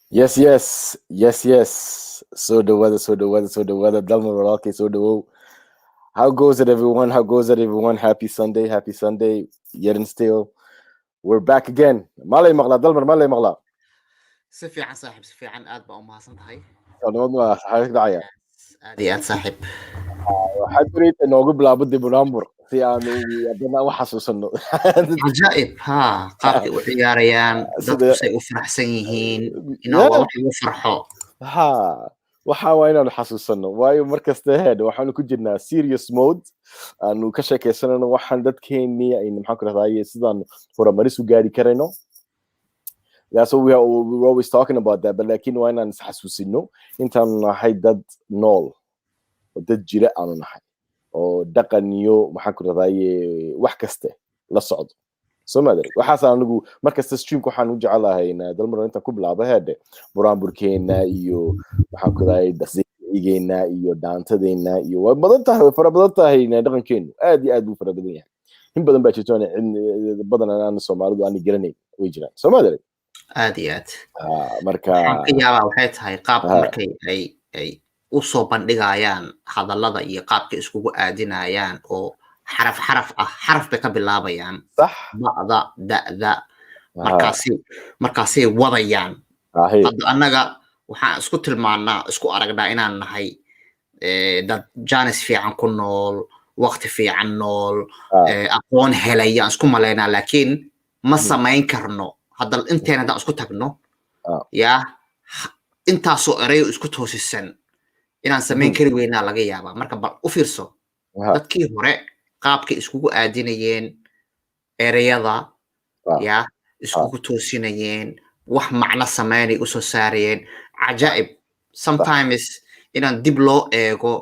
Yes, yes, yes, yes. So the weather. Dalma Rocky, so the weather. How goes it, everyone? How goes it, everyone? Happy Sunday, happy Sunday. Yet and still, we're back again. Malay Magla, Dalmar, Malay Magla. سفي عن صاحب سفي عن آد بقى ما صنتهاي ما حضرتك داعية. آدي آد صاحب حدريت إنه أقول لابد بنامبر في أنو يبنا وحسوس إنه عجائب ها قابك وعياريان dadku say u faraxsan yihiin inaa waa wax ugu farxo ha waxa waa inaan xasuusano waayo markasta head waxaanu ku jirnaa serious mode aanu ka sheekaysanano waxaan dadkeenii ay maxaan ku rahdaayay sidaan horumaris u gaari karayno. That's what we're always talking about that, but laakiin waa inaan isxasuusino intaan nahay dad nool oo dad jira aanu nahay oo dhaqan iyo maxaan ku raadaaye wax kaste la socdo Somali waxaas anigu markasta streamku waxaan u jecelahay dalmar inta ku bilaabo heede buraanburkeena iyo maxaan ku raadaaye dasigeena iyo daantadeena iyo way badan tahay fara badan tahay dhaqankeenu aad iyo aad u fara badan yahay in badan baa jirto badan aan Soomaalidu aan garanay way jiraan Somali aad iyo aad marka waxaan ka yaabaa waxay tahay qaabka markay ay u soo bandhigayaan hadallada iyo qaabka iskugu aadinayaan oo xaraf bay ka bilaabayaan ba'da da'da markaasay wadayaan hadda annaga waxaan isku tilmaannaa isku aragnaa inaan nahay dad jaanis fiican ku nool waqti fiican nool aqoon helayaan isku malaynaa laakiin ma samayn karno hadda inteen haddaan isku tagno yaa intaasoo erayo isku toosisan inaan samayn kari weynaa laga yaabaa marka bal u fiirso dadkii hore qaabkay iskugu aadinayeen ereyada yaa iskugu toosinayeen wax macno samaynay usoo saarayeen cajaa'ib sometimes inaan dib loo eego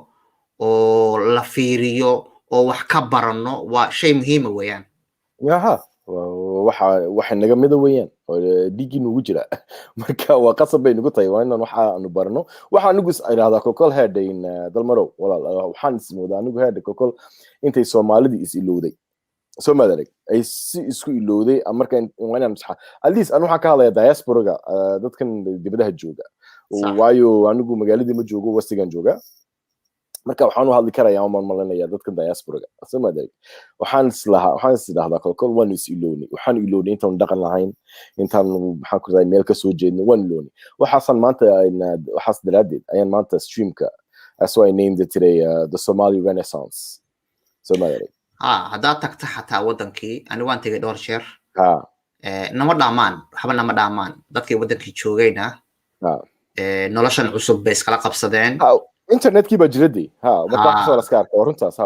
oo la fiiriyo oo wax ka barano waa shay muhiima weeyaan waxa naga mida weeyaan oo digin ugu jira marka waa qasab bay nagu tahay waa inaan waxa aanu barno waxa anigu iraahdaa kokol headayn dalmarow walaal waxaan ismoodaa anigu heada kokol intay Soomaalida is ilowday Somali ay si isku ilowday marka inaan at least anu waxa ka hadlaya diaspora dadkan dibadaha jooga waayo anigu magaaladii ma joogo wasigan jooga marka waxaan u hadli karayaa oo malanaya dadkan diaspora Somali waxaan isdhaahdaa kolkol waan is ilownay waxaan ilownay intaan dhaqan lahayn intaan maxaan ku raadinay meel ka soo jeednay waan ilownay waxaasan maanta waxaas daraadeed ayaan maanta streamka as I named it today the Somali Renaissance Somali haddaad tagta xataa wadankii ani waan tegay dhowr jeer nama dhaamaan waxba nama dhaamaan dadkii wadankii joogayna noloshan cusub bay iskala qabsadeen internetkii baa jiradii marka soo la skaarka waruntaas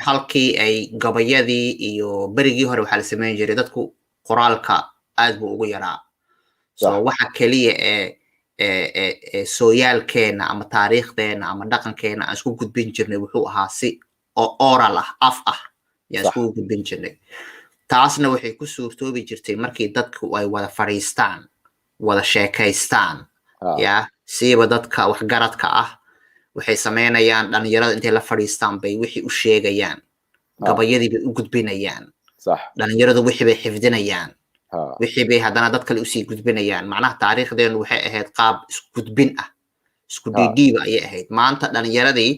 halkii ay gabayadii iyo berigii hore waxaa la samayn jiray dadku qoraalka aad buu ugu yaraa so waxa kaliya ee sooyaalkeena ama taariikhdeena ama dhaqankeena aan isku gudbin jirnay wuxuu ahaa si oo oral af yaan isku gudbin jirnay taasna waxay ku suurtoobi jirtay markii dadku ay wada fadhiistaan wada sheekaystaan siiba dadka waxgaradka waxay sameynayaan dhalinyarada intay la fadhiistaan bay wixii u sheegayaan gabayadii bay u gudbinayaan dhalinyaradu wixii bay xifdinayaan wixii bay haddana dad kale usii gudbinayaan macnaha taariikhdeenu waxay ahayd qaab isku gudbin isku dhiidhiiba ayay ahayd maanta dhalinyaradii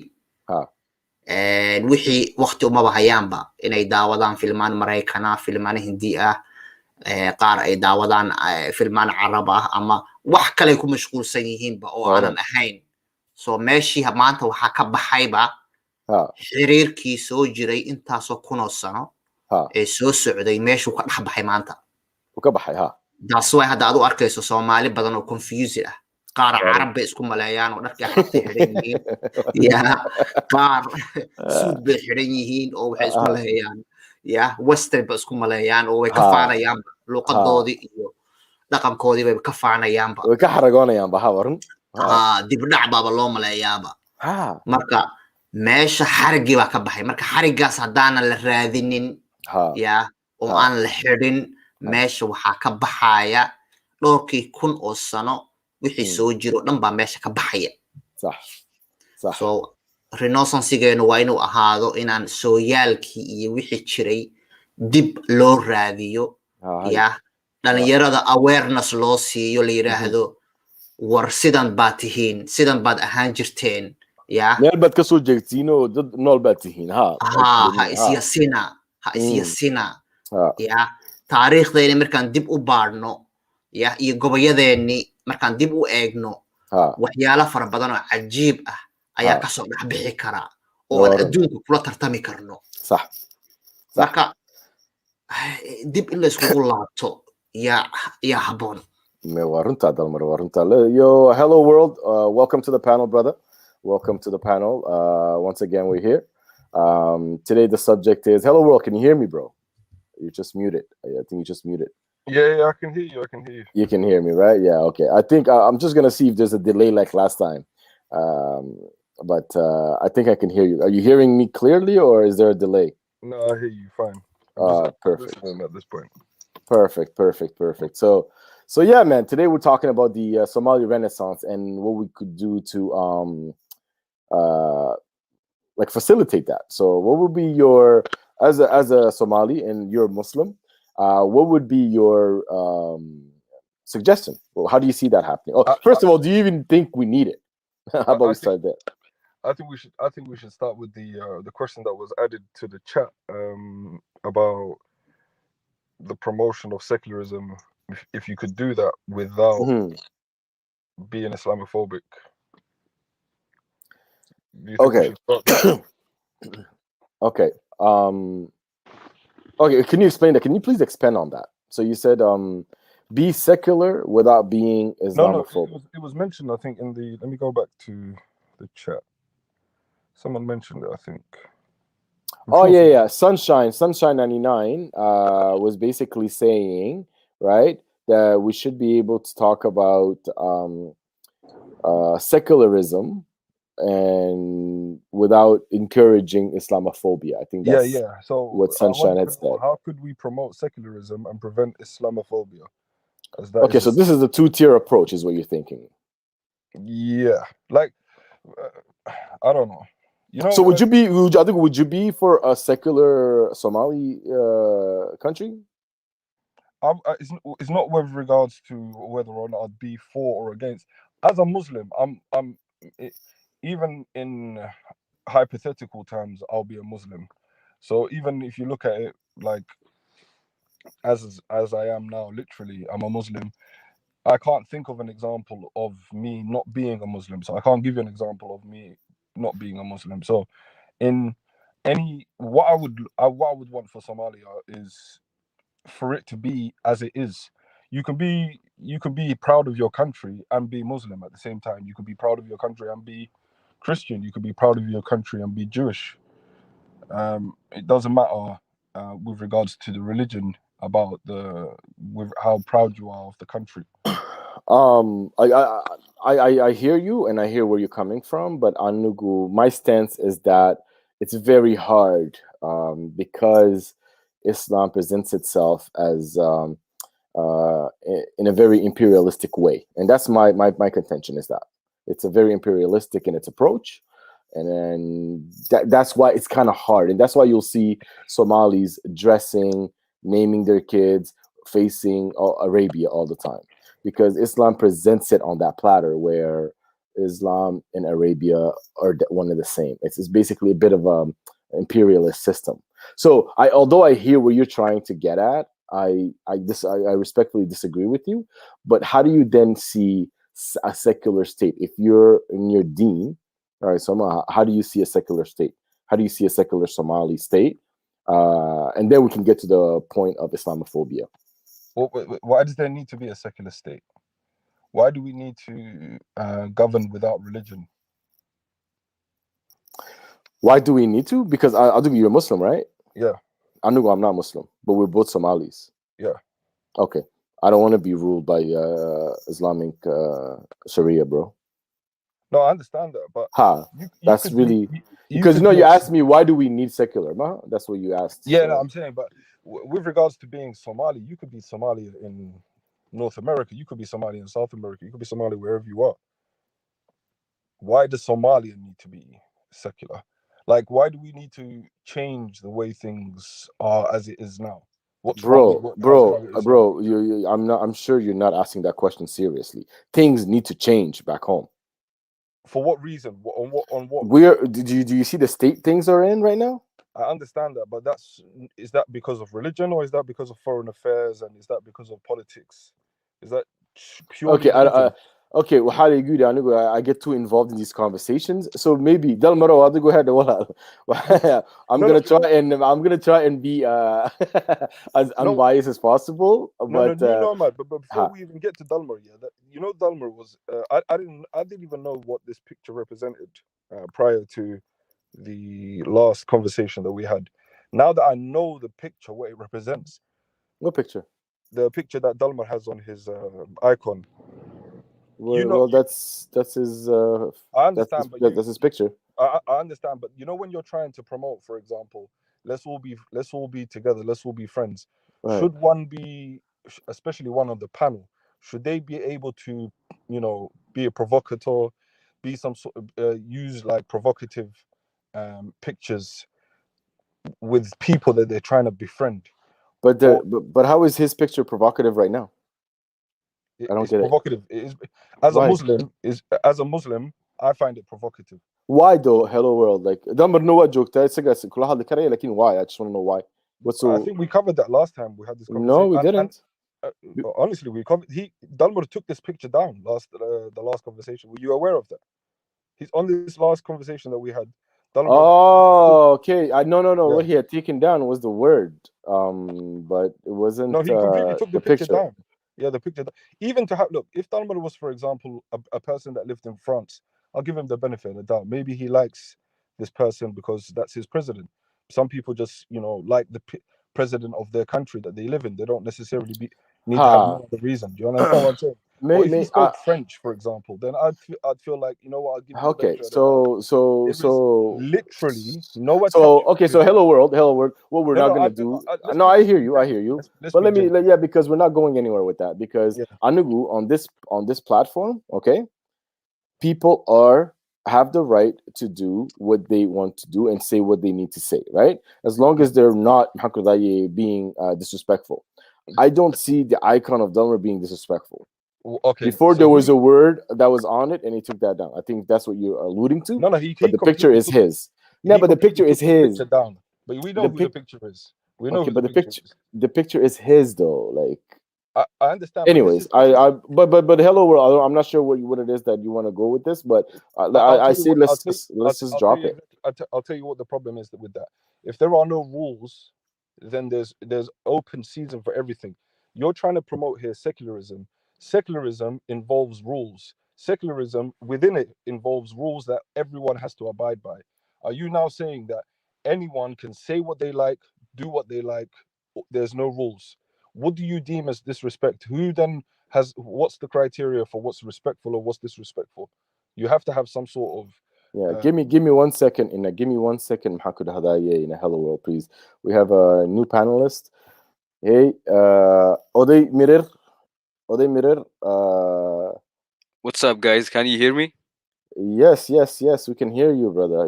wixii waqti umaba hayaanba inay daawadaan filmaan Maraykana filmaan Hindi qaar ay daawadaan filmaan Carab ama wax kale ku mashquulsan yihiinba oo aanan ahayn so meeshii maanta waxaa ka baxayba xiriirkii soo jiray intaasoo kunoo sano ee soo socday meeshuu ka dhex baxay maanta taas way hadda aad u arkayso Soomaali badan oo confused qaar Carab bay isku maleeyaan oo dharka xirtay xiran yihiin qaar suud bay xiran yihiin oo waxay isku maleeyaan western bay isku maleeyaan oo way ka faanayaan luqadoodii iyo dhaqankoodii bay ka faanayaanba way ka xaragoonayaanba warun dib dhac baaba loo maleeyaaba marka meesha xarigii baa ka baxay marka xarigaas haddaanan la raadinin oo aan la xidhin meesha waxaa ka baxaya dhowrkii kun oo sano wixii soo jiro dhan baa meesha ka baxaya so renaissancegeenu waa inuu ahaado inaan sooyaalkii iyo wixii jiray dib loo raadiyo dhalinyarada awareness loo siiyo la yiraahdo war sidan baad tihiin sidan baad ahaan jirteen meel baad ka soo jeegtiin oo dad nool baad tihiin ha isyasina taariikhdeeni markaan dib u baadhno iyo gobayadeeni markaan dib u eegno waxyaalo fara badan oo cajiib ayaa kasoo dhex bixi karaa oo aan adduunka kula tartami karno marka dib in la iskugu laabto yaa habboon warunta dalmar warunta yo hello world welcome to the panel brother welcome to the panel once again we're here today the subject is hello world can you hear me bro you just muted I think you just muted yeah I can hear you you can hear me right yeah okay I think I'm just gonna see if there's a delay like last time but I think I can hear you. Are you hearing me clearly, or is there a delay? No, I hear you fine. I'm just Perfect. listening at this point. Perfect. So yeah, man. Today we're talking about the Somali Renaissance and what we could do to like facilitate that. So, what would be your as a Somali and you're a Muslim? What would be your suggestion? Well, how do you see that happening? Oh, first of all, do you even think we need it? How about we start there? I think we should start with the question that was added to the chat about the promotion of secularism. If you could do that without being Islamophobic. Do you think we should start there? Okay. Okay. Can you explain that? Can you please expand on that? So you said be secular without being Islamophobic. No, it was mentioned. I think in the. Let me go back to the chat. Someone mentioned it, I think. Yeah. Sunshine 99 was basically saying, right, that we should be able to talk about secularism and without encouraging Islamophobia. I think that's So what Sunshine had said. How could we promote secularism and prevent Islamophobia? Okay, so this is a two-tier approach, is what you're thinking. Yeah, like I don't know. You know, so would you be for a secular Somali country? It's not with regards to whether or not I'd be for or against. As a Muslim, even in hypothetical terms, I'll be a Muslim. So even if you look at it like as I am now, literally, I'm a Muslim. I can't think of an example of me not being a Muslim. So I can't give you an example of me not being a Muslim. So in what I would want for Somalia is for it to be as it is. You can be proud of your country and be Muslim at the same time. You can be proud of your country and be Christian. You can be proud of your country and be Jewish. It doesn't matter with regards to the religion about with how proud you are of the country. I hear you and I hear where you're coming from, but Anugu, my stance is that it's very hard because Islam presents itself as in a very imperialistic way, and that's my contention is that it's a very imperialistic in its approach, and then that's why it's kind of hard, and that's why you'll see Somalis dressing, naming their kids, facing Arabia all the time, because Islam presents it on that platter where Islam and Arabia are one and the same. It's basically a bit of a imperialist system. So although I hear where you're trying to get at, I respectfully disagree with you. But how do you then see a secular state if you're in your deen? All right, so how do you see a secular state? How do you see a secular Somali state? And then we can get to the point of Islamophobia. Why does there need to be a secular state? Why do we need to govern without religion? Why do we need to? Because I think you're a Muslim, right? Yeah. I'm not Muslim, but we're both Somalis. Yeah. Okay. I don't want to be ruled by Islamic Sharia, bro. No, I understand that, but that's really because you asked me why do we need secular? That's what you asked. Yeah, no, I'm saying, but with regards to being Somali, you could be Somali in North America, you could be Somali in South America, you could be Somali wherever you are. Why does Somalia need to be secular? Like, why do we need to change the way things are as it is now? Bro, I'm sure you're not asking that question seriously. Things need to change back home. For what reason? On what? Do you see the state things are in right now? I understand that, but is that because of religion, or is that because of foreign affairs, and is that because of politics? Is that purely okay, well, how do you do? I get too involved in these conversations, so maybe Dalmaro, I'll go ahead. I'm gonna try and be as unbiased as possible. But before we even get to Dalmar, Dalmar was I didn't even know what this picture represented prior to the last conversation that we had. Now that I know the picture, what it represents. What picture? The picture that Dalmar has on his icon. Well, that's his. I understand, but that's his picture. I understand, but when you're trying to promote, for example, let's all be together, let's all be friends. Right. Should one be, especially one on the panel, should they be able to, be a provocateur, be some sort of use like provocative pictures with people that they're trying to befriend? But how is his picture provocative right now? I don't It's get provocative. It is Why? as a Muslim, I find it provocative. Why though? Hello world, like Dumber know what joke that isaga kula hadli karaya lakin why? I just want to know why. What's so? I think we covered that last time we had this conversation. No, we didn't. Honestly, we covered. Dalmor took this picture down the last conversation. Were you aware of that? He's on this last conversation that we had. Dalmor, oh, okay. No. Yeah. What he had taken down was the word, but it wasn't. No, he completely took the picture picture down. Yeah, the picture. Even to have look, if Dalmor was, for example, a person that lived in France, I'll give him the benefit of the doubt. Maybe he likes this person because that's his president. Some people just, like the president of their country that they live in. They don't necessarily need to have no other reason. Do you understand what I'm saying? Or if he spoke French, for example, then I'd feel like, you know what, I'll give you the benefit of the doubt. So literally no. So hello world. What we're not gonna do? No, I hear you. But let me, because we're not going anywhere with that. Because Anugu on this platform, okay, people have the right to do what they want to do and say what they need to say, right? As long as they're not being disrespectful. I don't see the icon of Delmer being disrespectful. Okay. Before there was a word that was on it, and he took that down. I think that's what you're alluding to. No, but the picture is his. No, but the picture is his. Down. But we know who the picture is. We know. Okay, but the picture is his though. Like I understand. Anyways, but hello world. I'm not sure what it is that you want to go with this, but I say let's just drop it. I'll tell you what the problem is with that. If there are no rules, then there's open season for everything. You're trying to promote here secularism. Secularism involves rules. Secularism within it involves rules that everyone has to abide by. Are you now saying that anyone can say what they like, do what they like? There's no rules. What do you deem as disrespect? Who then what's the criteria for what's respectful or what's disrespectful? You have to have some sort of give me 1 second. Give me 1 second, Mahmoud Hadaye in a hello world, please. We have a new panelist. Hey, Oday Mirer. What's up, guys? Can you hear me? Yes, we can hear you, brother.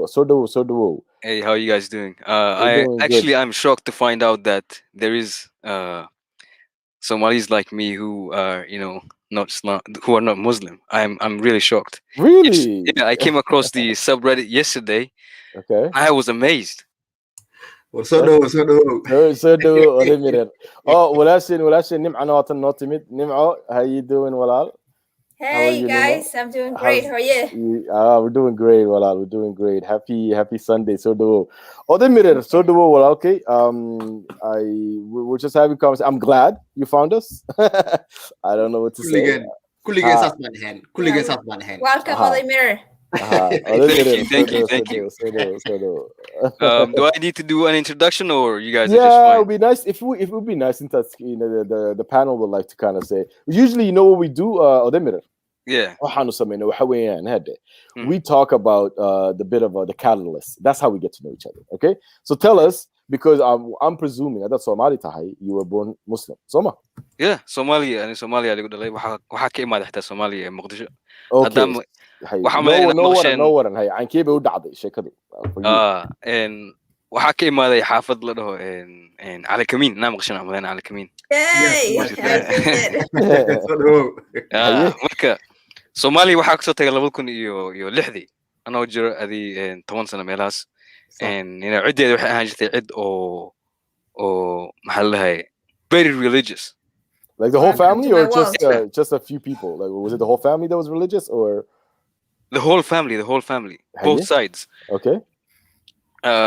So do. Hey, how are you guys doing? I'm shocked to find out that there is Somalis like me who are, who are not Muslim. I'm really shocked. Really? I came across the subreddit yesterday. Okay. I was amazed. So do. Oh, Walashin, Nim'ana watan not timid. Nim'o, how you doing, Walal? Hey guys, I'm doing great. How are you? We're doing great, Walal. We're doing great. Happy Sunday. So do. Walal. Okay. We're just having conversation. I'm glad you found us. I don't know what to say. Welcome, Vladimir. Thank you. Do I need to do an introduction, or you guys? Yeah, it would be nice if it would be nice since the panel would like to kind of say. Usually, what we do, Odemir. Yeah. We talk about the bit of the catalyst. That's how we get to know each other. Okay, so tell us, because I'm presuming that Somali tahay, you were born Muslim. Soma. Yeah, Somalia and Somalia. Waxa ka imaada xitaa Somalia ee Muqdisho. Okay. No waran hay aan keeba u dhacday sheekadu. And waxa ka imaaday xaafad la dhaho Cali Kamin. Naa maqshan amadan Cali Kamin. Yay! Marka Somalia waxa ka soo tagay 2006 anoo jiro adii 10 sano meelahaas cideeda waxay ahaan jirtay cid oo maxaa la dhahay very religious. Like the whole family, or just a few people? Like, was it the whole family that was religious, or the whole family, both sides? Okay.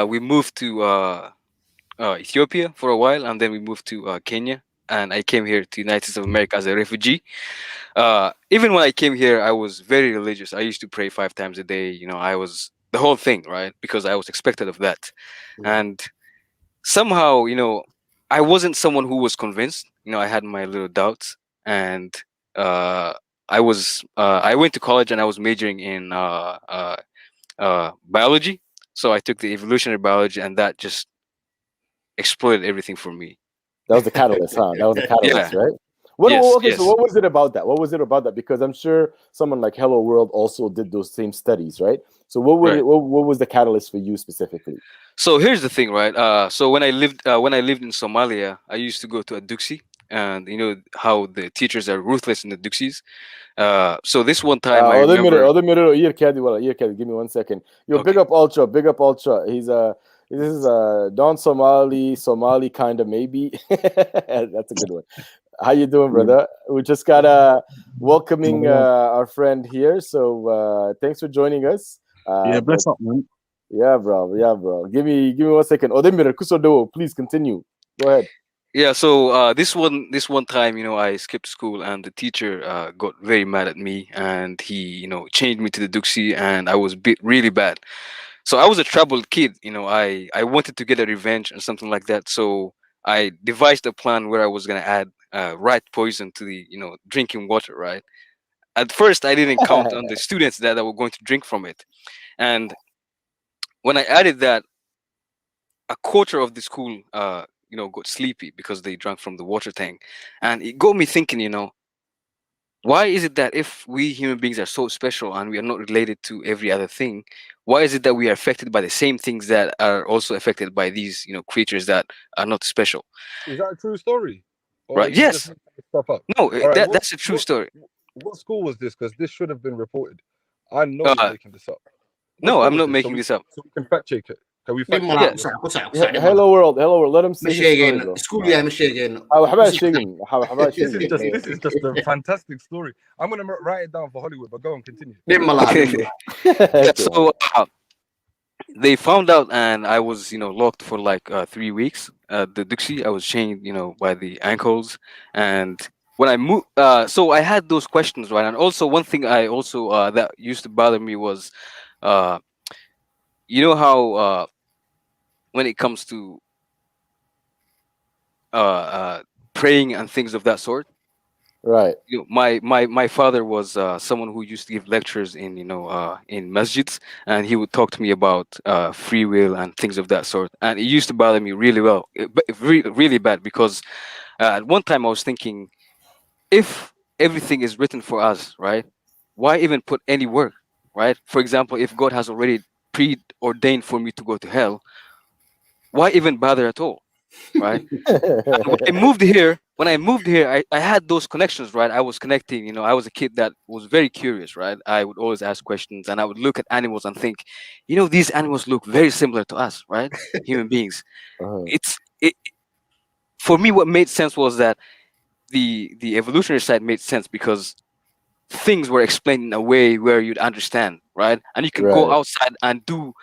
We moved to Ethiopia for a while, and then we moved to Kenya, and I came here to United States of America as a refugee. Even when I came here, I was very religious. I used to pray 5 times a day. I was the whole thing, right? Because I was expected of that. And somehow, I wasn't someone who was convinced. I had my little doubts, and I went to college and I was majoring in biology. So I took the evolutionary biology, and that just exploded everything for me. That was the catalyst, huh? That was the catalyst, Yeah. right? Yes, Okay, yes. so what was it about that? What was it about that? Because I'm sure someone like Hello World also did those same studies, right? So what was the catalyst for you specifically? So here's the thing, right? So when I lived in Somalia, I used to go to a duxi, and you know how the teachers are ruthless in the duxis. So this one time I remember. Give me 1 second. Yo, Okay. big up Ultra. This is a Somali kind of maybe. That's a good one. How you doing, brother? We just got welcoming our friend here. So thanks for joining us. Yeah, bless up, man. Yeah, bro. Give me 1 second. Odemir Kusodo, please continue. Go ahead. Yeah, so this one time, you know, I skipped school, and the teacher got very mad at me, and he, you know, changed me to the duxi, and I was bit really bad. So I was a troubled kid, you know. I wanted to get a revenge or something like that. So I devised a plan where I was gonna add rat poison to the, you know, drinking water. Right. At first, I didn't count on the students that were going to drink from it, and when I added that, a quarter of the school, you know, got sleepy because they drank from the water tank, and it got me thinking, you know, why is it that if we human beings are so special and we are not related to every other thing, why is it that we are affected by the same things that are also affected by these, you know, creatures that are not special? Is that a true story? Or are Right? you just Yes. making this stuff up? No, All right, that's a true story. what school was this? Because this should have been reported. I know you're making this up. What No, school I'm was not this? making this up. So we can fact check it. Can we fact Nimala, check it? صح Hello World. Let him say his story, bro. school يا مش شيء This is just a fantastic story. I'm gonna write it down for Hollywood, but go on, continue. Yeah, so they found out, and I was, you know, locked for like 3 weeks. The duxi, I was chained, you know, by the ankles, and when I moved, so I had those questions, right? And also one thing I also that used to bother me was, you know how when it comes to praying and things of that sort. Right. You know, my father was someone who used to give lectures in, you know, in masjids, and he would talk to me about free will and things of that sort, and it used to bother me really really bad, because at one time I was thinking, if everything is written for us, right, why even put any work, right? For example, if God has already preordained for me to go to hell, why even bother at all, right? When I moved here, I had those connections, right? I was connecting, you know, I was a kid that was very curious, right? I would always ask questions, and I would look at animals and think, you know, these animals look very similar to us, right? Human beings. It for me, what made sense was that the evolutionary side made sense, because things were explained in a way where you'd understand, right? And you can go outside and do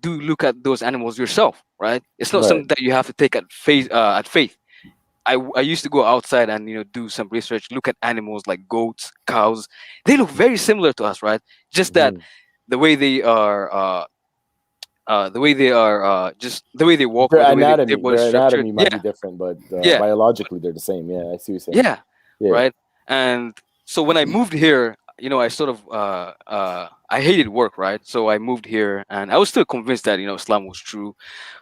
look at those animals yourself, right? It's not something that you have to take at faith. I used to go outside and, you know, do some research, look at animals like goats, cows. They look very similar to us, right? Just that the way they are, just the way they walk, their or the way anatomy, their body structure. might be different, but biologically they're the same. Yeah, I see what you're saying. Right. And so when I moved here, you know, I sort of I hated work, right? So I moved here, and I was still convinced that, you know, Islam was true,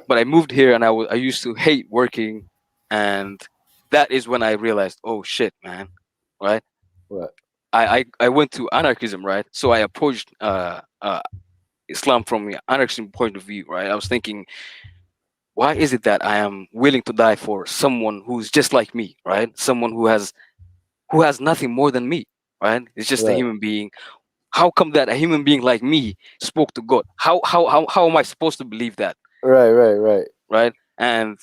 but I moved here, and I used to hate working, and that is when I realized, oh shit, man, right? What? I went to anarchism, right? So I approached Islam from the anarchism point of view, right? I was thinking, why is it that I am willing to die for someone who's just like me, right? Someone who has nothing more than me, right? It's just a human being. How come that a human being like me spoke to God? How am I supposed to believe that? Right. And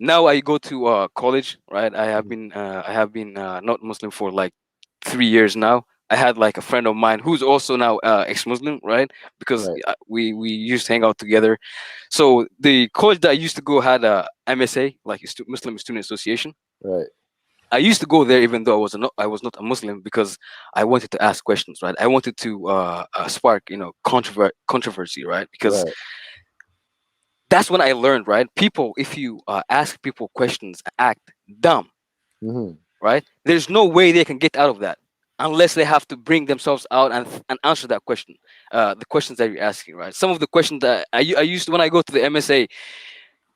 now I go to college, right? I have been not Muslim for like 3 years now. I had like a friend of mine who's also now ex-Muslim, right? Because we used to hang out together. So the college that I used to go had a MSA, like a Muslim Student Association. Right. I used to go there even though I was not a Muslim, because I wanted to ask questions, right? I wanted to spark, you know, controversy, right? Because that's when I learned, right? People, if you ask people questions, act dumb, right? There's no way they can get out of that. unless they have to bring themselves out and answer that question, the questions that you're asking, right? Some of the questions that I used to, when I go to the MSA,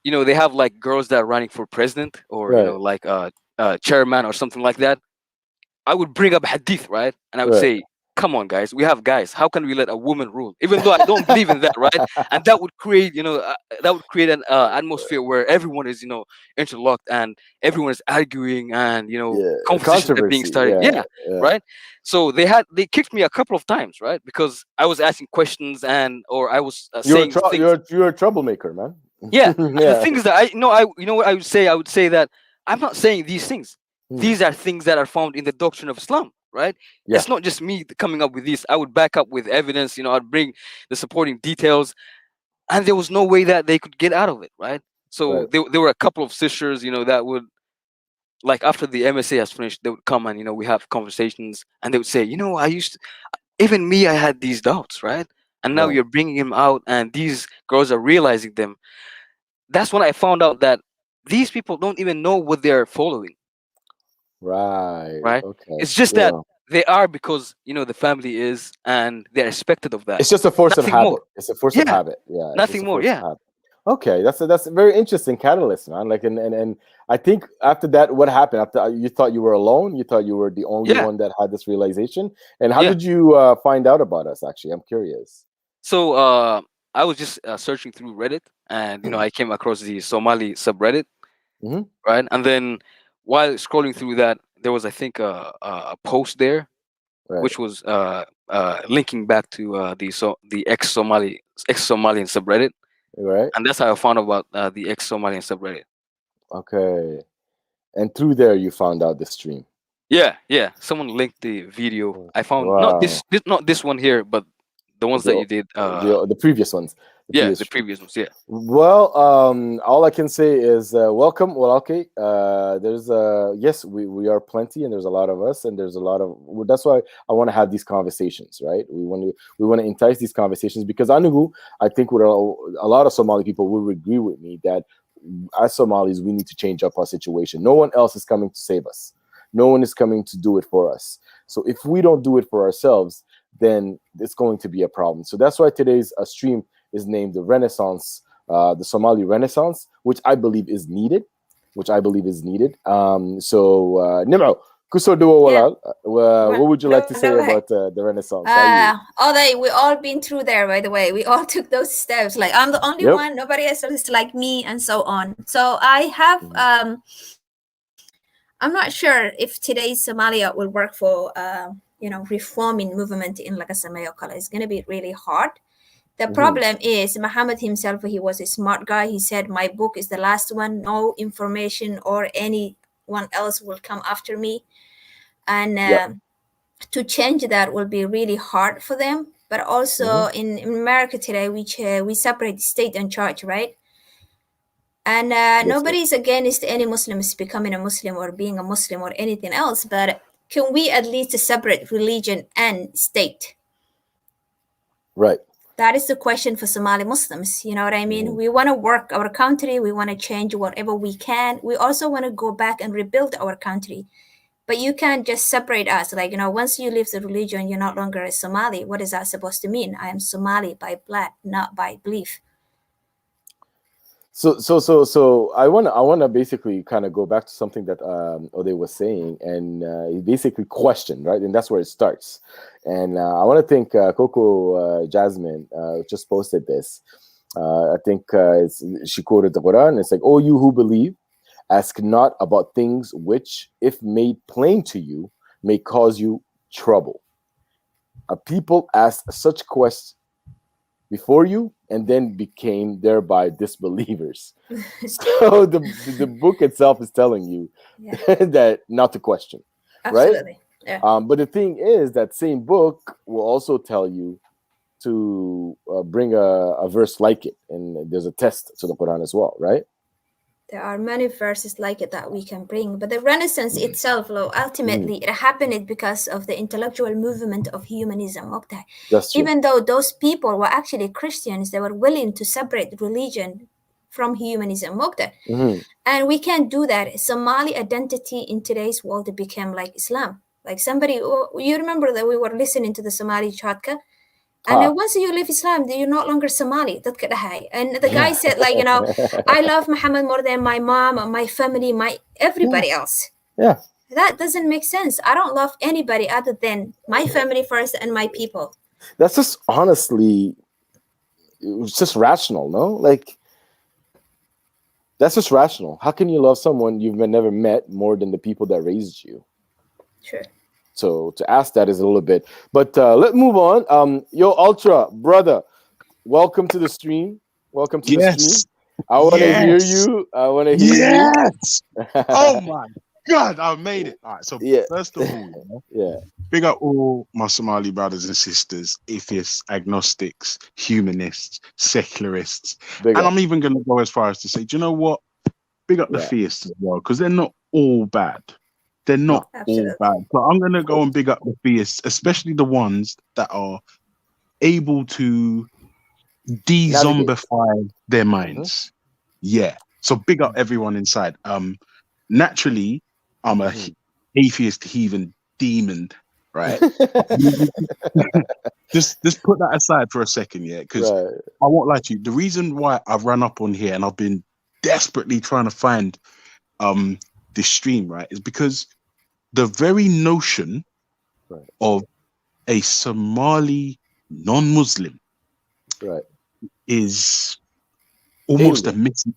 you know, they have like girls that are running for president, or you know, like chairman or something like that. I would bring up hadith, right? And I would say, come on, guys, we have guys. How can we let a woman rule? Even though I don't believe in that, right? And that would create, you know, an atmosphere where everyone is, you know, interlocked and everyone is arguing, and you know, conversations are being started. Right. So they kicked me a couple of times, right? Because I was asking questions, or I was saying things. You're a troublemaker, man. Yeah. And the thing is that you know what I would say. I would say that I'm not saying these things. These are things that are found in the doctrine of Islam, right? It's not just me coming up with these. I would back up with evidence, you know, I'd bring the supporting details, and there was no way that they could get out of it, right? So there were a couple of sisters, you know, that would, like, after the MSA has finished, they would come and, you know, we have conversations, and they would say, you know, even me, I had these doubts, right? And now you're bringing him out, and these girls are realizing them. That's when I found out that these people don't even know what they're following. Right. Okay. It's just that they are, because you know the family is, and they're expected of that. It's just a force of habit. More. It's a force of habit. Yeah. Nothing more. Yeah. Okay, that's a very interesting catalyst, man. Like, and I think after that, what happened? After you thought you were alone, you thought you were the only one that had this realization. And how did you find out about us? Actually, I'm curious. So I was just searching through Reddit, and you know I came across the Somali subreddit, right? And then while scrolling through that, there was, I think, a post there, which was linking back to the ex-Somalian subreddit, right? And that's how I found about the ex-Somalian subreddit. Okay, and through there you found out the stream. Yeah. Someone linked the video. I found not this one here, but the ones that you did. The previous ones. The previous ones. Yeah. Well, all I can say is welcome. Well, okay. There's yes, we are plenty, and there's a lot of us, and there's a lot of. That's why I want to have these conversations, right? We want to entice these conversations, because I think a lot of Somali people will agree with me that as Somalis we need to change up our situation. No one else is coming to save us. No one is coming to do it for us. So if we don't do it for ourselves, then it's going to be a problem. So that's why today's stream is named the Renaissance, the Somali Renaissance, which I believe is needed. So, Nim'o, what would you like to say about the Renaissance? We all been through there, by the way. We all took those steps. Like, I'm the only one, nobody else is like me, and so on. So I have, I'm not sure if today's Somalia will work for, reforming movement in like a Samayokala. It's going to be really hard. The problem is Muhammad himself, he was a smart guy. He said, my book is the last one. No information or anyone else will come after me. And to change that will be really hard for them. But also in America today, we separate state and church, right? And nobody's against any Muslims becoming a Muslim or being a Muslim or anything else. But can we at least separate religion and state? Right. That is the question for Somali Muslims. You know what I mean? We want to work our country. We want to change whatever we can. We also want to go back and rebuild our country. But you can't just separate us. Like, once you leave the religion, you're no longer a Somali. What is that supposed to mean? I am Somali by blood, not by belief. So I wanna basically kind of go back to something that Ode was saying, and he basically questioned, right? And that's where it starts. And I want to thank Coco Jasmine just posted this. I think she quoted the Quran. It's like, "Oh, you who believe, ask not about things which, if made plain to you, may cause you trouble. A people asked such questions before you, and then became thereby disbelievers." So the book itself is telling you that not to question. Absolutely. Right? Yeah. But the thing is, that same book will also tell you to bring a verse like it, and there's a test to the Quran as well, right? There are many verses like it that we can bring, but the Renaissance itself, ultimately, it happened because of the intellectual movement of humanism. Okay, even though those people were actually Christians, they were willing to separate religion from humanism. And we can't do that. Somali identity in today's world became like Islam. Like somebody, you remember that we were listening to the Somali Chatka, and once you leave Islam, you're no longer Somali. And the guy said, like, you know, I love Muhammad more than my mom, my family, my everybody else. Yeah. That doesn't make sense. I don't love anybody other than my family first and my people. That's just honestly, it's just rational, no? Like, that's just rational. How can you love someone you've never met more than the people that raised you? Sure. So to ask that is a little bit, but let's move on. Yo, Ultra brother, welcome to the stream. Welcome to the stream. I want to hear you. I want to hear you. Oh my God, I made it. All right. So first of all, big up all my Somali brothers and sisters, atheists, agnostics, humanists, secularists, and I'm even going to go as far as to say, do you know what? Big up the theists as well, because they're not all bad. They're not all bad. But I'm going to go and big up the theists, especially the ones that are able to de-zombify their minds. Yeah. So big up everyone inside. Naturally, I'm a atheist, heathen, demon, right? just put that aside for a second, yeah? Because I won't lie to you. The reason why I've run up on here and I've been desperately trying to find this stream, right, is because the very notion of a Somali non-Muslim is almost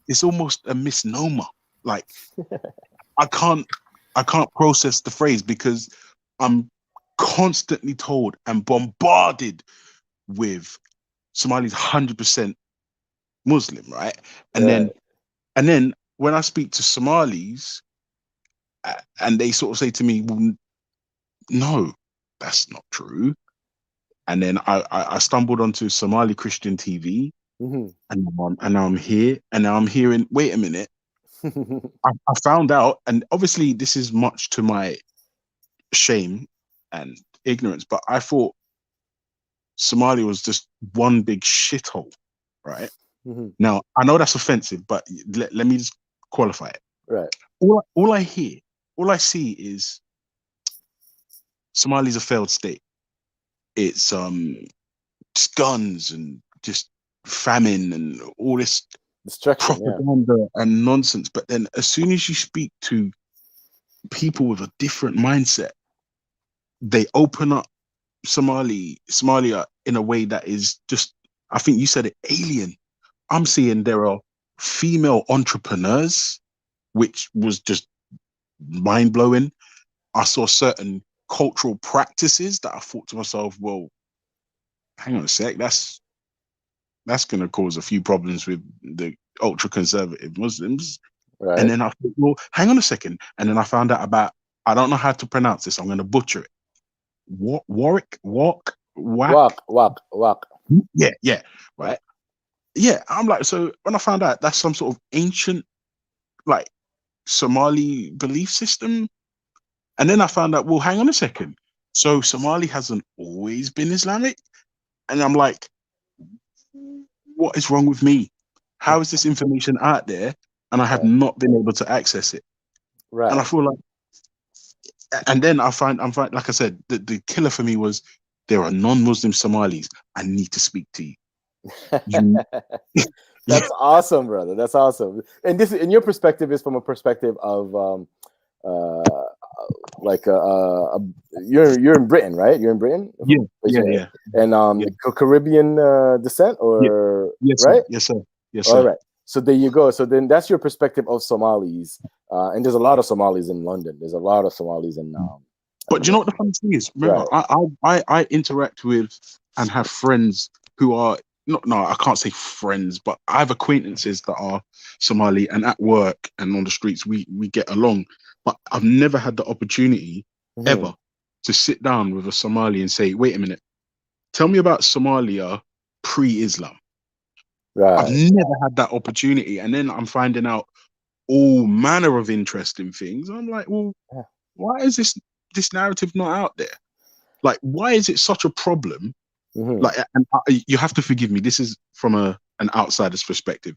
it's almost a misnomer. Like I can't process the phrase because I'm constantly told and bombarded with Somalis 100% Muslim, right? And then when I speak to Somalis, and they sort of say to me, well, no, that's not true. And then I stumbled onto Somali Christian TV, and now I'm here, and now I'm hearing, wait a minute, I found out, and obviously this is much to my shame and ignorance, but I thought Somalia was just one big shithole, right? Now, I know that's offensive, but let me just qualify it. Right. All I see is Somalia's a failed state. It's just guns and just famine and all this propaganda and nonsense. But then as soon as you speak to people with a different mindset, they open up Somalia in a way that is just, I think you said it, alien. I'm seeing there are female entrepreneurs, which was just mind-blowing. I saw certain cultural practices that I thought to myself, well, hang on a sec, that's going to cause a few problems with the ultra-conservative Muslims. Right. And then I thought, well, hang on a second. And then I found out about, I don't know how to pronounce this, I'm going to butcher it. Warwick. Yeah, right. Yeah, I'm like, so when I found out that's some sort of ancient, like, Somali belief system, and then I found out, well, hang on a second, so Somali hasn't always been Islamic, and I'm like, what is wrong with me? How is this information out there, and I have not been able to access it? Right. And I feel like, and then I'm fine. Like I said, the killer for me was there are non-Muslim Somalis. I need to speak to you. That's awesome, brother. That's awesome. And this, in your perspective, is from a perspective of you're in Britain, right? You're in Britain. Yeah. And Caribbean descent, or yes, right? Yes, sir. All right. So there you go. So then that's your perspective of Somalis, and there's a lot of Somalis in London. There's a lot of Somalis in. But do you know what the funny thing is? Remember, I interact with and have friends who are I can't say friends, but I have acquaintances that are Somali, and at work and on the streets we get along. But I've never had the opportunity ever to sit down with a Somali and say, wait a minute, tell me about Somalia pre-Islam. Right. I've never had that opportunity. And then I'm finding out all manner of interesting things. I'm like, well, why is this narrative not out there? Like, why is it such a problem? Like, and you have to forgive me, this is from an outsider's perspective,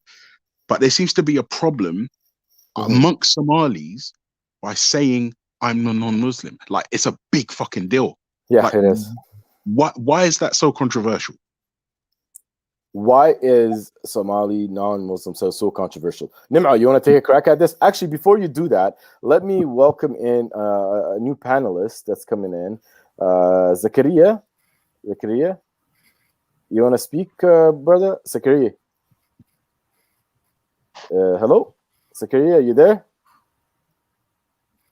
but there seems to be a problem amongst Somalis by saying I'm a non-Muslim. Like, it's a big fucking deal. Yeah, like, it is. Why is that so controversial? Why is Somali non-Muslim so controversial? Nim'a, you want to take a crack at this? Actually, before you do that, let me welcome in a new panelist that's coming in. Zakaria, you want to speak, brother? Zakaria. Hello? Zakaria, you there?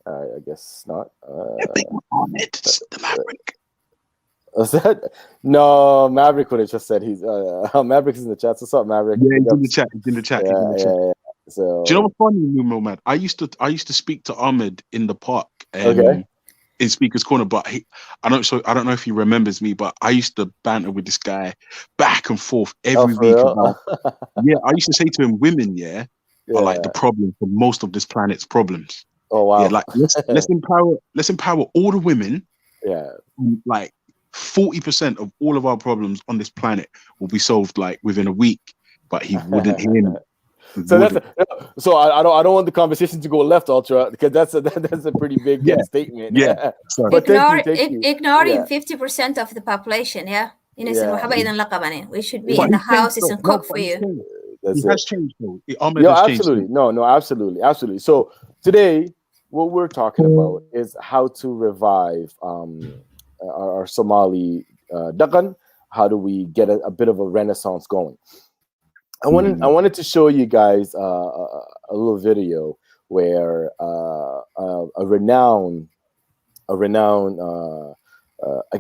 I guess not. It's the Maverick. Was that? No, Maverick would have just said he's Maverick's in the chat. So what's up, Maverick? Yeah, he's in the chat. He's in the chat. Yeah. So do you know what's funny, Numo, man? I used to speak to Ahmed in the park, in Speaker's Corner, but I don't know if he remembers me, but I used to banter with this guy back and forth every week about, I used to say to him, women, are like the problem for most of this planet's problems. Oh wow. Yeah, like let's empower all the women. Yeah. Like 40% of all of our problems on this planet will be solved like within a week, but he wouldn't hear me. So I don't want the conversation to go left, Ultra, because that's a pretty big statement. Yeah. But ignoring 50% of the population. We should be in the houses and cook for you. It has changed though. Absolutely. No, absolutely. So today, what we're talking about is how to revive our Somali Dagan. How do we get a bit of a renaissance going? I wanted to show you guys a little video where a renowned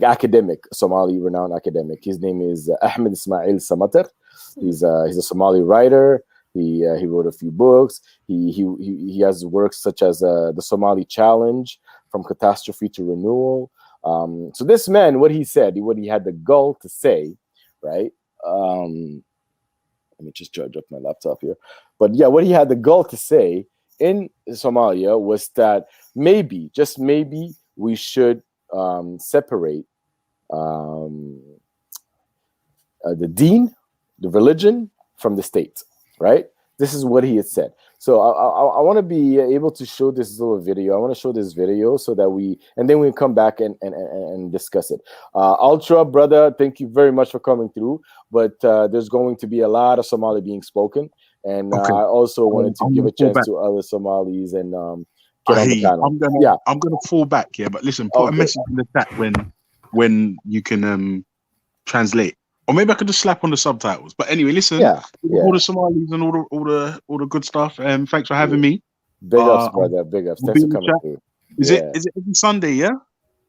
academic, Somali renowned academic. His name is Ahmed Ismail Samater. He's a Somali writer. He wrote a few books. He has works such as the Somali Challenge, From Catastrophe to Renewal. So this man, what he had the gall to say, right? Let me just charge up my laptop here. But yeah, what he had the gall to say in Somalia was that maybe, just maybe, we should separate the deen, the religion, from the state, right? This is what he had said. So I want to be able to show this little video. I want to show this video so that then we come back and discuss it. Ultra, brother, thank you very much for coming through. But there's going to be a lot of Somali being spoken. And I also wanted to give a chance to other Somalis and get on the panel. I'm gonna fall back here, but listen, put a message in the chat when you can translate. Or maybe I could just slap on the subtitles. But anyway, listen, all the Somalis and all the good stuff. Thanks for having me. Big ups, brother. Big ups. Thanks for coming through. Is it every Sunday? Yeah.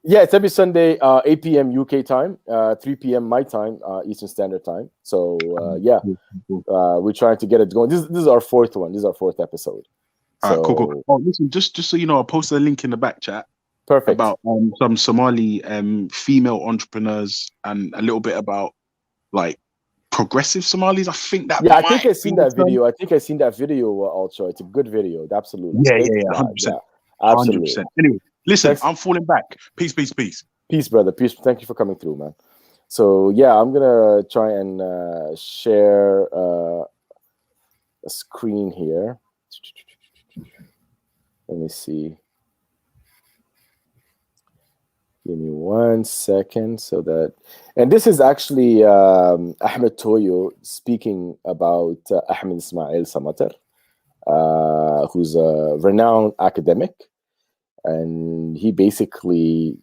Yeah, it's every Sunday, 8 p.m. UK time, 3 p.m. my time, Eastern Standard Time. So we're trying to get it going. This is our fourth one. This is our fourth episode. So, cool. Oh, listen, just so you know, I'll post a link in the back chat. Perfect. About some Somali female entrepreneurs and a little bit about like progressive Somalis. I think that. Yeah, I think I've seen that video. Ultra. It's a good video. Absolutely. Yeah, 100%. Absolutely. 100%. Anyway, listen, I'm falling back. Peace. Peace, brother. Peace. Thank you for coming through, man. So yeah, I'm gonna try and share a screen here. Let me see. Give me 1 second and this is actually Ahmed Toyo speaking about Ahmed Ismail Samater, who's a renowned academic, and he basically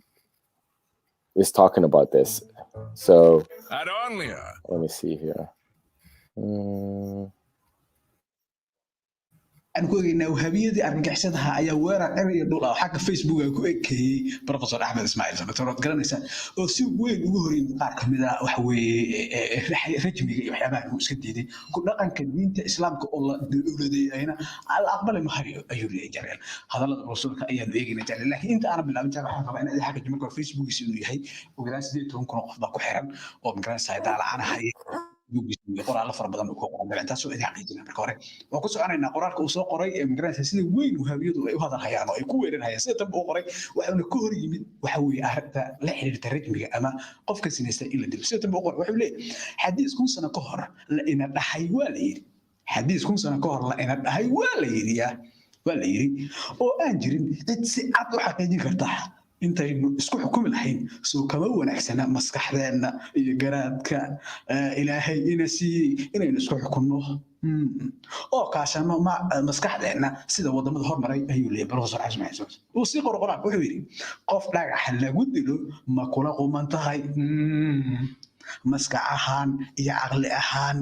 is talking about this. So let me see here. aan ku eegnaa wahabiyadii argagixisadaha ayaa weerar ciriga dhul ah xagga Facebook ku ekeeyay Professor Ahmed Ismail Samater oo garanaysa oo si weyn ugu horreeyay qaar kamid ah waxa weeye rajmiga iyo waxyaabaha uu iska diiday ku dhaqanka diinta Islaamka oo la dowladeeyayna al aqbal ma hayo ayuu leeyahay hadallada rasuulka ayaa eegnaa jecel laakiin inta aan bilaabin jara waxaan rabaa in xagga jimka Facebook inuu yahay oo galaas 18 qof ba ku xiran oo garanaysa daalaanaha qoraal fara badan oo qoran intaas oo idin xaqiijina marka hore waan ku soconaynaa qoraalka uu soo qoray immigrant sida weyn wahabiyadu ay u hadalhayaan oo ay ku weerarayaan sida tan uu qoray waxa uu ka hor yimid waxa weeye arrinta la xiriirta rajmiga ama qofka sinaysta in la dilo sida tan uu qoray wuxuu leeyahay xadiis kun sano ka hor la ina dhahay waa la yiri xadiis kun sano ka hor la ina dhahay waa la yiri waa la yiri oo aan jirin cid si cad u xaqiijin karta intaynu isku xukumi lahayn soo kama wanaagsana maskaxdeena iyo garaadka ilaahay ina siiyey inaynu isku xukunno oo kaashano maskaxdeena sida wadamada hormaray ayuu leeyahay professor Xasan Xasan uu si qorqoran wuxuu yiri qof dhagax lagu dilo ma kula quman tahay maskax ahaan iyo aqli ahaan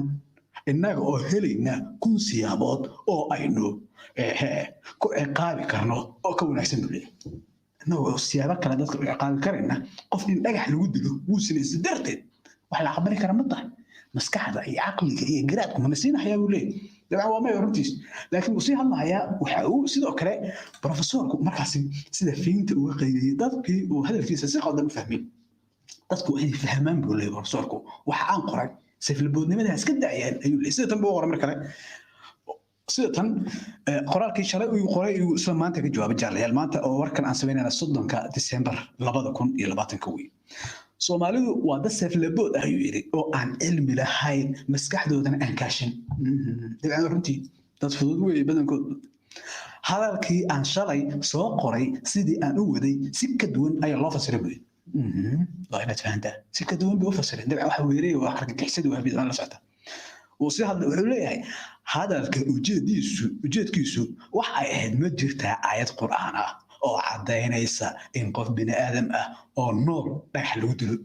innaga oo helayna kun siyaabood oo aynu ku ciqaabi karno oo ka wanaagsan leeyahay نو سيابك كلا دتك عقاب كرنا قف إن نجح الودلو وصل إزدرت وحلا عبري كرامته مسكح هذا أي عقل أي جراتكم نسينا حياة وليه ده هو ما يرديش لكن وصيح الله حياة وحقوق سيدا كلا بروفيسور مركز سيدا فين توقي دتك وهذا في سياسة قدام فهمين دتك وين فهمان بقول بروفيسوركم وحقان قرأ سيف البود نمدا هسكت عيال أيوة سيدا تنبوا مركز sidatan qoraalkii shalay uu qoray uu isla maanta ka jawaab jaalay maanta oo warkan aan sameynayna 3 December 2020 Soomaalidu waa dad saf labood ah yiri oo aan cilmi lahayn maskaxdoodana aan kaashin dabcan runtii dad fudud way badankood hadalkii aan shalay soo qoray sidii aan u waday si ka duwan ayaa loo fasiray la ina fahantaa si ka duwan buu fasiray dabcan waxa weeriyay waa argagixisada waa bidaan la socota وصيح العليا هذا وجدكيسو waxay ahayd ma jirtaa aayad quraan ah oo cadeynaysa in qof bini aadam ah oo nool dhax lagu dilo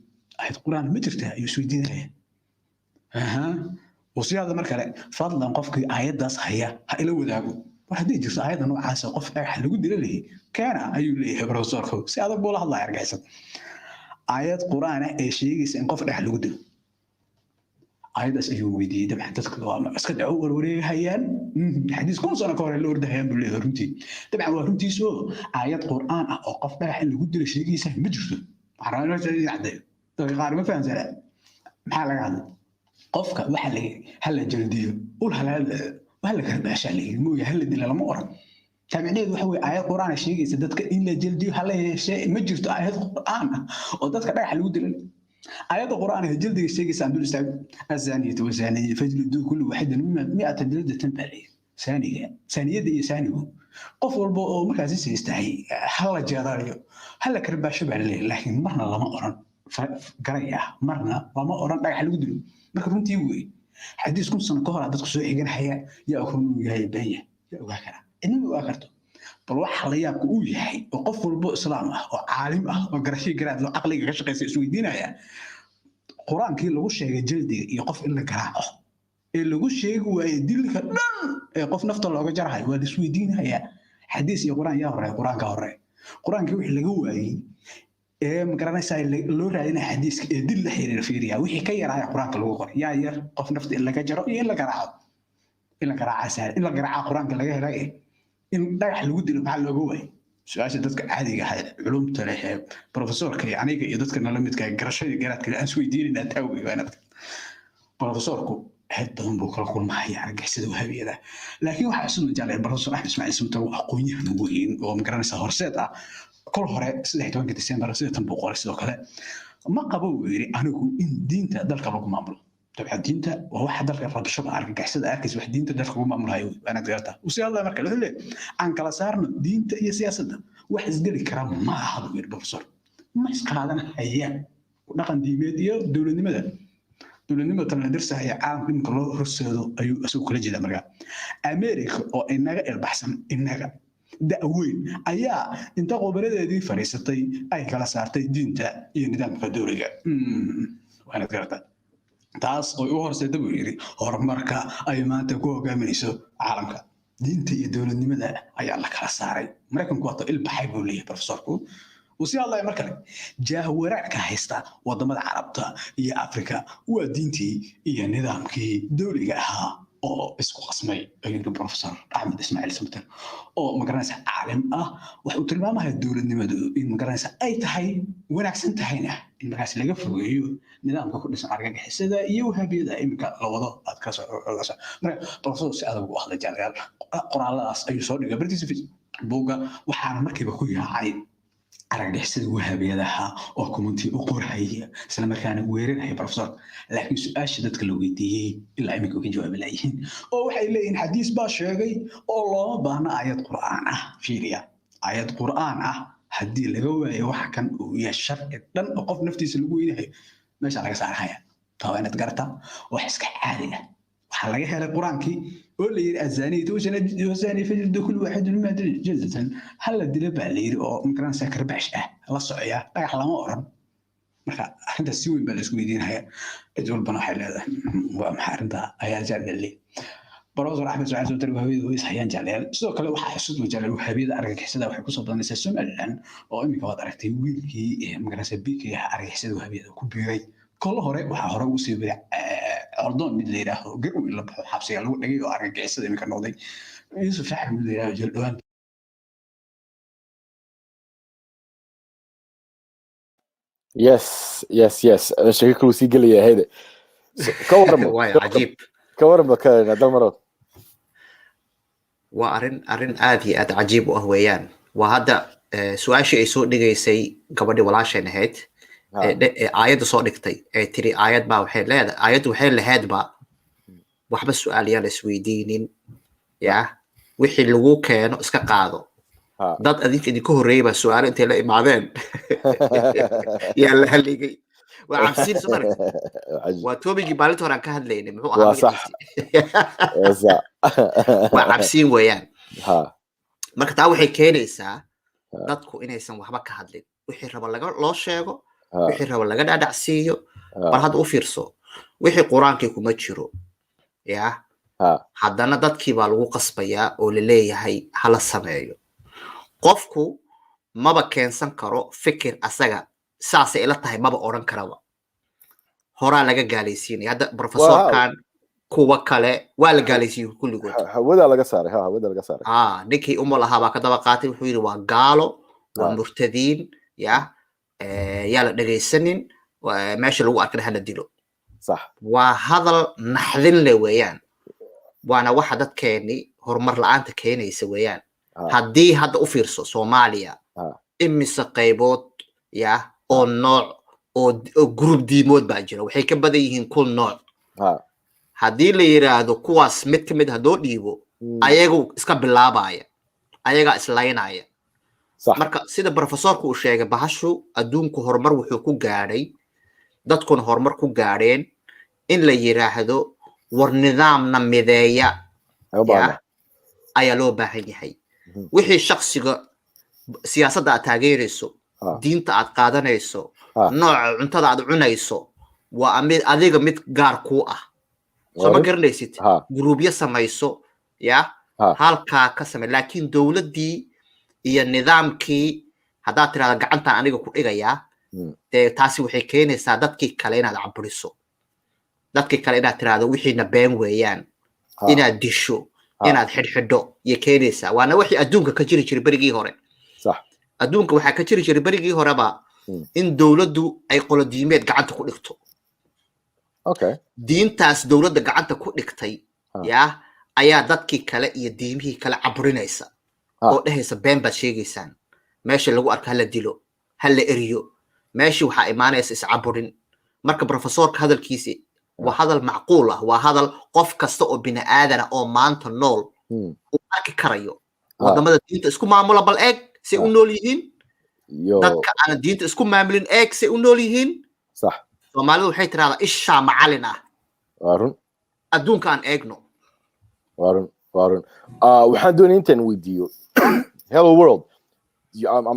aayad quraan ma jirtaa ayuu soo diinaya وصيح markale fadlan qofkii aayadaas haya ha ila wadaago waxa jirta aayad noocaas qof dhax lagu dilo leeyahay kana ayuu leeyahay professorku si adag buu la hadlaa argaysan aayad quraan ah ee sheegaysa in qof dhax lagu dilo aydaas ayuu weydiiyay dabcan dadka waa iska dhaw warwareey hayaan xadiis kun sano ka hor la ordahayaan buu leeyahay runtii dabcan waa runtii soo aayad quraan ah oo qof dhagax lagu dilo sheegaysa ma jirto waxaan raadinaa yacday dadka qaar ma fahansanaa maxaa laga hadlay qofka waxa la hal jaldiyo ul halal wala ka baasha leeyahay mooya hal dil lama oran taabicneedu waxa way aayad quraan sheegaysa dadka in la jaldiyo hal yeeshay ma jirto aayad quraan oo dadka dhagax lagu dilo آيات القرآن جلد يستيقظ عن دول استعب الزانية والزانية فجلدوا كل واحد مما 100 جلدة تنبالي ثانية دي ثانية قفوا البو مركز يستحي حلا جاريو حلا كربا شبع الليل لكن مرنا لما أوران قرية مرنا لما أوران لا يحلو دلو مركز تيوي حديث كل سنة كهر عدد كسوحي جن حياة يأكلوا يا بيا يا وهكذا إنما وآخرته بل waxa la yaab ku yahay oo qof walba islaam ah oo caalim ah oo garashay garaad loo aqliga ka shaqeeyay isweydiinaya quraankii lagu sheegay jildiga iyo qof in la garaaco ee lagu sheegay waa dilka dhan ee qof nafta looga jarahay waa isweydiinaya xadiis iyo quraan yaa horay quraanka horay quraankii wixii laga waayay ee magaranaysaa loo raadinay xadiiska ee dil la xiriir fiiriya wixii ka yaraaya quraanka lagu qoray yaa yar qof nafta in laga jaro iyo in la garaaco in la garaaco quraanka laga helay in dhagax lagu dilo maxaa looga waayay su'aasha dadka caadiga ah culumta leh professorka aniga iyo dadka la midka garashada garaadka aan isweydiinayna taaway waanad professorku had badan buu kala kulmay argagixisada wahabiyada laakiin waxa isoo jaalay professor Axmed Ismaaciil Sumtar oo aqoon-yahan weyn oo magaranaysa horseed ah kol hore 13 December sidoo buu qoray sidoo kale ma qabo weeri anigu in diinta dalka lagu maamulo طبعا دينته وهو حد الرب شبه أرجع حسد أركز واحد دينته ده خبوم أمر هاي أنا قرأته وسي الله مركل هلا عن كلا صارنا دينته هي سياسة واحد قال كلام ما حد غير بفسر ما يسقط هذا أيام ونقن دي ميديا دولة نمدا دولة نمدا ترى ندرسها هي عالم من كله رسالة أيو أسوق كل جدا مرجع أمريكا أو إنها البحثن إنها دأوين أيا أنت قبلت دي فريستي أي كلا صارتي دينته هي نظام كدولة وأنا قرأته taas oo u horseeda buu yiri horumarka ay maanta ku hogaaminayso caalamka diinta iyo dawladnimada ayaa la kala saaray mareykanku waa il baxay buu leeyahay professorku وسي الله يمركله جاه وراك هيستا wadamada carabta iyo afrika waa diintii iyo nidaamkii dawliga ahaa oo isku qasmay ayuu professor Axmed Ismaaciil Sumtar oo magaranaysa caalim ah wuxuu tilmaamayaa dawladnimadu in magaranaysa ay tahay wanaagsan tahayna in markaas laga fogeeyo nidaamka ku dhisan argagixisada iyo wahabiyada imika la wado aad ka soo marka professor si adag u hadlay qoraaladaas ayuu soo dhigay bartiisa buuga waxaana markiiba ku yaacay argagixisada wahaabiyadaha oo kumantii u qorhaya isla markaana weerarhaya professor laakiin su-aasha dadka la weydiiyey ilaa iminka uga jawaabi laayihiin oo waxay leeyihiin xadiis baa sheegay oo looma baahna aayad qur'aan ah fiiriya aayad qur'aan ah haddii laga waayo wax kan uu yahay sharci dhan oo qof naftiisa lagu weynahayo meesha laga saarahaya taa waa inaad garataa wax iska caadi ah waxaa laga helay quraankii oo la yiri azaniyatu wazani fajridu kullu wahidin ma adri jazatan hal dila baa la yiri oo imkaan sakar baash ah la socya dhagax lama oran marka arinta si weyn baa la isku weydiinaya idul bana waxay leedahay waa maxay arinta ayaa jaalgalay Professor Ahmed Saad Sootar wahabiyada way saxayaan jaaleel sidoo kale waxa xisud wajaaleel wahabiyada argagixisada waxay ku soo badanaysaa Somaliland oo imika waad aragtay wiilkii magarasa bikii argagixisada wahabiyada ku biiray kol hore waxa hore u sii biray أردن من اللي راهو قروا إلا بحبسي قالوا لقي وأرجع يصير يمكن نوضي يوسف شاحن من اللي راهو جلوان يس أنا شكله وسيق لي هذا كورم واي عجيب كورم كان هذا المرض وأرن آدي أد عجيب وهويان وهذا سؤال شيء يسوق دقي سي قبل ولا شيء نهيت آيات صادقتي تري آيات با وحيل لا آيات وحيل لهاد با وحبس سؤال يا السويدين يا وحي لو كان اسكا قادو dad adinka idinku horeeyay su'aal intee la imaadeen yaa la haligay waa cabsiin sumar waa toobigi baalinta hore ka hadlaynay muxuu ahaa waa sax waa cabsiin weeyaan marka taa waxay keenaysaa dadku inaysan waxba ka hadlin wixii raba loo sheego wixii raba laga dhaadhacsiiyo bal had u fiirso wixii quraankii kuma jiro yaa haddana dadkii baa lagu qasbayaa oo la leeyahay hala sameeyo qofku maba keensan karo fikir asaga saasay ila tahay maba oran karaba horaa laga gaalaysiinaya hadda professorkan kuwa kale waa la gaalaysiiyay kulligood hawada laga saaray ninkii umul ahaa baa ka daba qaatay wuxuu yiri waa gaalo waa murtadiin yaa la dhagaysanin meesha lagu arkay hala dilo صح waa hadal naxdin leh weeyaan waana waxa dadkeeni horumar la'aanta keenaysa weeyaan haddii hadda u fiirso Soomaaliya imise qaybood oo nooc oo group diimood baa jira waxay ka badan yihiin kul nooc haddii la yiraahdo kuwaas mid ka mid hadoo dhiibo ayagu iska bilaabaya ayaga islaynaya marka sida professorku uu sheegay bahashu adduunku horumar wuxuu ku gaadhay dadkuna horumar ku gaadheen in la yiraahdo war nidaamna mideeya ayaa loo baahan yahay wixii shakhsiga siyaasadda aad taageerayso diinta aad qaadanayso nooca cuntada aad cunayso waa mid adiga mid gaar ku ah soo ma garanaysid gruubyo samayso halkaa ka samee laakiin dowladdii iyo nidaamkii haddaad tirahda gacantan aniga ku dhigayaa dee taasi waxay keenaysaa dadkii kale inaad caburiso dadkii kale inaad tirahdo wixiina been weeyaan inaad disho inaad xidhxidho iyo keenaysaa waana wixii adduunka ka jiri jiray berigii hore adduunka waxaa ka jiri jiray berigii horeba in dowladdu ay qolo diimeed gacanta ku dhigto diintaas dowladda gacanta ku dhigtay ayaa dadkii kale iyo diimihii kale caburinaysa oo dhehaysa been baad sheegaysaan meesha lagu arka hala dilo hala eriyo meeshii waxaa imaanaysa iscaburin marka professorka hadalkiisi waa hadal macquul ah waa hadal qof kasta oo bini aadana oo maanta nool uu arki karayo wadamada diinta isku maamula bal eeg say u nool yihiin dadka aan diinta isku maamulin eeg say u nool yihiin صح Soomaalidu waxay tiraahdaa isha macalin ah waarun adduunka aan eegno waarun waxaan doonay intaan weydiiyo hello world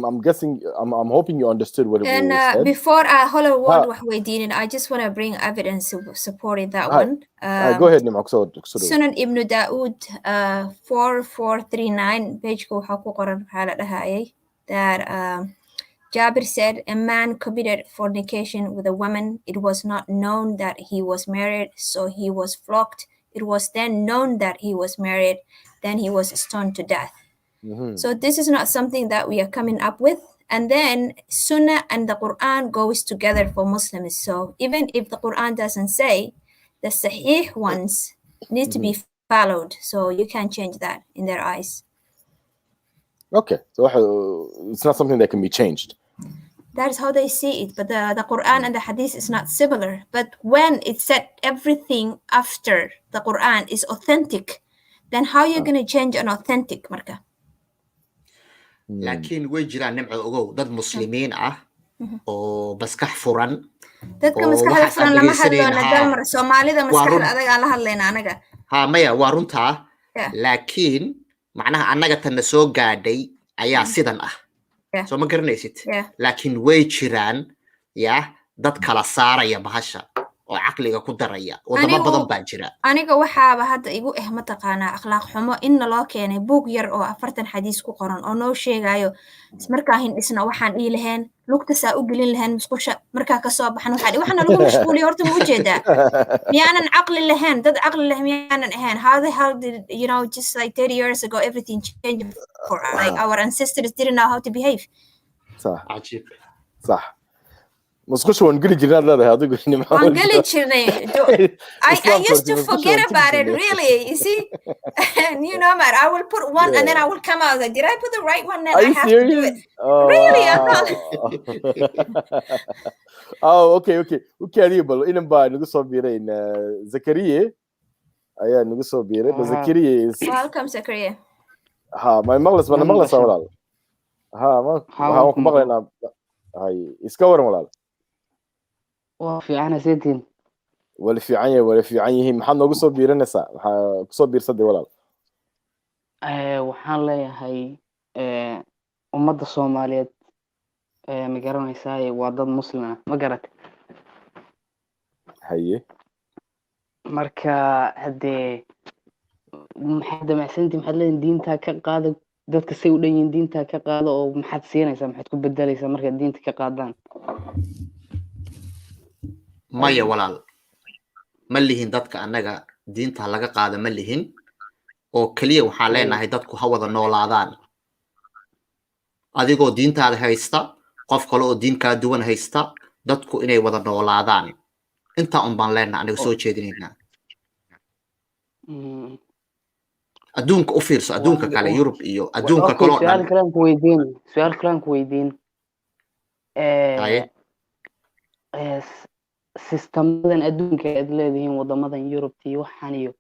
I'm guessing I'm hoping you understood what it was. And before Hello World was waiting, I just want to bring evidence supporting that one. Go ahead, Nimok. Sunan Ibn Dawood 4439 page ko waxa ku qoran that Jabir said a man committed fornication with a woman. It was not known that he was married, so he was flogged. It was then known that he was married, then he was stoned to death. So this is not something that we are coming up with. And then Sunnah and the Quran goes together for Muslims. So even if the Quran doesn't say, the Sahih ones need to be followed. So you can change that in their eyes. Okay. So it's not something that can be changed. That is how they see it. But the Quran and the Hadith is not similar. But when it said everything after the Quran is authentic, then how are you going to change an authentic, Marka? laakiin way jiraan nimco ogow dad muslimiin ah oo maskax furan dadka maskaxda furan lama hadloona dalmar Soomaalida maskaxda adag aan la hadlayna anaga maya waa runtaa laakiin macnaha annaga tan soo gaadhay ayaa sidan ah soo ma garanaysid laakiin way jiraan dad kala saaraya bahasha oo caqliga ku daraya wadamo badan baa jira aniga waxaaba hadda igu mataqaanaa akhlaaq xumo in loo keenay buug yar oo 40 xadiis ku qoran oo noo sheegayo markaa isna waxaan ii lahayn lugta saa u gelin lahayn musqusha markaa ka soo baxan waxana lagu mashquuliyo horta ma u jeedaa miyaanan caqli lahayn dad caqli leh miyaanan ahayn how did you know just like 30 years ago everything changed for like our ancestors didn't know how to behave صح عجيب صح مسخش ونقول جيران لا هذا يقول ونقول جيران I used to forget about it really you see you know man I will put one and then I will come out like did I put the right one then I have to do it really I'm not okay قريبا إنما بقى نقص بيرين زكريا أيه نقص بيرين بس زكريا welcome زكريا ما مغلس ما مغلس ولا ما مغلنا هاي إسكور ولا وفي عنا سيدين ولا في عينه محمد نقص بيرنسا قص بيرصد ولا waxaan leeyahay ummadda Soomaaliyeed ma garanaysaa waa dad muslim ah ma garat haye marka hadee maxaad damacsantii maxaad leedahay diinta ka qaado dadka say u dhan yihiin diinta ka qaado oo maxaad siinaysaa maxaad ku bedelaysaa marka diinta ka qaadaan maya walaal ma lihin dadka annaga diinta laga qaado ma lihin oo kaliya waxaan leenahay dadku ha wada noolaadaan adigoo diintaada haysta qof kale oo diin kala duwan haysta dadku inay wada noolaadaan inta un baan leenahay aniga soo jeedinaynaa adduunka u fiirso adduunka kale Yurub iyo adduunka kale oo dhan su'aal kale ku weydiin systemadan adduunka aad leedihiin wadamadan Yurub iyo waxaan iyo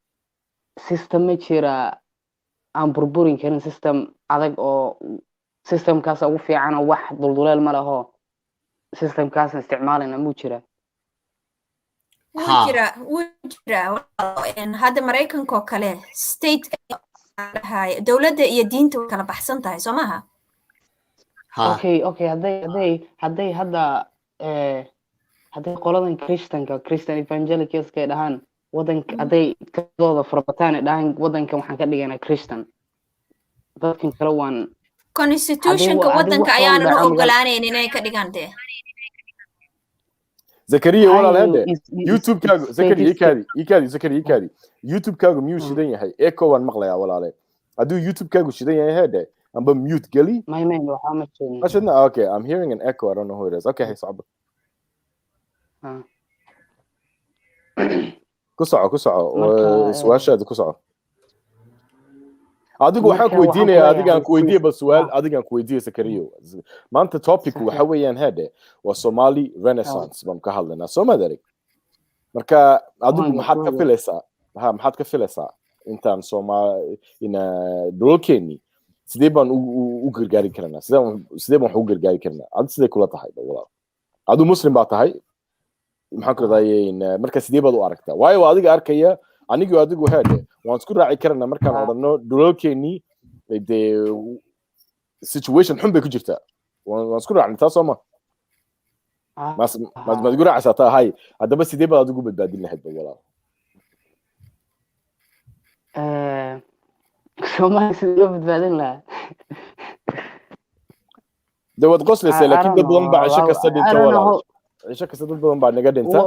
system ma jira aan burburin karin system adag oo systemkaas ugu fiican oo wax dulduleel ma laho systemkaas isticmaalina mu jira wujira hadda Mareykanka oo kale state dawladda iyo diinta kala baxsan tahay Soomaha okay hadday hadda qoladan Christian evangelicals ka dhahan wadanka hadday kadooda furbataan dhahan wadanka waxaan ka dhiganaa Christian dadkan kale waan constitutionka wadanka ayaan u ogolaanayn inay ka dhigantay زكريا ولا هذا يوتيوب كاغو زكريا كادي يوتيوب كاغو ميو شدين يحي ايكو وان مقليا ولا عليه ادو يوتيوب كاغو شدين يحي هذا ام بميوت قلي ما يمين لو حامشين عشان okay I'm hearing an echo I don't know who it is okay هي صعبه كسعه سؤال كسعه adigu waxaan ku weydiinayaa adigaan ku weydiiyay bal su'aal adigaan ku weydiiyay Zakariyo maanta topic waxa weeyaan hada waa Somali Renaissance baan ka hadlaynaa Soomaali marka adigu maxaad ka filaysaa intaan Soomaali ina dhulkeeni sidee baan u gargaari karnaa sidee baan u gargaari karnaa adigu sidee kula tahay walaal adigu muslim baa tahay maxaan ku leeyahay marka sidee baad u aragtaa waayo adiga arkaya adigu hada waan isku raaci karnaa markaan odhano dhulkeeni situation xun bay ku jirtaa waan isku raacnaa taas oo ma igu raacaysaa taa hay haddaba sidee baad adigu badbaadin lahayd walaal Soomaali sidee loo badbaadin lahaa dawad qoslaysa laakiin dad badan baa cisho kasta dhinta walaal cisho kasta dad badan baa naga dhinta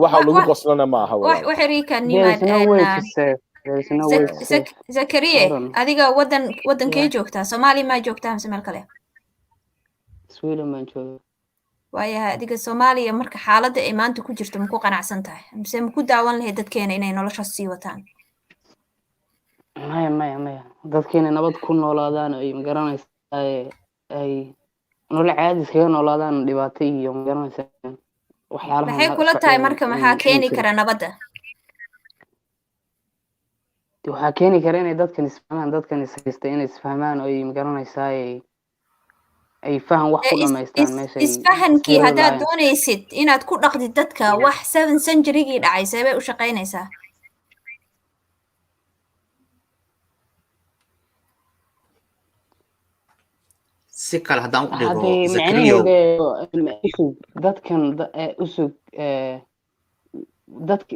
waxa lagu qoslana ma aha walaal waxariika Zakariya adiga wadankee joogtaa Soomaali ma joogtaa mise meel kale Sweden ma joogo waayahay adiga Soomaaliya marka xaaladda ay maanta ku jirto ma ku qanacsan tahay mise ma ku daawan lahayd dadkeena inay nolosha sii wataan maya dadkeena nabad ku noolaadaan ay magaranaysaa ay nolol caadi iskaga noolaadaan dhibaato iyo magaranaysa waxyaalahan maxay kula tahay marka maxaa keeni kara nabadda waxaa keeni kara inay dadkan isfahmaan dadkan ishaysta inay isfahmaan oo ay magaranaysaa ay faham wax ku dhamaystaan meesha isfahankii haddaad doonaysid inaad ku dhaqdid dadka wax 7 centurygii dhacay seebay u shaqaynaysaa si kale haddaan u dhigo macnaheedu dadkan usug dadka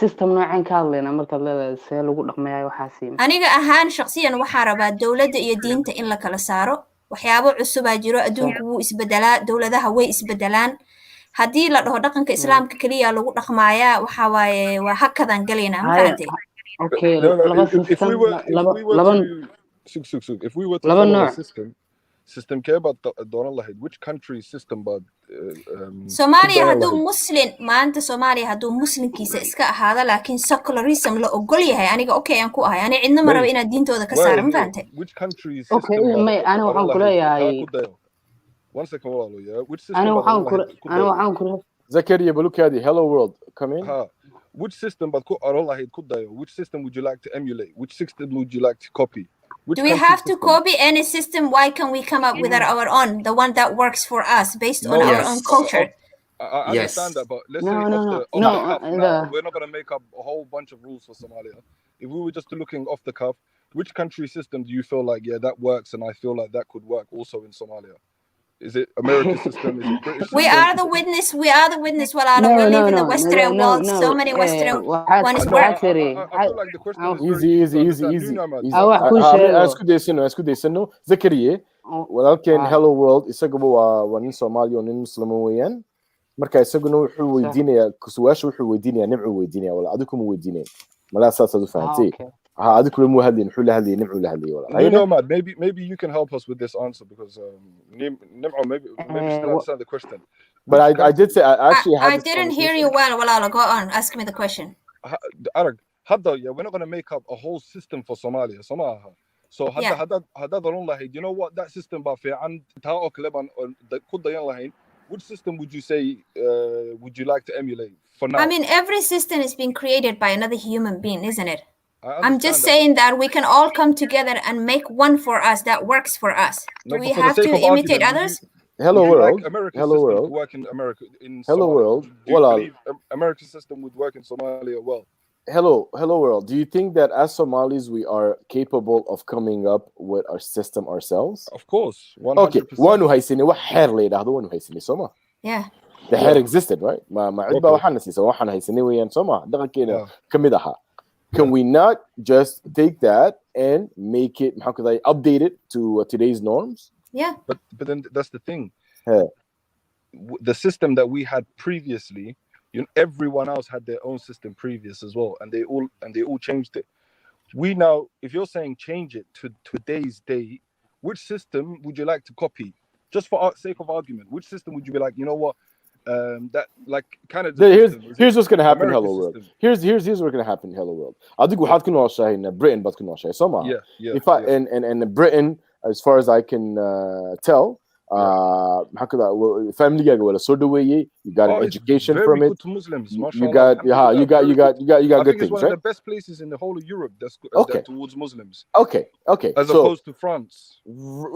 system noocan ka hadlayna markaad leedahay see lagu dhaqmayaa waxaasi aniga ahaan shakhsiyan waxaa rabaa dowladda iyo diinta in la kala saaro waxyaabo cusubaa jiro adduunku wuu isbedelaa dowladaha way isbedelaan haddii la dhaho dhaqanka islaamka keliya lagu dhaqmaayaa waxaa waaye waa hakadan galaynaa ma fahamtay okay if we were to follow a system kee baad dooran lahayd which country system baad Somalia hadduu muslim maanta Somalia hadduu muslimkiisa iska ahaada laakiin secularism la ogol yahay aniga okay aan ku ahay ani cidna ma rabo inaad diintooda ka saaro ma fahamtay which country system okay may ana waxaan ku leeyahay one second walaalo yeah which system ana waxaan ku Zakaria Balukadi hello world come in which system baad ku oran lahayd ku dayo which system would you like to emulate which system would you like to copy do we have to copy any system why can we come up with our own the one that works for us based on our own culture I understand that, but let's say we're not going to make up a whole bunch of rules for Somalia. If we were just looking off the cuff, which country system do you feel like, yeah, that works, and I feel like that could work also in Somalia? Is it American system? Is it British system? We are the witness. We live in the Western world. So many Western ones work. I feel like the question is easy. Asku daysano Zakaria walaalkeen hello world isaguba waa nin Soomaali oo nin Muslim weeyaan marka isaguna wuxuu weydiinayaa su'aasha wuxuu weydiinayaa nimcu weydiinayaa wala adigu kuma weydiinay mala saasad u fahamtay adigu mu hadlin wuxuu la hadlay nimcu la hadlay wala maybe you can help us with this answer because nimcu maybe still understand the question but I did say I didn't hear you well walaalo go on ask me the question Arag hadda we're not going to make up a whole system for Somalia Somalia so hadda oran lahayd you know what that system ba fiican taa oo kale baan ku dayan lahayn which system would you say would you like to emulate for now? I mean, every system is being created by another human being, isn't it? I'm just saying that we can all come together and make one for us that works for us. Do we have to imitate others? Hello world. Like American hello system world. To work in America in hello Somalia. world. Do you believe American system would work in Somalia well? Hello world. Do you think that as Somalis we are capable of coming up with our system ourselves? Of course. 100%. Okay. One who haysini wax xeer leeyahay one who haysini Soma. Yeah. The hair existed, right? Ma cidba waxaan nasiisa waxaan haysini weeyaan Soma. Dhaqankeena kamid aha. Can we not just take that and make it update it to today's norms? Yeah. But then that's the thing. The system that we had previously, you know, everyone else had their own system previous as well, and they all changed it. We now, if you're saying change it to today's day, which system would you like to copy? Just for sake of argument, which system would you be like, you know what, that like Canada? Here's what's gonna happen, Hello World. Here's what's gonna happen, Hello World. adigu waxaad ku nooshahay in Britain, but ku nooshahay Soma. Yeah. If I and Britain, as far as I can tell. Family wala soo dhaweeyay you got an education from it to Muslims, you got good things, one right? of the best places in the whole of Europe that's towards Muslims. Okay. As opposed to France.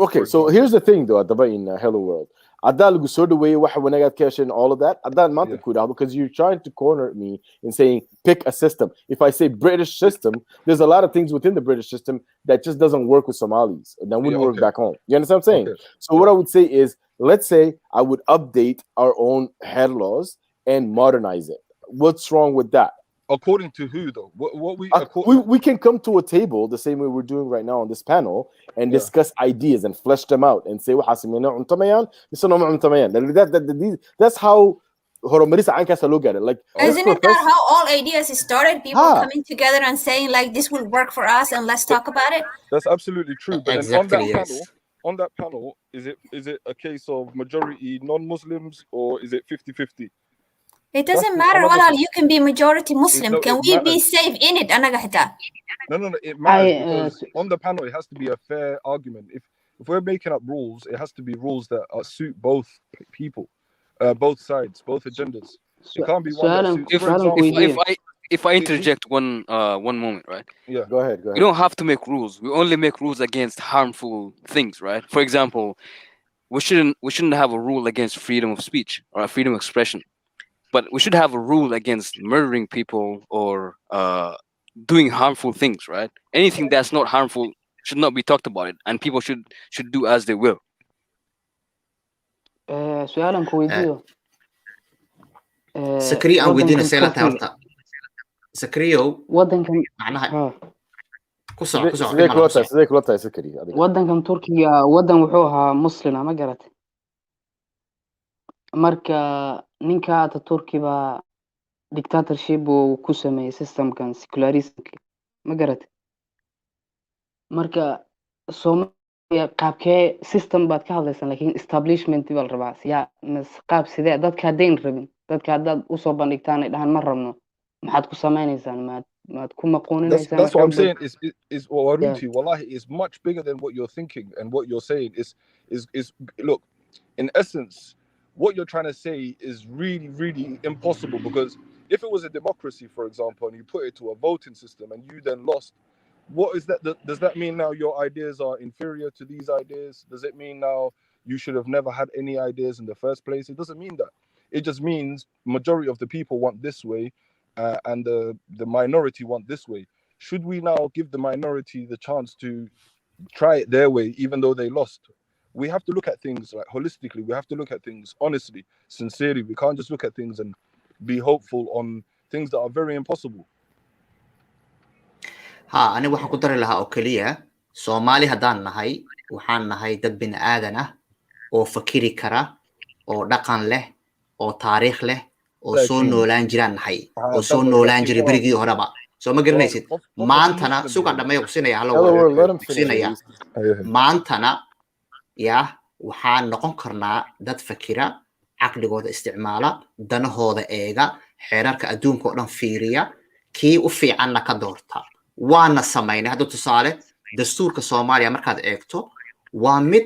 Okay, so here's the thing though at the in Hello World. Adal gu soo dhaweeyay wax wanaagad ka heshin all of that. Adal maanta ku dhaado because you're trying to corner me in saying pick a system. If I say British system, there's a lot of things within the British system that just doesn't work with Somalis and that wouldn't work back home. You understand what I'm saying? So what I would say is, let's say I would update our own hair laws and modernize it. What's wrong with that? According to who though? We can come to a table the same way we're doing right now on this panel and discuss ideas and flesh them out and say that's how horumarisa caankaas look at it. Like, isn't it that how all ideas started? People coming together and saying like this will work for us and let's talk about it. That's absolutely true. But exactly, on that panel, is it a case of majority non-Muslims or is it 50-50? It doesn't matter. Well, you can be majority Muslim. Can we be safe in it? No. It matters because on the panel it has to be a fair argument. If if we're making up rules, it has to be rules that suit both people, both sides, both agendas. It can't be one that suits. For example, if I interject one moment, right? Yeah. Go ahead. We don't have to make rules. We only make rules against harmful things, right? For example, we shouldn't have a rule against freedom of speech or freedom of expression, but we should have a rule against murdering people or doing harmful things, right? Anything that's not harmful should not be talked about it, and people should do as they will. سؤالا كويديو سكري أو ودينا سيلا تعرفت سكريو ودن كان معناها sidee kula tahay sakari wadankan Turkiga wadan wuxuu ahaa muslima ma garat marka ninka Turki ba dictatorship uu ku sameeyay systemkan secularism ma garat marka Soomaaliya qaabkee system baad ka hadlaysan laakiin establishment baa la rabaa siya qaab sidee dadka hadeen rabin dadka hadda u soo bandhigtaan ay dhahan ma rabno maxaad ku sameeynaysan That's what I'm saying. Is Waruti, wallahi, is much bigger than what you're thinking and what you're saying. Is look, in essence, what you're trying to say is really, really impossible, because if it was a democracy, for example, and you put it to a voting system and you then lost, what is that? Does that mean now your ideas are inferior to these ideas? Does it mean now you should have never had any ideas in the first place? It doesn't mean that. It just means majority of the people want this way. And the minority want this way. Should we now give the minority the chance to try it their way, even though they lost? We have to look at things like holistically. We have to look at things honestly, sincerely. We can't just look at things and be hopeful on things that are very impossible. ها أنا waxaan ku dari lahaa oo kaliya Soomaali hadaan nahay waxaan nahay dad bin aadan ah oo fakiri kara oo dhaqan leh oo taariikh leh oo soo noolaan jiraan nahay oo soo noolaan jiray berigii horeba soo ma garanaysid maantana suuqa dhamay qusinaya halo qusinaya maantana waxaan noqon karnaa dad fakira caqligooda isticmaala danahooda eega xeerarka adduunka oo dhan fiiriya kii u fiicanna ka doorta waana sameynay hadda tusaale dastuurka Soomaaliya markaad eegto waa mid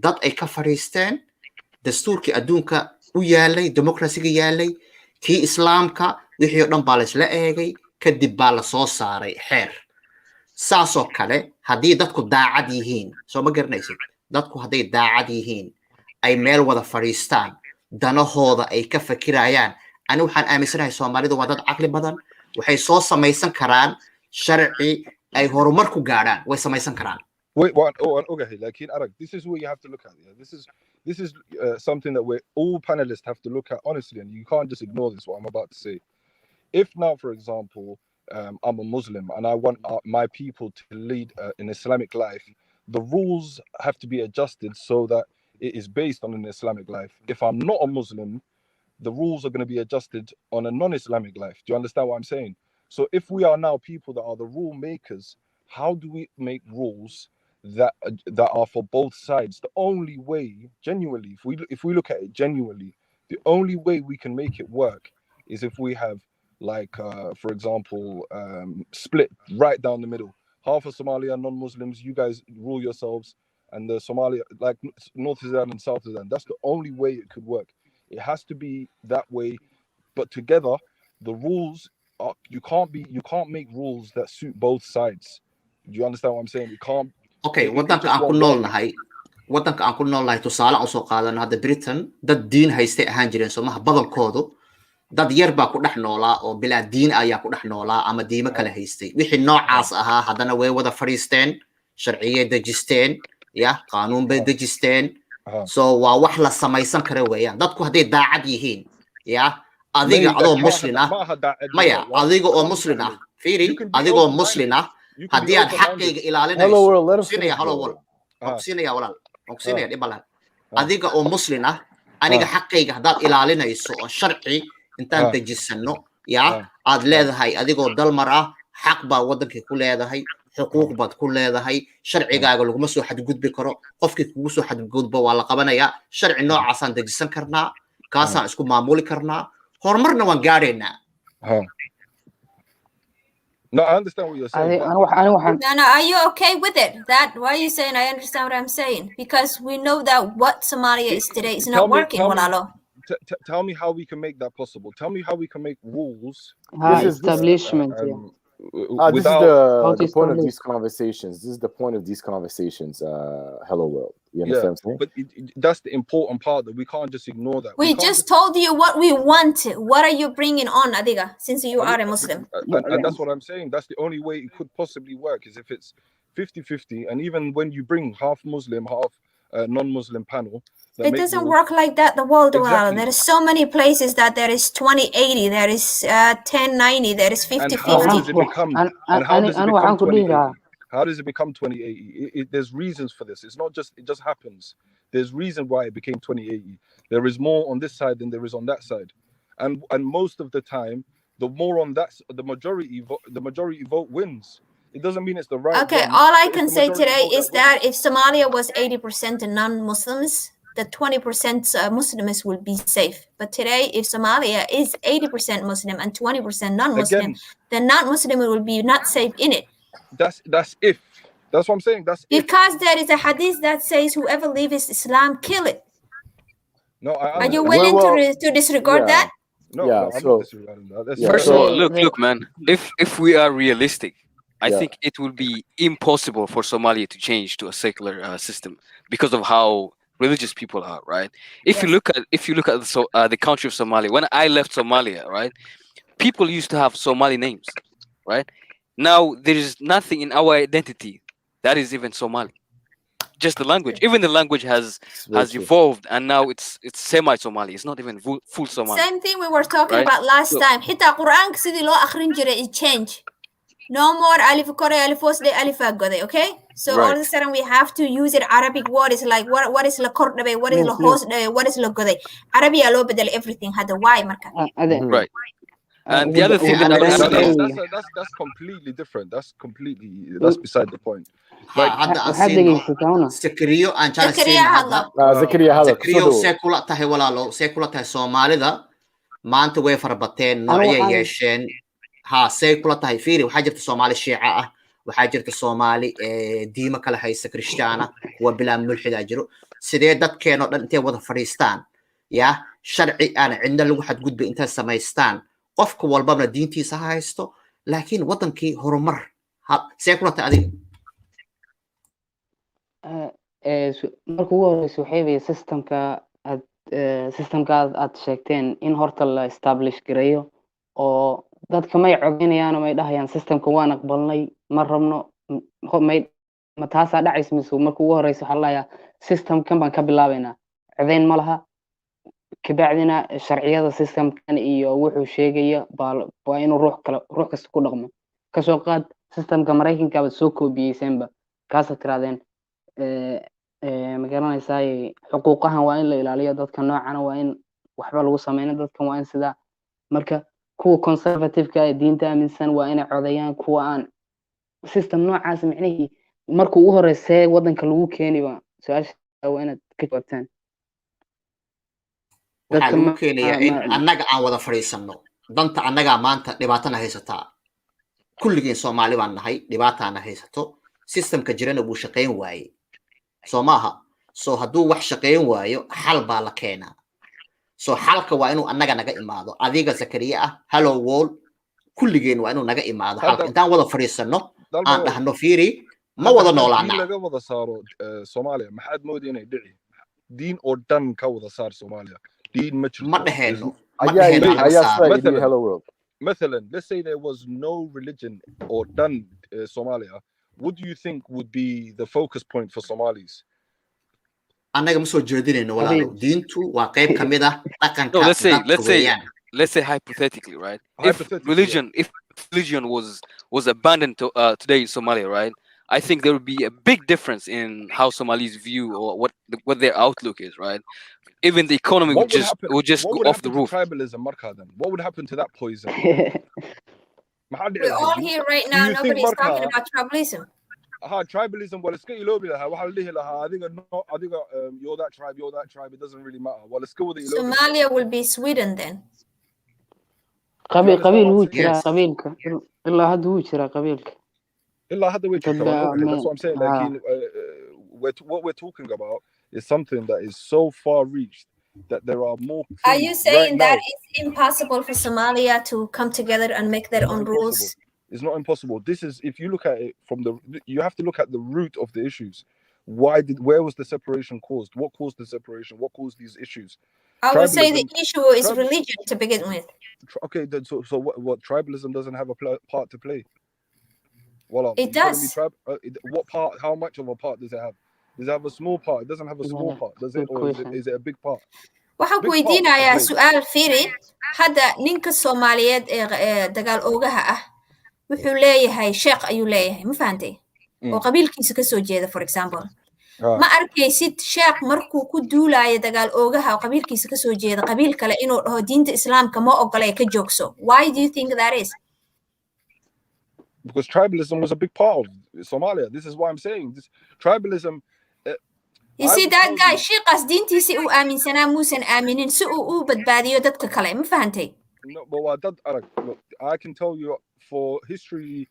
dad ay ka fariisteen dastuurkii adduunka u yaalay demokrasiga yaalay kii islaamka wixii oo dhan baa la isla eegay kadib baa la soo saaray xeer saasoo kale haddii dadku daacad yihiin soo ma garanaysid dadku hadday daacad yihiin ay meel wada fadhiistaan danahooda ay ka fakirayaan ani waxaan aaminsanahay Soomaalidu waa dad caqli badan waxay soo samaysan karaan sharci ay horumar ku gaaraan way samaysan karaan Okay, like this is what you have to look at. This is something that all panelists have to look at honestly, and you can't just ignore this. What I'm about to say. If now, for example, I'm a Muslim and I want my people to lead an Islamic life, the rules have to be adjusted so that it is based on an Islamic life. If I'm not a Muslim, the rules are going to be adjusted on a non-Islamic life. Do you understand what I'm saying? So if we are now people that are the rule makers, how do we make rules that are for both sides? The only way, genuinely, if we look at it genuinely, the only way we can make it work is if we have, like, for example, split right down the middle. Half of Somalia non-Muslims, you guys rule yourselves, and the Somalia, like North Sudan and South Sudan. That's the only way it could work. It has to be that way, but together, the rules are, you can't make rules that suit both sides. Do you understand what I'm saying? We can't. Okay, wadanka aan ku noolnahay tusaale aan soo qaadano hadda Britain dad diin haystay ahaan jireen Soomaha badalkoodu dad yar baa ku dhex noolaa oo bilaa diin ayaa ku dhex noolaa ama diimo kale haystay wixii noocaas ahaa haddana way wada fadhiisteen sharciyay dejisteen qaanuun bay dejisteen so waa wax la samaysan kara weeyaan dadku hadday daacad yihiin adiga adoo muslim ah maya adiga oo muslim ah fiiri adiga oo muslim ah haddii aad xaqayga ilaalinayso sinaya dhibalan adiga oo muslim ah aniga xaqayga haddaad ilaalinayso oo sharci intaan dejisano aad leedahay adigoo dalmar ah xaq baa wadankii ku leedahay xuquuq baad ku leedahay sharcigaaga laguma soo xadgudbi karo qofkii kugu soo xadgudbo waa la qabanayaa sharci noocaasaan dejisan karnaa kaasaan isku maamuli karnaa horumarna waan gaaraynaa No, I understand what you're saying. No, are you okay with it? That why are you saying I understand what I'm saying? Because we know that what Somalia is today is not working, Walalo. Tell me how we can make that possible. Tell me how we can make rules. Establishment. This is the point of these conversations. This is the point of these conversations. Hello world. You understand what I'm saying? But that's the important part, that we can't just ignore that. We just told you what we want. What are you bringing on, Adiga, since you are a Muslim? And that's what I'm saying. That's the only way it could possibly work, is if it's 50-50. And even when you bring half Muslim, half non-Muslim panel, it doesn't work like that the world. Exactly. There are so many places that there is 20-80, there is 10-90, there is 50-50. How does it become 20-80? How does it become 20-80? There's reasons for this. It's not just, it just happens. There's reason why it became 20-80. There is more on this side than there is on that side. And most of the time, the more on that, the majority vote wins. It doesn't mean it's the right one. All I can say today is that if Somalia was 80% non-Muslims, the 20% Muslims will be safe. But today, if Somalia is 80% Muslim and 20% non-Muslim, the non-Muslim will be not safe in it. That's if. That's what I'm saying. That's because there is a hadith that says whoever leaves Islam, kill it. No, are you willing to disregard that? No, I'm not disregarding that. First of all, look, man. If we are realistic, I think it will be impossible for Somalia to change to a secular system because of how religious people are, right? If you look at the country of Somalia, when I left Somalia, right, people used to have Somali names, right? Now there is nothing in our identity that is even Somali. Just the language. Even the language has evolved, and now it's semi-Somali. It's not even full Somali. Same thing we were talking about last time. Hita Quran sidii loo akhrin jiray it changed. No more alif kore alif wasle alif agode, okay? So all of a sudden we have to use it Arabic word is like what is la kordhabe, what is la hoos dhabe, what is la gode. Arabic loo bedel everything hada why marka. Right. And the other thing that's completely different. That's beside the point. Zakariya aan Zakariya sekula tahay walaalo sekula tahay Soomaalida maanta way farabateen noocyo yeesheen sekula tahay fiiri waxa jirta Soomaali Shiica ah waxa jirta Soomaali diima kala haysta Krishtaana kuwa bilaa mulxida jiro sidee dadkeeno dhan intay wada fariistaan sharci aan cinda lagu xadgudbay inta samaystaan qofka walbana diintiisa haysto laakiin wadankii horumar sekula tahay adiga marka ugu horeysa waxay bay systemka aad sheegteen in horta la establish gareeyo oo dadka may coginayaan may dhahayaan systemka waan aqbalnay ma rabno ma taasa dhacays misu marka ugu horeysa waxa la yahay systemkan baan ka bilaabaynaa ciidan ma laha kabacdina sharciyada systemkan iyo wuxuu sheegaya waa inuu ruux kasta ku dhaqmo ka soo qaad systemka Mareykanka soo koobiyaysanba kaasa tiraadeen ma garanaysaa xuquuqahan waa in la ilaaliyo dadka noocana waa in waxba lagu sameeyo dadkan waa in sida marka kuwa conservative-ka ee diinta aaminsan waa inay codayaan kuwa aan system noocaas micnihii marka ugu horeysay wadanka lagu keeniba su'aasha waa inaad ka jawaabtaan waxaa lagu keenayaa in annaga aan wada fadhiisano danta annaga maanta dhibaatana haysataa kulligeen Soomaali baan nahay dhibaatana haysato systemka jirana wuu shaqeyn waayay Soomaha soo hadduu wax shaqeyn waayo xal baa la keenaa soo xalka waa inuu annaga naga imaado adiga Zakariya ah hello world kulligeen waa inuu naga imaado xalka intaan wada fadhiisano aan dhahno fiiri ma wada noolaana laga wada saaro Soomaaliya maxaad moodi inay dhici diin oo dhan ka wada saar Soomaaliya diin ma dhahayno hello world مثلا let's say there was no religion or done Somalia, what do you think would be the focus point for Somalis? Annaga ma soo jeedinayno walaalo diintu waa qayb kamid ah dhaqanka let's say hypothetically, right? If religion was abandoned today in Somalia, right? I think there would be a big difference in how Somalis view or what their outlook is, right? Even the economy would just go off the roof. Tribalism, Markadan. What would happen to that poison? We're all here right now. Nobody's talking about tribalism. Tribalism. Well, it's good. You're that tribe. It doesn't really matter. Well, let's go with the Somalia will be Sweden then. qabiil wuu jiraa qabiilka ilaa hadda wuu jiraa qabiilka That's what I'm saying. Like what we're talking about is something that is so far reached that there are more. Are you saying that it's impossible for Somalia to come together and make their own rules? It's not impossible. This is, if you look at it from you have to look at the root of the issues. Where was the separation caused? What caused the separation? What caused these issues? I would say the issue is religion to begin with. Okay, so what tribalism doesn't have a part to play? Well, it does. What part? How much of a part does it have? Does it have a small part? It doesn't have a small part, does it? Or is it a big part? waxaan ku weydiinayaa su'aal fiiri hadda ninka Soomaaliyeed ee dagaal oogaha ah wuxuu leeyahay sheekh ayuu leeyahay ma fahantay oo qabiilkiisa ka soo jeeda for example ma arkaysid sheekh markuu ku duulaayo dagaal oogaha oo qabiilkiisa ka soo jeeda qabiil kale inuu dhaho diinta islaamka ma ogola ka joogso. Why do you think that is? Because tribalism was a big part of Somalia. This is why I'm saying this tribalism. You see that guy sheeqas diintiisa uu aaminsanaa muusan aaminin si uu u badbaadiyo dadka kale ma fahantay? No, but look, I can tell you for history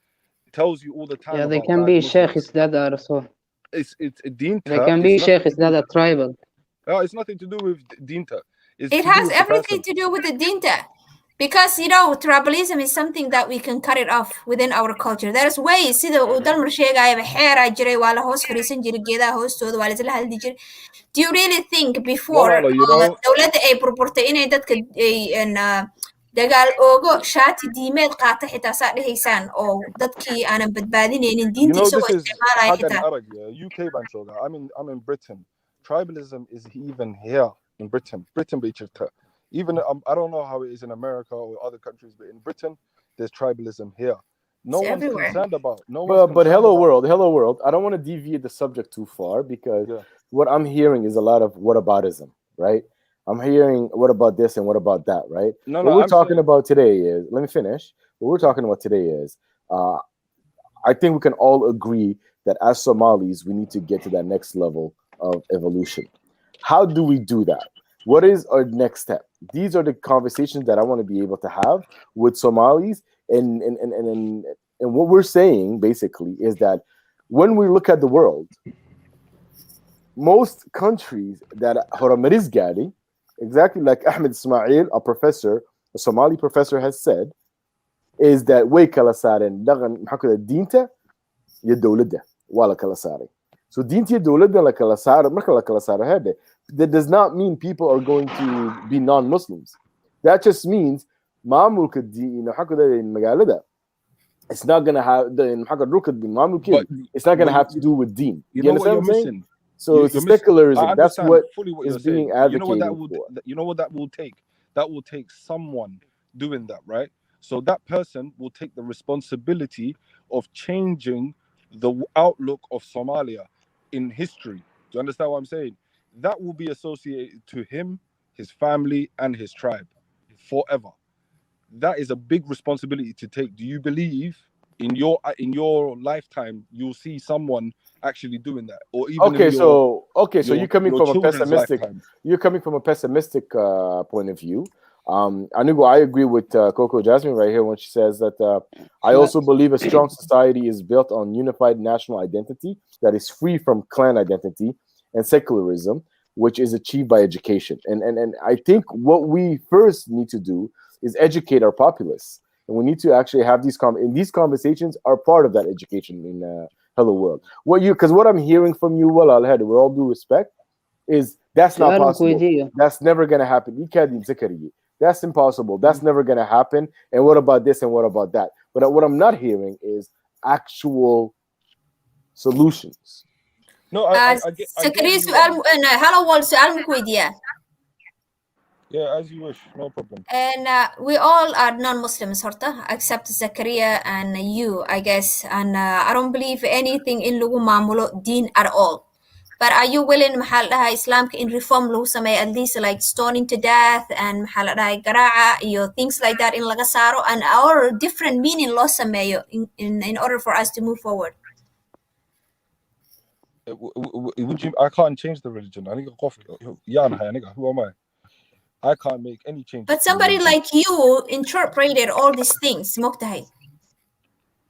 tells you all the time. Yeah, they can be sheikhs that are so. It's dinta. They can be sheikhs that are tribal. It's nothing to do with dinta. It has everything to do with the dinta. Because, you know, tribalism is something that we can cut it off within our culture. There's ways, sida uu dalmar sheegaya xeeraa jiray waa la hoos fariisan jiray geedaha hoostooda waa la isla hadli jiray. Do you really think before dawladda ay burburtay inay dadka dagaal oogo shaati diimeed qaata xitaa saa dhahaysaan oo dadkii aanan badbaadinaynin diinta isagoo isticmaalaya xitaa? UK baan joogaa. I'm in Britain. Tribalism is even here in Britain. Even I don't know how it is in America or other countries, but in Britain, there's tribalism here. One's concerned about. But hello world. I don't want to deviate the subject too far because what I'm hearing is a lot of whataboutism, right? I'm hearing what about this and what about that, right? What we're talking about today is, let me finish. What we're talking about today is, I think we can all agree that as Somalis, we need to get to that next level of evolution. How do we do that? What is our next step? These are the conversations that I want to be able to have with Somalis. And what we're saying basically is that when we look at the world, most countries that Horamaris Gadi, exactly like Ahmed Ismail, a Somali professor has said, is that way kala saaren dagan maxaa diinta iyo dawladda waa la kala saaray. So diinta iyo dawladda la kala saaro marka la kala saaro hade, that does not mean people are going to be non-Muslims. That just means maamulka in magaalada, it's not going to have it's not going to have to do with deen. You understand what I'm saying? So it's secularism. That's what is being advocated for. You know what that will take? That will take someone doing that, right? So that person will take the responsibility of changing the outlook of Somalia in history. Do you understand what I'm saying? That will be associated to him, his family, and his tribe forever. That is a big responsibility to take. Do you believe in your lifetime you'll see someone actually doing that? Or even so you're coming from a pessimistic lifetime. You're coming from a pessimistic point of view. Anugo, I agree with Coco Jasmine right here when she says that I also believe a strong society is built on unified national identity that is free from clan identity and secularism, which is achieved by education. And I think what we first need to do is educate our populace. And we need to actually have these conversations are part of that education in Hello World. Because what I'm hearing from you, well, Al-Hadi, with all due respect, is that's not possible. That's never going to happen. That's impossible. That's never going to happen. And what about this and what about that? But what I'm not hearing is actual solutions. No, I get Hello World, سؤال مكويدية. Yeah, as you wish, no problem. And we all are non-Muslims, Horta, except Zakaria and you, I guess. And I don't believe anything in Lugu Mamulo Deen at all. But are you willing, Islam in reform Lusame, at least like stoning to death and Gara'a, things like that in Lagasaro, and our different meaning Losame in order for us to move forward? I can't change the religion. Who am I? I can't make any changes. But somebody like you interpreted all these things, Moktahi.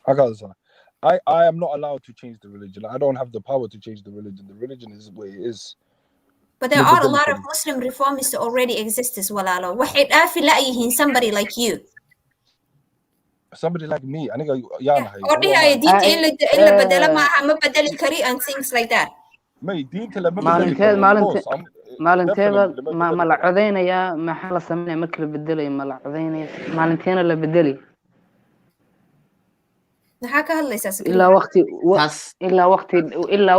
I am not allowed to change the religion. I don't have the power to change the religion. The religion is where it is. But there are a lot of Muslim reformists already exist as well. Somebody like you. Somebody like me. And things like that. maalinteeda ma la codeynaya maxaa la sameynaya markii la bedelayo ma la codeynaya maalinteena la bedeli maxaa ka hadlaysaa ilaa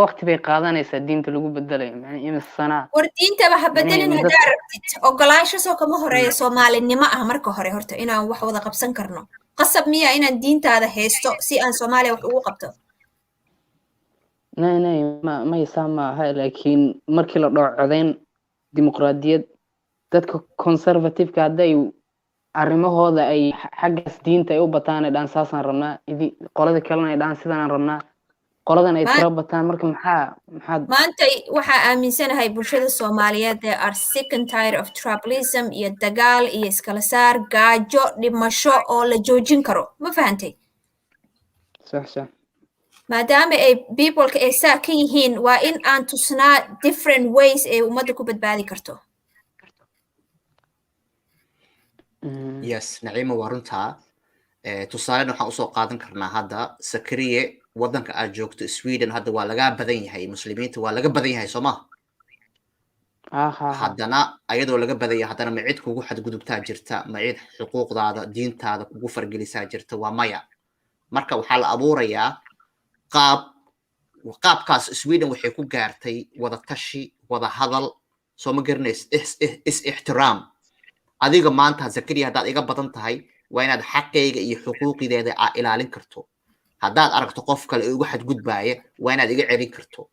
waqti bay qaadanaysaa diinta lagu bedelayo macna imis sana war diinta waxa bedelin hadaa rabtid ogolaansho soo kama horeeyo Soomaalinimo ah marka hore horta inaan wax wada qabsan karno qasab miya inaan diintaada haysto si aan Soomaaliya wax ugu qabto ma yasama laakiin markii la dhaco codeyn dimuqraadiyad dadka conservative ka haday arrimahooda ay xaggaas diinta ay u bataan dhan saasan rabnaa qolada kalena ay dhan sidaan rabnaa qoladan ay tiro bataan marka maxaa maanta waxa aaminsanahay bulshada Soomaaliyeed they are sick and tired of tribalism iyo dagaal iyo iskala saar gaajo dhimasho oo la joojin karo ma fahantay sax maadaama ay people-ka ay saa ka yihiin waa in aan tusnaa different ways ee ummadda ku badbaadi karto yes Naciima waa runtaa tusaale waxaan usoo qaadan karnaa hadda Sakariye wadanka aad joogto Sweden hadda waa laga badan yahay muslimiinta waa laga badan yahay Soomaa haddana ayadoo laga badan yahay haddana ma cid kugu xadgudubtaa jirta ma cid xuquuqdaada diintaada kugu fargelisaa jirta waa maya marka waxaa la abuurayaa qaabkaas Sweden waxay ku gaartay wada tashi wada hadal soo ma garanays ixtiraam adiga maanta Zakariya hadaad iga badan tahay waa inaad xaqayga iyo xuquuqdeeda ilaalin karto hadaad aragto qof kale ugu xadgudbaaya waa inaad iga celin karto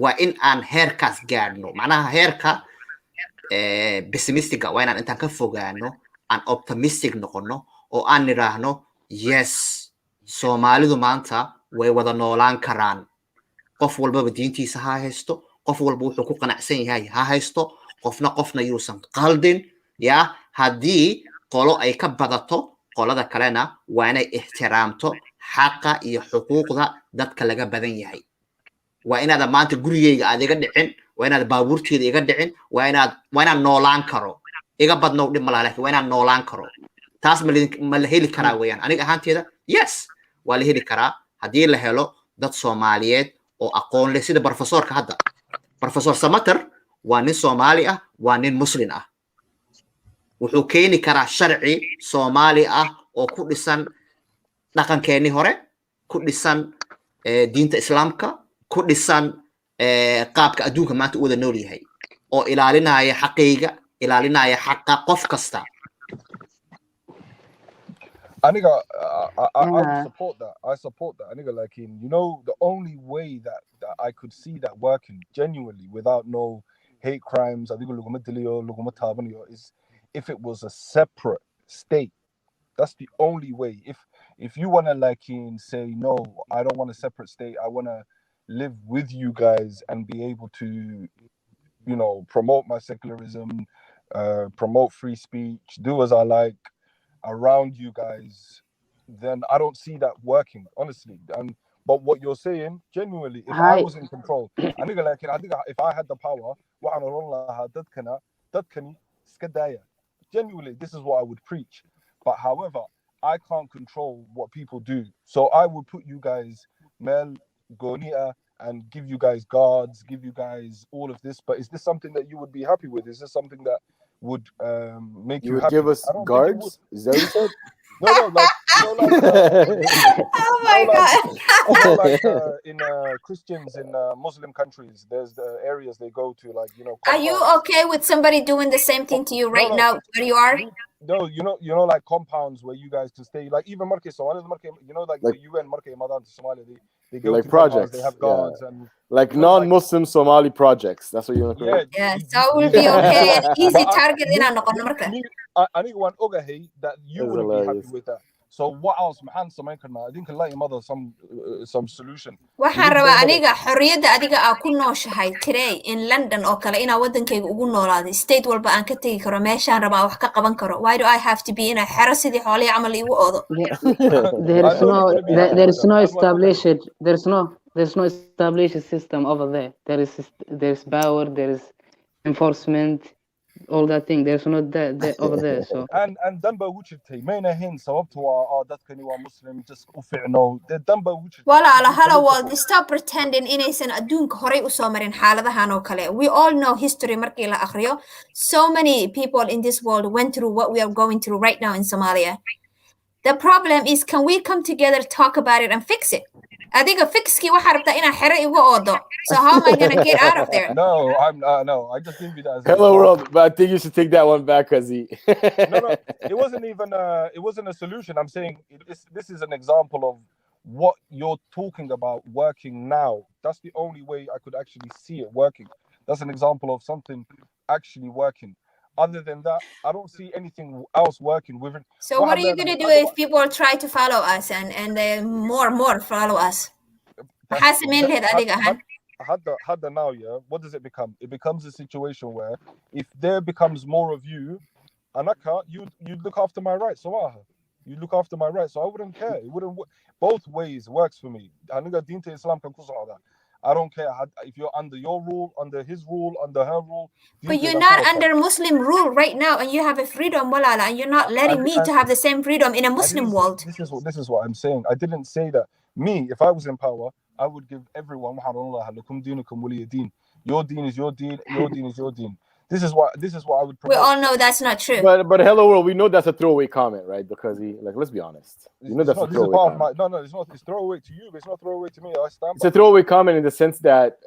waa in aan heerkaas gaarno macnaha heerka pessimistic waa inaan intaan ka fogaano aan optimistic noqono oo aan niraahno yes Soomaalidu maanta way wada noolaan karaan qof walba diintiisa ha haysto qof walba wuxuu ku qanacsan yahay ha haysto qofna yuusan qaldin ya hadii qolo ay ka badato qolada kalena waa inay ixtiraamto xaqa iyo xuquuqda dadka laga badan yahay waa inaad maanta gurigeyga aad iga dhicin waa inaad baabuurteeda iga dhicin waa inaan noolaan karo iga badnow dhib malaha laakiin waa inaan noolaan karo taas ma la heli karaa weeyaan aniga ahaanteeda yes waa la heli karaa haddii la helo dad Soomaaliyeed oo aqoon leh sida professorka hadda professor Samater waa nin Soomaali ah waa nin Muslim ah wuxuu keeni karaa sharci Soomaali ah oo ku dhisan dhaqankeeni hore ku dhisan diinta Islaamka ku dhisan qaabka adduunka maanta u wada nool yahay oo ilaalinaya xaqayga ilaalinaya xaqa qof kasta Aniga, I support that. I support that. Aniga, like you know, the only way that I could see that working genuinely without no hate crimes, is if it was a separate state. That's the only way. If you want to say, no, I don't want a separate state. I want to live with you guys and be able to, promote my secularism, promote free speech, do as I like around you guys, then I don't see that working, honestly. But what you're saying, genuinely, if I was in control, I think if I had the power, genuinely, this is what I would preach. But however, I can't control what people do. So I would put you guys, Mel, Gonia, and give you guys guards, give you guys all of this. But is this something that you would be happy with? Is this something that would make you happy? Give us guards? Is that what you said? No, oh my God. In Christians in Muslim countries, there's the areas they go to, Are you okay with somebody doing the same thing to you right now where you are? No, like compounds where you guys can stay, like even Somalis, the UN Madan to Somalia, they go to projects, they have guards and like non-Muslim Somali projects. That's what you want to call it? Yeah, so it will be okay. Easy target in I think one that you wouldn't be happy with that. So what else maxaan samayn karnaa idinka la imada some solution waxaan rabaa aniga xorriyadda adiga aa ku nooshahay today in London oo kale inaa wadankayga ugu noolaado state walba aan ka tegi karo meeshaan rabaa wax ka qaban karo why do I have to be in a xero sidii xoolihii camal igu oodo there's no established system over there. There's power, there is enforcement, all that thing. There's not that over there. So and danba wujirtay mayna ahayn sababtu waa dadkani waa muslim just u fiicno danba wujirtay walaala hala world stop pretending inaysan adduunka horay u soo marin xaaladahan oo kale we all know history markii la akhriyo so many people in this world went through what we are going through right now in Somalia. The problem is, can we come together, talk about it, and fix it? Adiga fixki waxa rabta ina xere igu oodo. So how am I going to get out of there? No, no. I just gave you that. Hello world, but I think you should take that one back, Kazi. No, it wasn't a solution. I'm saying this is an example of what you're talking about working now. That's the only way I could actually see it working. That's an example of something actually working. Other than that, I don't see anything else working with it. So what are you going to do if people try to follow us and more follow us? Hadda now, yeah. What does it become? It becomes a situation where if there becomes more of you, Anaka, you look after my rights. So you look after my rights. So I wouldn't care. It wouldn't. Both ways works for me. Islam can I don't care if you're under your rule, under his rule, under her rule. But you're not under Muslim rule right now, and you have a freedom, walala, and you're not letting me to have the same freedom in a Muslim world. This is what I'm saying. I didn't say that. Me, if I was in power, I would give everyone your deen is your deen, your deen is your deen. This is what I would promote. We all know that's not true. But hello world, we know that's a throwaway comment, right? Because let's be honest. You know that's a throwaway comment. No, it's not. It's throwaway to you, but it's not throwaway to me. It's a throwaway comment in the sense that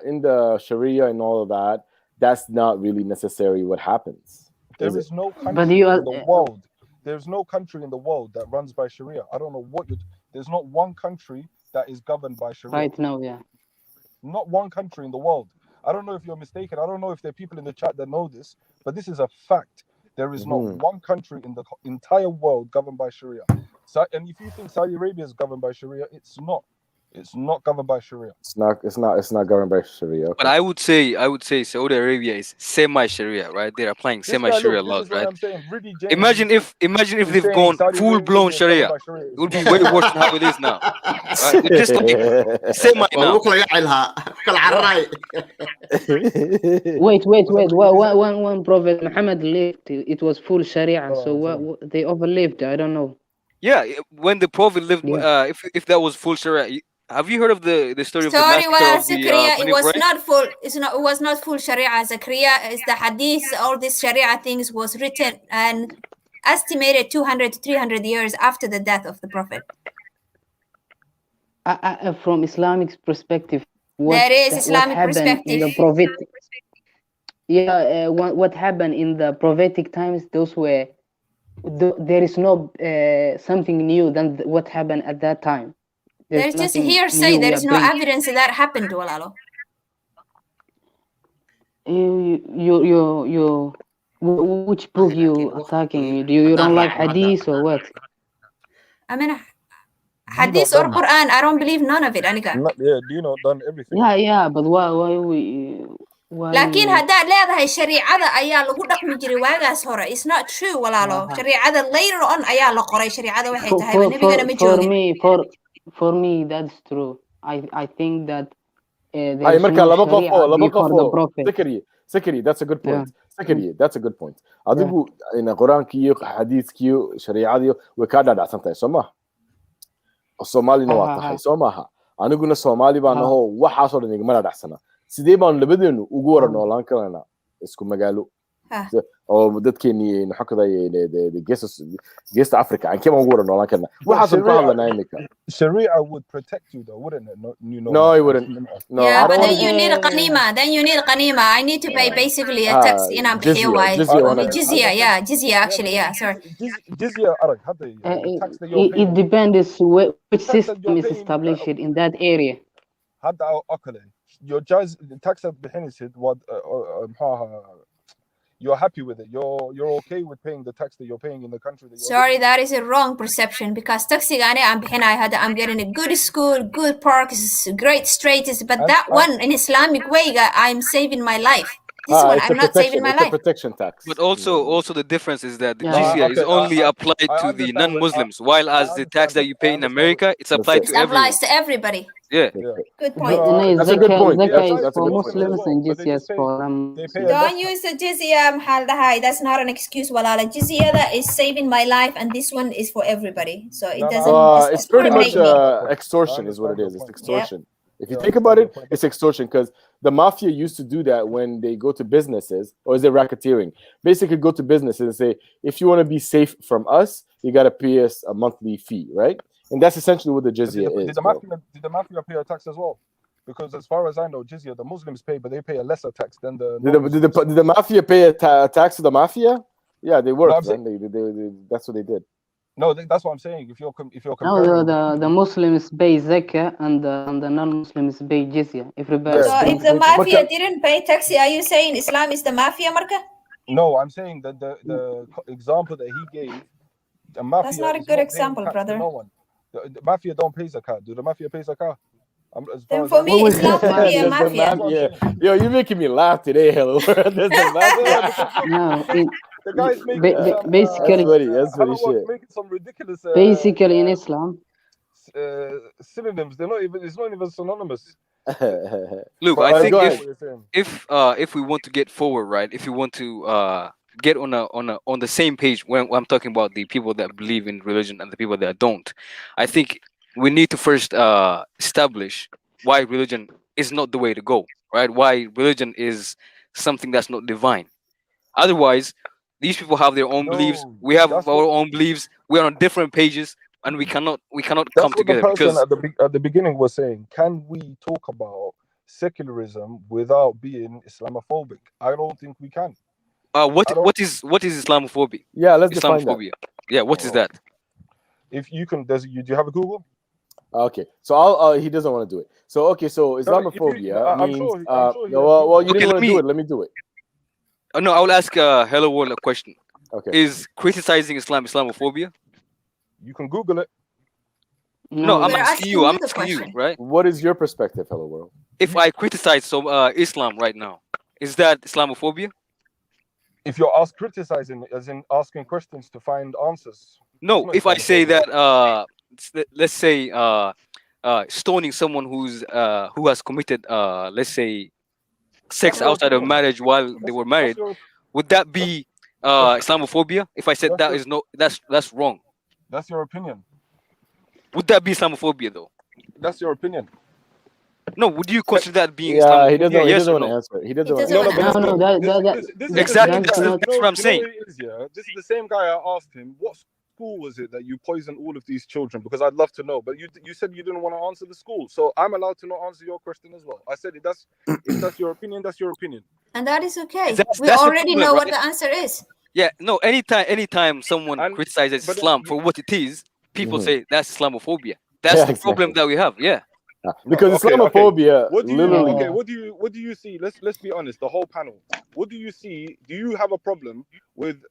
in the Sharia and all of that, that's not really necessarily what happens. There is no country in the world. There's no country in the world that runs by Sharia. I don't know what there's not one country that is governed by Sharia. Right now, yeah. Not one country in the world. I don't know if you're mistaken. I don't know if there are people in the chat that know this, but this is a fact. There is not one country in the entire world governed by Sharia. So, and if you think Saudi Arabia is governed by Sharia, it's not. It's not governed by Sharia. It's not governed by Sharia. Okay. But I would say Saudi Arabia is semi-Sharia, right? They're applying semi-Sharia laws, right? Imagine if they've gone full-blown Sharia. It would be way worse than how it is now. Right? They're just like semi now. Wait. One Prophet Muhammad lived, it was full Sharia. So what they overlived, I don't know. Yeah, when the Prophet lived, if that was full Sharia. Have you heard of the story of the massacre of the it was not full. It was not full Sharia. Zakaria is the hadith. All these Sharia things was written and estimated 200 to 300 years after the death of the Prophet. From Islamic perspective, there is Islamic perspective. What happened in the prophetic times? Those were there is no something new than what happened at that time. There's just hearsay. There is no evidence that happened, Walalo. Which proof you attacking? You don't like hadith or what? I mean, hadith or Quran, I don't believe none of it, Anika. Do you know done everything? Yeah, but why laakiin haddaad leedahay shariicada ayaa lagu dhaqmi jiray waagaas hore it's not true walaalo shariicada later on ayaa la qoray shariicada waxay tahay nabigana ma joogin for me that's true. I think that ay marka laba qof Sakari, that's a good point. Sakari, that's a good point. Adigu in Quraankiyo hadithkiyo shariicadiyo way ka dhaadhacsan tahay Soomaa Somalino waa tahay Soomaha aniguna Somali baan aho waxaas oo dhan igama dhaadhacsana sidee baan labadeenu ugu wara noolaan karnaa isku magaalo oo dadkeeni xaqaday geesta Africa aan kama ugu wara noolaan karnaa waxaas ku hadlanaa imika Sharia would protect you though, wouldn't it? No, it wouldn't. No, yeah, but then you need qanima. I need to pay basically a tax in Ampihiwai. Jizya, Jizya actually, yeah, sorry. Jizya, it depends which system is established in that area. Your tax you're happy with it. You're okay with paying the tax that you're paying in the country that you're Sorry, that is a wrong perception because taxigani I'm getting a good school, good parks, great streets, but that one in Islamic way, I'm saving my life. This one, I'm not saving my life. It's a protection tax. But also the difference is that the jizya is only applied to the non-Muslims, while as the tax that you pay in America, it's applied to everyone. Applies to everybody. Yeah. Good point. That's a good point. Zakah That's a for good point. Muslims and jizya is for Don't use the jizya, that's not an excuse. Walala, jizya that is saving my life, and this one is for everybody. So it doesn't. It's pretty much extortion, is what it is. It's extortion. Yep. If you think about it, it's extortion because the mafia used to do that when they go to businesses, or is it racketeering? Basically, go to businesses and say, if you want to be safe from us, you got to pay us a monthly fee, right? And that's essentially what the jizya is. Did the mafia pay a tax as well? Because as far as I know, jizya, the Muslims pay, but they pay a lesser tax than the. Did the mafia pay a tax to the mafia? Yeah, they worked. No, that's what they did. No, that's what I'm saying. If you're comparing, the Muslims pay zakah and the non-Muslims pay jizya. Everybody. So if the mafia didn't pay tax, are you saying Islam is the mafia, Marka? No, I'm saying that the example that he gave, the mafia. That's not a good example, brother. No one. The mafia don't pay zakah. Do the mafia pay zakah? Then for me, Islamophobia, mafia. Yo, you're making me laugh today, hello. No. The guy's making basically that's funny shit. Making some ridiculous basically in Islam synonyms. It's not even synonymous. Look, I think if we want to get forward, right? If we want to get on the same page when I'm talking about the people that believe in religion and the people that don't, I think we need to first establish why religion is not the way to go, right? Why religion is something that's not divine. Otherwise, these people have their own beliefs. We have our own beliefs. We're on different pages, and we cannot come together. The person at the beginning was saying, can we talk about secularism without being Islamophobic? I don't think we can. What is Islamophobia? Yeah, let's define that. Yeah, what is that? If you can, do you have a Google? Okay, so he doesn't want to do it. So okay, so Islamophobia means. Well, you didn't want to do it. Let me do it. No, I will ask Hello World a question. Okay. Is criticizing Islam Islamophobia? You can Google it. No, I'm asking you. I'm asking you, right? What is your perspective, Hello World? If I criticize Islam right now, is that Islamophobia? If you're criticizing, as in asking questions to find answers. No, if I say that, let's say, stoning someone who has committed, let's say, sex outside of marriage while they were married, would that be Islamophobia? If I said that's wrong. That's your opinion. Would that be Islamophobia though? That's your opinion. No, would you consider that being Islamophobia? He doesn't want to answer. He doesn't want to answer. This exactly. That's what I'm saying. This is the same guy I asked him, what school was it that you poisoned all of these children? Because I'd love to know. But you said you didn't want to answer the school. So I'm allowed to not answer your question as well. I said if that's your opinion, that's your opinion. And that is okay. We already know what the answer is. Yeah, no, anytime someone criticizes Islam for what it is, people say that's Islamophobia. That's the problem that we have. Yeah. Because Islamophobia literally. What do you see? Let's be honest, the whole panel. What do you see? Do you have a problem with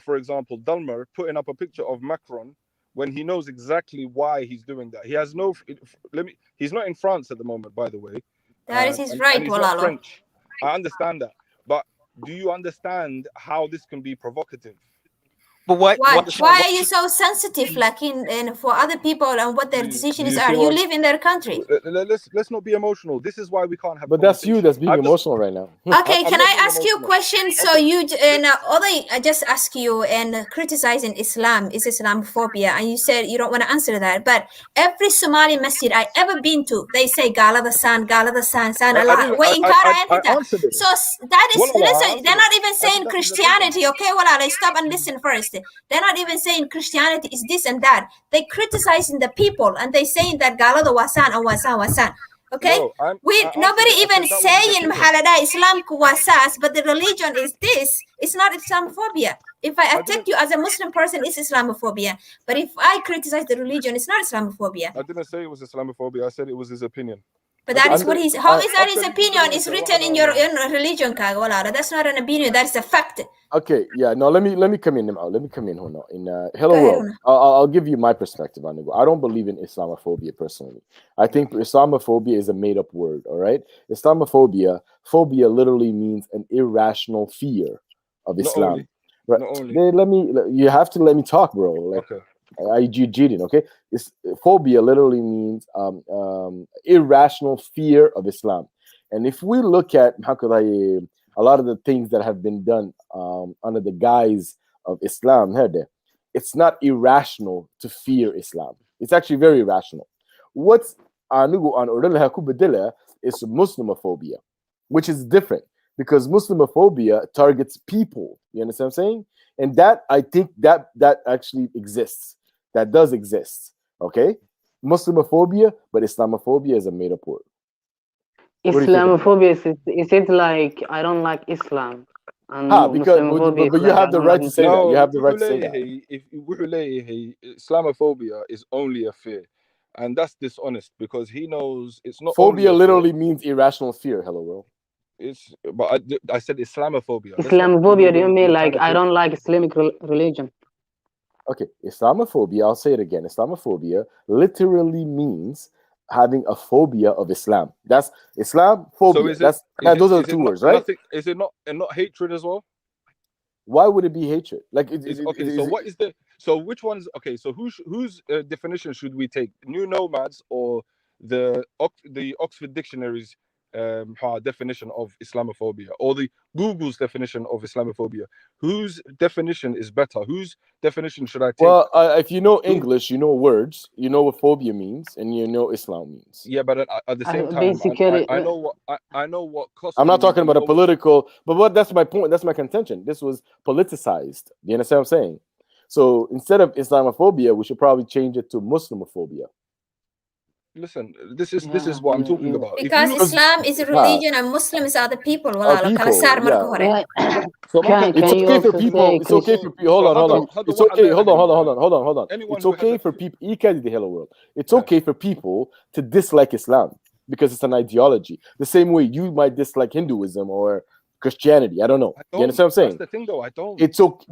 for example, Dalmer putting up a picture of Macron when he knows exactly why he's doing that? He has no he's not in France at the moment, by the way. That is his right, Walalo. French. I understand that. But do you understand how this can be provocative? But why are you so sensitive, like in for other people and what their decisions are? You live in their country. Let's not be emotional. This is why we can't have. But that's you that's being emotional right now. Okay, can I ask you a question? So you I just ask you and criticizing Islam is Islamophobia, and you said you don't want to answer that. But every Somali masjid I ever been to, they say Gala the San, Allah. So that is listen. They're not even saying Christianity. Okay, well, stop and listen first. They're not even saying Christianity is this and that. They criticizing the people and they saying that Galado wasan and wasan. Okay, nobody even saying Mahalada Islam wasas, but the religion is this. It's not Islamophobia. If I attack you as a Muslim person, it's Islamophobia. But if I criticize the religion, it's not Islamophobia. I didn't say it was Islamophobia. I said it was his opinion. But that is what he's. How is that his Actually, opinion? Is written in your religion, Kagwala. That's not an opinion. That is a fact. Okay, yeah. No, let me come in now. Let me come in here now. In hello world, I'll give you my perspective on it. I don't believe in Islamophobia personally. I think Islamophobia is a made-up word. All right, Islamophobia, phobia literally means an irrational fear of Islam. Right? Not only. You have to let me talk, bro. Like, Okay. You cheating, okay? Phobia literally means irrational fear of Islam. And if we look at a lot of the things that have been done under the guise of Islam, it's not irrational to fear Islam. It's actually very rational. What's is Islamophobia, which is different because Islamophobia targets people. You understand what I'm saying? And that, I think that actually exists. That does exist. Okay? Islamophobia, but Islamophobia is a made-up word. Islamophobia is it like I don't like Islam? And but you have the right to say that. You have the right to say that. Islamophobia is only a fear, and that's dishonest because he knows it's not. Phobia literally means irrational fear. Hello, world. But I said Islamophobia. Islamophobia, do you mean like I don't like Islamic religion? Okay, Islamophobia, I'll say it again. Islamophobia literally means having a phobia of Islam. That's Islamophobia. So those are the two words, right? Is it not hatred as well? Why would it be hatred? Like, so which one's okay? So whose definition should we take? New Nomads or the Oxford Dictionary's definition of Islamophobia, or the Google's definition of Islamophobia? Whose definition is better? Whose definition should I take? Well, if you know English, you know words, you know what phobia means, and you know Islam means. Yeah, but at the same time, I know what cost. I'm not talking about a political, but that's my point. That's my contention. This was politicized. Do you understand what I'm saying? So instead of Islamophobia, we should probably change it to Muslimophobia. Listen, this is what I'm talking about. Because Islam is a religion and Muslims are the people. It's okay for people. It's okay for people. Hold on. It's okay. Hold on. It's okay for people. It's okay for people to dislike Islam because it's an ideology. The same way you might dislike Hinduism or Christianity. I don't know. You understand what I'm saying? That's the thing, though. I don't. It's okay.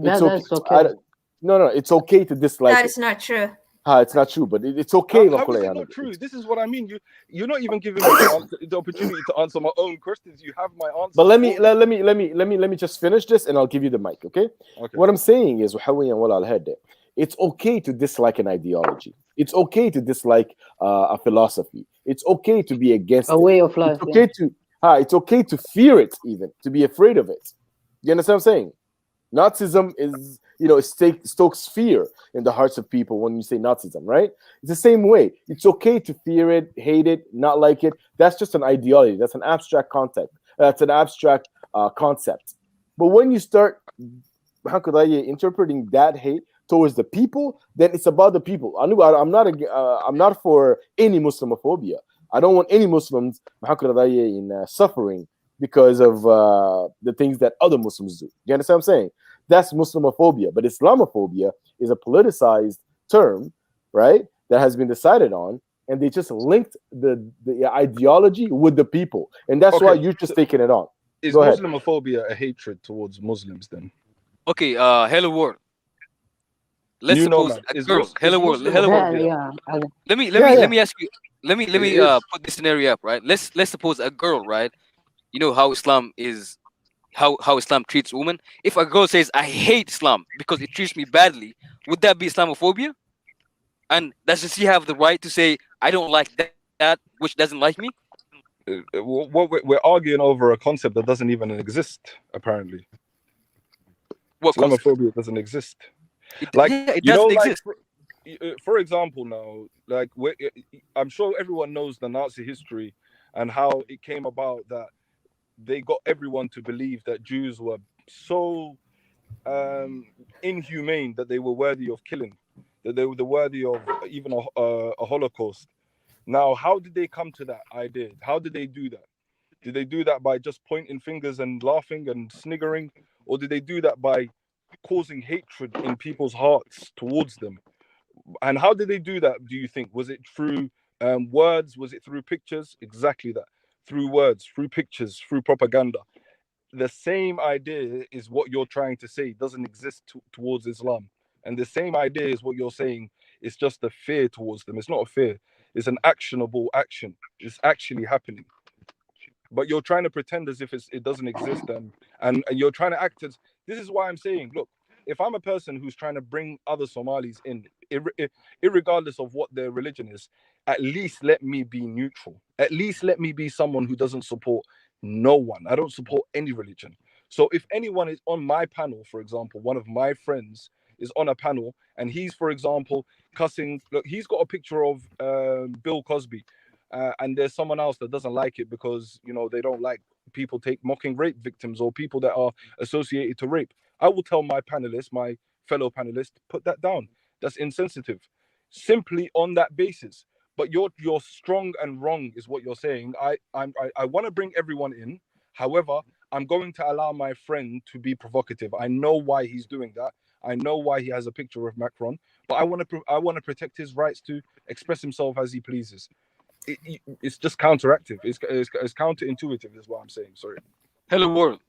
No. It's okay to dislike. That is not true. It's not true, but it's okay. How is it not true? This is what I mean. You're not even giving me the opportunity to answer my own questions. You have my answer. But let me just finish this, and I'll give you the mic. Okay. What I'm saying is, it's okay to dislike an ideology. It's okay to dislike a philosophy. It's okay to be against a way of life. It's okay to fear it, even to be afraid of it. You understand what I'm saying? Nazism is, it stokes fear in the hearts of people when you say Nazism, right? It's the same way. It's okay to fear it, hate it, not like it. That's just an ideology. That's an abstract concept. That's an abstract concept. But when you start, interpreting that hate towards the people, then it's about the people. I'm not for any Islamophobia. I don't want any Muslims in suffering because of the things that other Muslims do. You understand what I'm saying? That's Islamophobia. But Islamophobia is a politicized term, right, that has been decided on, and they just linked the ideology with the people. And that's why you're just taking it on. Is Islamophobia a hatred towards Muslims then? Okay, hello world. Let's suppose a girl. Hello world. Let me ask you. Let me put this scenario up, right? Let's suppose a girl, right? You know how Islam is, how Islam treats women. If a girl says, I hate Islam because it treats me badly, would that be Islamophobia? And does she have the right to say, I don't like that which doesn't like me? We're arguing over a concept that doesn't even exist, apparently. What Islamophobia doesn't exist. It doesn't exist. For example, now, I'm sure everyone knows the Nazi history and how it came about that they got everyone to believe that Jews were so inhumane that they were worthy of killing, that they were worthy of even a Holocaust. Now, how did they come to that idea? How did they do that? Did they do that by just pointing fingers and laughing and sniggering? Or did they do that by causing hatred in people's hearts towards them? And how did they do that, do you think? Was it through Words, was it through pictures? Exactly that. Through words, through pictures, through propaganda. The same idea is what you're trying to say doesn't exist towards Islam. And the same idea is what you're saying. It's just a fear towards them. It's not a fear. It's an actionable action. It's actually happening. But you're trying to pretend as if it doesn't exist, and you're trying to act as. This is why I'm saying, look, if I'm a person who's trying to bring other Somalis in, irregardless of what their religion is, at least let me be neutral. At least let me be someone who doesn't support no one. I don't support any religion. So if anyone is on my panel, for example, one of my friends is on a panel and he's, for example, cussing. Look, he's got a picture of Bill Cosby, and there's someone else that doesn't like it because, you know, they don't like people mocking rape victims or people that are associated to rape. I will tell my panelists, my fellow panelists, put that down. That's insensitive. Simply on that basis. But you're strong and wrong is what you're saying. I want to bring everyone in. However, I'm going to allow my friend to be provocative. I know why he's doing that. I know why he has a picture of Macron. But I want to protect his rights to express himself as he pleases. It's just counteractive. It's counterintuitive is what I'm saying. Sorry. Hello world.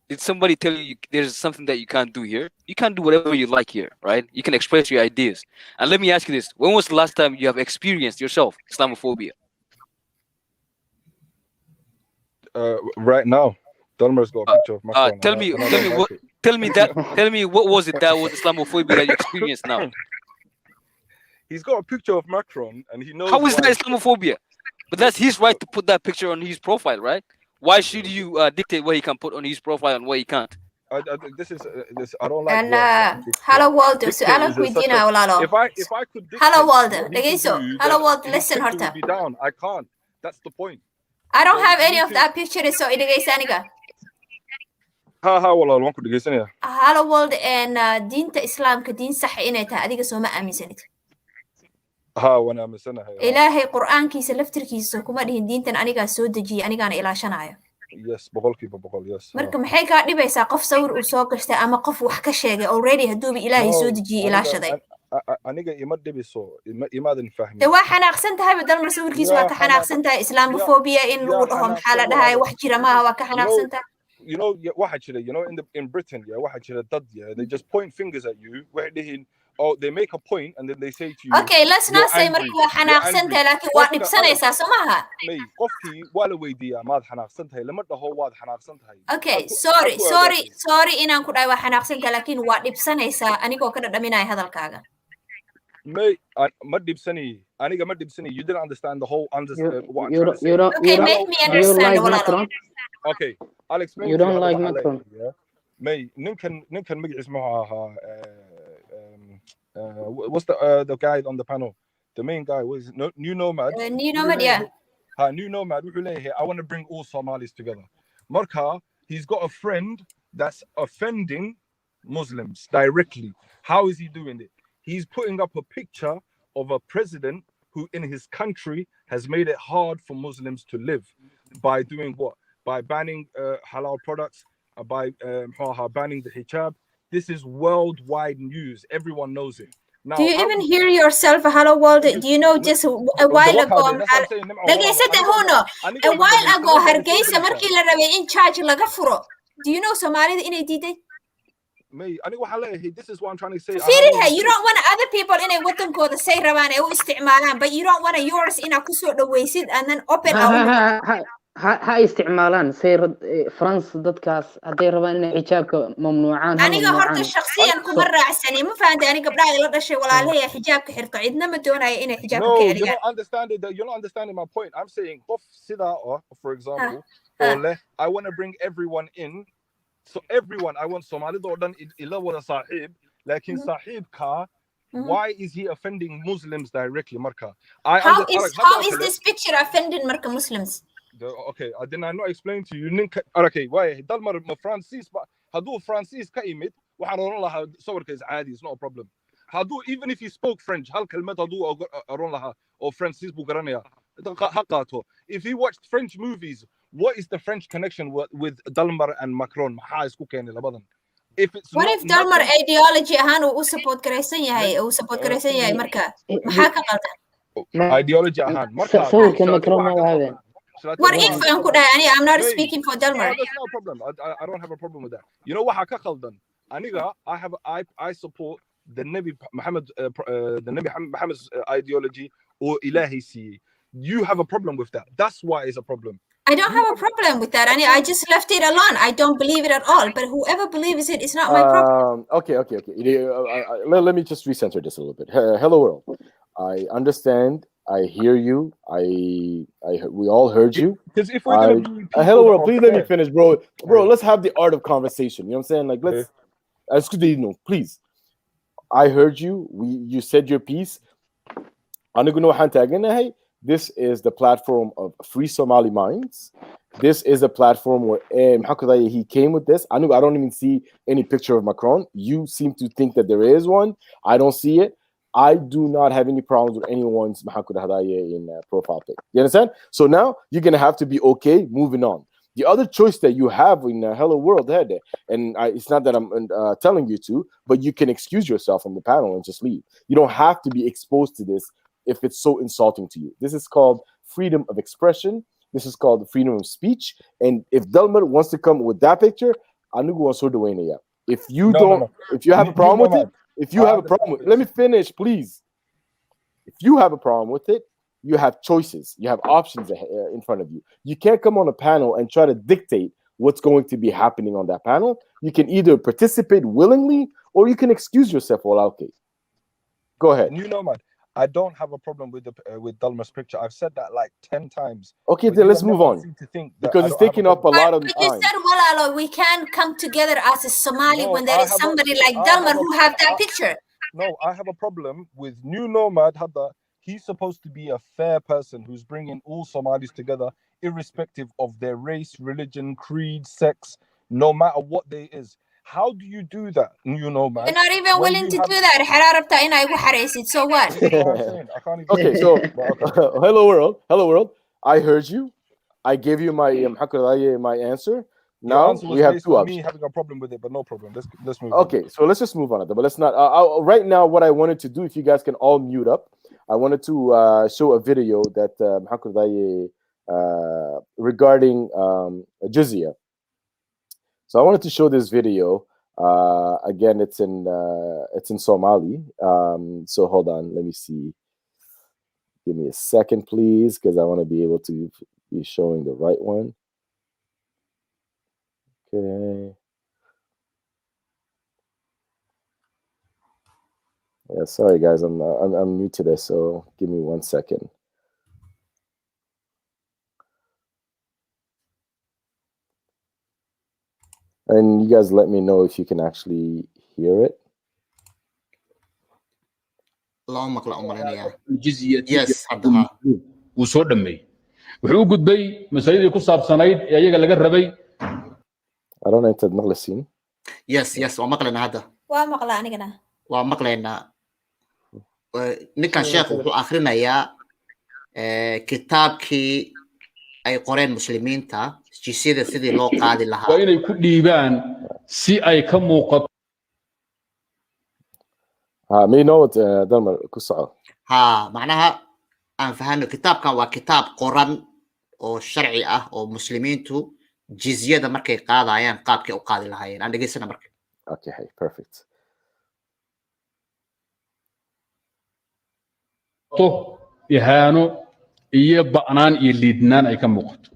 Did somebody tell you there's something that you can't do here? You can't do whatever you like here, right? You can express your ideas. And let me ask you this. When was the last time you have experienced yourself Islamophobia? Right now. Dalmar's got a picture of Macron. Tell me what was it that was Islamophobia that you experienced now? He's got a picture of Macron and he knows. How is that Islamophobia? But that's his right to put that picture on his profile, right? Why should you dictate what he can put on his profile and what he can't? This I don't like. And hello Waldo, su'aalan ku weydiinaa walaalo. If I could dictate hello Waldo, what he dhegeyso. could do, Hello then Waldo, his listen picture horta. would be down. I can't. That's the point. I don't have any of that picture, so dhegeysa aniga. Ha walaal waan ku dhegeysanaya. Hello Waldo, and diinta Islaamka diin sax inay tahay adiga soo ma aaminsanid. Ha waan aaminsanahay. Ilaahay Qur'aankiisa laftirkiisa kuma dhihin diintan aniga soo dejiyay anigaana ilaashanayo. Yes, boqolkiiba boqol, yes. Marka maxay ka dhibaysaa qof sawir uu soo gashtay ama qof wax ka sheegay already hadduu Ilaahay soo dejiyay ilaashaday. Aniga ima dhibiso, imaadan fahmin. De waa xanaaqsan tahay badal mar sawirkiisa waa ka xanaaqsan tahay Islamophobia in lagu dhaho maxaa la dhahay wax jira maaha waa ka xanaaqsan tahay. You know, waxa jira, you know, in Britain, waxa jira dad, they just point fingers at you. Oh, they make a point and then they say to you. Okay, let's not say marka waa xanaaqsan tahay laakiin waa dhibsanaysaa soo maaha. May qofkii waa la weydiiyaa maad xanaaqsan tahay lama dhaho waad xanaaqsan tahay. Okay, sorry inaan ku dhahay waa xanaaqsan tahay laakiin waa dhibsanaysaa anigoo ka dhadhaminaya hadalkaaga. May ma dhibsani aniga ma dhibsani. You didn't understand the whole what I'm trying to say. Okay, make me understand walaalo. Okay, I'll explain. You don't like Macron. May ninkan magaciis ma aha what's the guy on the panel? The main guy was New Nomad. New Nomad, yeah. New Nomad. I want to bring all Somalis together. Marka, he's got a friend that's offending Muslims directly. How is he doing it? He's putting up a picture of a president who in his country has made it hard for Muslims to live by doing what? By banning halal products, by banning the hijab. This is worldwide news. Everyone knows it. Now, do you even hear yourself, hello world? Do you know just a while ago, a while ago, Hargeysa markii la rabay in charge laga furo. Do you know Somalia inay diiday? This is what I'm trying to say. You don't want other people in a wadankooda say rabaan ay u isticmaalaan, but you don't want yours in a kusoo dhaweysid and then open out. ha isticmaalaan say France dadkaas haday rabaan inay xijaabka mamnuucaan aniga horta shakhsiyan kuma raacsani ma fahanteen aniga gabdhaha la dhashay walaalahay xijaabka xirto cidna ma doonayo inay xijaabka ka erigaan. You're not understanding my point. I'm saying qof sida for example I want to bring everyone in. So everyone, I want Somalida oo dhan ila wada saaxiib, laakiin saaxiibka why is he offending Muslims directly, Marka? How is this picture offending Marka Muslims? Okay, did I not explain to you? Okay, why? Dalmar Francis, but hadu Francis ka imid, waxaan oran lahaa sawirka is caadi, it's not a problem. Hadu even if he spoke French, hal kalmad hadu oran lahaa oo Francis buu garanaya. If he watched French movies, what is the French connection with Dalmar and Macron? If it's what if Dalmar ideology ahaan uu support garaysan yahay marka maxaa ka qaldan? ideology ahaan marka sawirka Macron ma wahabeen What if I'm not speaking for Delmar? No, that's no problem. I don't have a problem with that. You know what waxa ka khaldan aniga I support the Nabi Muhammad the Nabi Muhammad's ideology or ilahi siiyey. You have a problem with that. That's why it's a problem. I don't have a problem with that. I just left it alone. I don't believe it at all. But whoever believes it is not my problem. Okay. Let me just recenter this a little bit. Hello world. I understand. I hear you. We all heard you. Because if we're gonna be hello world, please let me finish, bro. Let's have the art of conversation. You know what I'm saying? Like let's please. I heard you. You said your piece. This is the platform of Free Somali Minds. This is a platform where he came with this. I don't even see any picture of Macron. You seem to think that there is one. I don't see it. I do not have any problems with anyone's in profile pic. You understand? So now you're going to have to be okay moving on. The other choice that you have in Hello World, and it's not that I'm telling you to, but you can excuse yourself from the panel and just leave. You don't have to be exposed to this if it's so insulting to you. This is called freedom of expression. This is called freedom of speech. And if Delmar wants to come with that picture, if you if you have a problem with it, let me finish, please. If you have a problem with it, you have choices. You have options in front of you. You can't come on a panel and try to dictate what's going to be happening on that panel. You can either participate willingly or you can excuse yourself. Go ahead. New Nomad. I don't have a problem with Delmar's picture. I've said that like 10 times. Okay, then let's move on. Because it's taking up a lot of time. You said, Walalo, we can come together as a Somali when there is somebody like Delmar who have that picture. No, I have a problem with New Nomad. He's supposed to be a fair person who's bringing all Somalis together, irrespective of their race, religion, creed, sex, no matter what they is. How do you do that? You know, man. You're not even willing to do that. So what? Okay, so hello world. I heard you. I gave you my answer. Now we have two options. Me having a problem with it, but no problem. Let's move. Okay, so let's just move on. But let's not. Right now, what I wanted to do, if you guys can all mute up, I wanted to show a video that regarding Jizya. So I wanted to show this video. Again, it's in Somali. So hold on, let me see. Give me a second, please, because I want to be able to be showing the right one. Okay. Yeah, sorry guys, I'm new to this, so give me 1 second. And you guys let me know if you can actually hear it. Yes, wuu soo dhameeyey wuxuu u gudbay masaladii ku saabsanayd ee ayaga laga rabay. I don't know intaad maqlaysiin. Yes waa maqlaynaa hadda. Waa maqlaa anigana. Waa maqlaynaa. Ninkan sheekhu wuxuu akhrinayaa kitaabkii ay qoreen muslimiinta jisyada sidii loo qaadi lahaa. Waa inay ku dhiibaan si ay ka muuqato. may know what Delmar ku soco. macnaha aan fahano kitaabkan waa kitaab qoran oo sharci ah oo muslimiintu jizyada markay qaadayaan qaabkay u qaadi lahaayeen. Aan dhageysana marka. Okay, perfect. ihaano iyo ba'naan iyo liidnaan ay ka muuqato.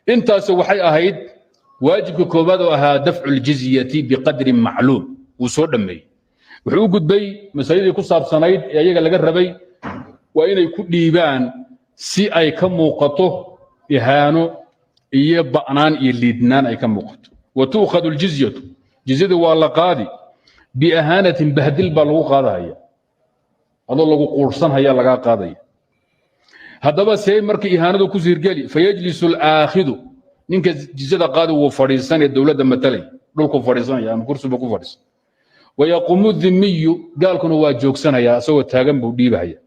intaas waxay ahayd waajibka koobaad oo ahaa dafcul jizyati biqadri macluum wuu soo dhameeyey wuxuu u gudbay masaladii ku saabsanayd ee ayaga laga rabay waa inay ku dhiibaan si ay ka muuqato ihaano iyo ba'naan iyo liidnaan ay ka muuqato watuukhadu aljizyatu jizyada waa la qaadi biahaanatin bahdil baa lagu qaadaya adoo lagu quursan haya laga qaadaya haddaba see markii ihaanadu ku siirgeli fayajlisu al-aakhidu ninka jizyada qaadi wuu fadhiisan ee dawladda matalay dhulku fadhiisanaya ama kursiga ku fadhiisan wayaqumu dhimmiyu gaalkuna waa joogsanaya asagoo taagan buu dhiibaya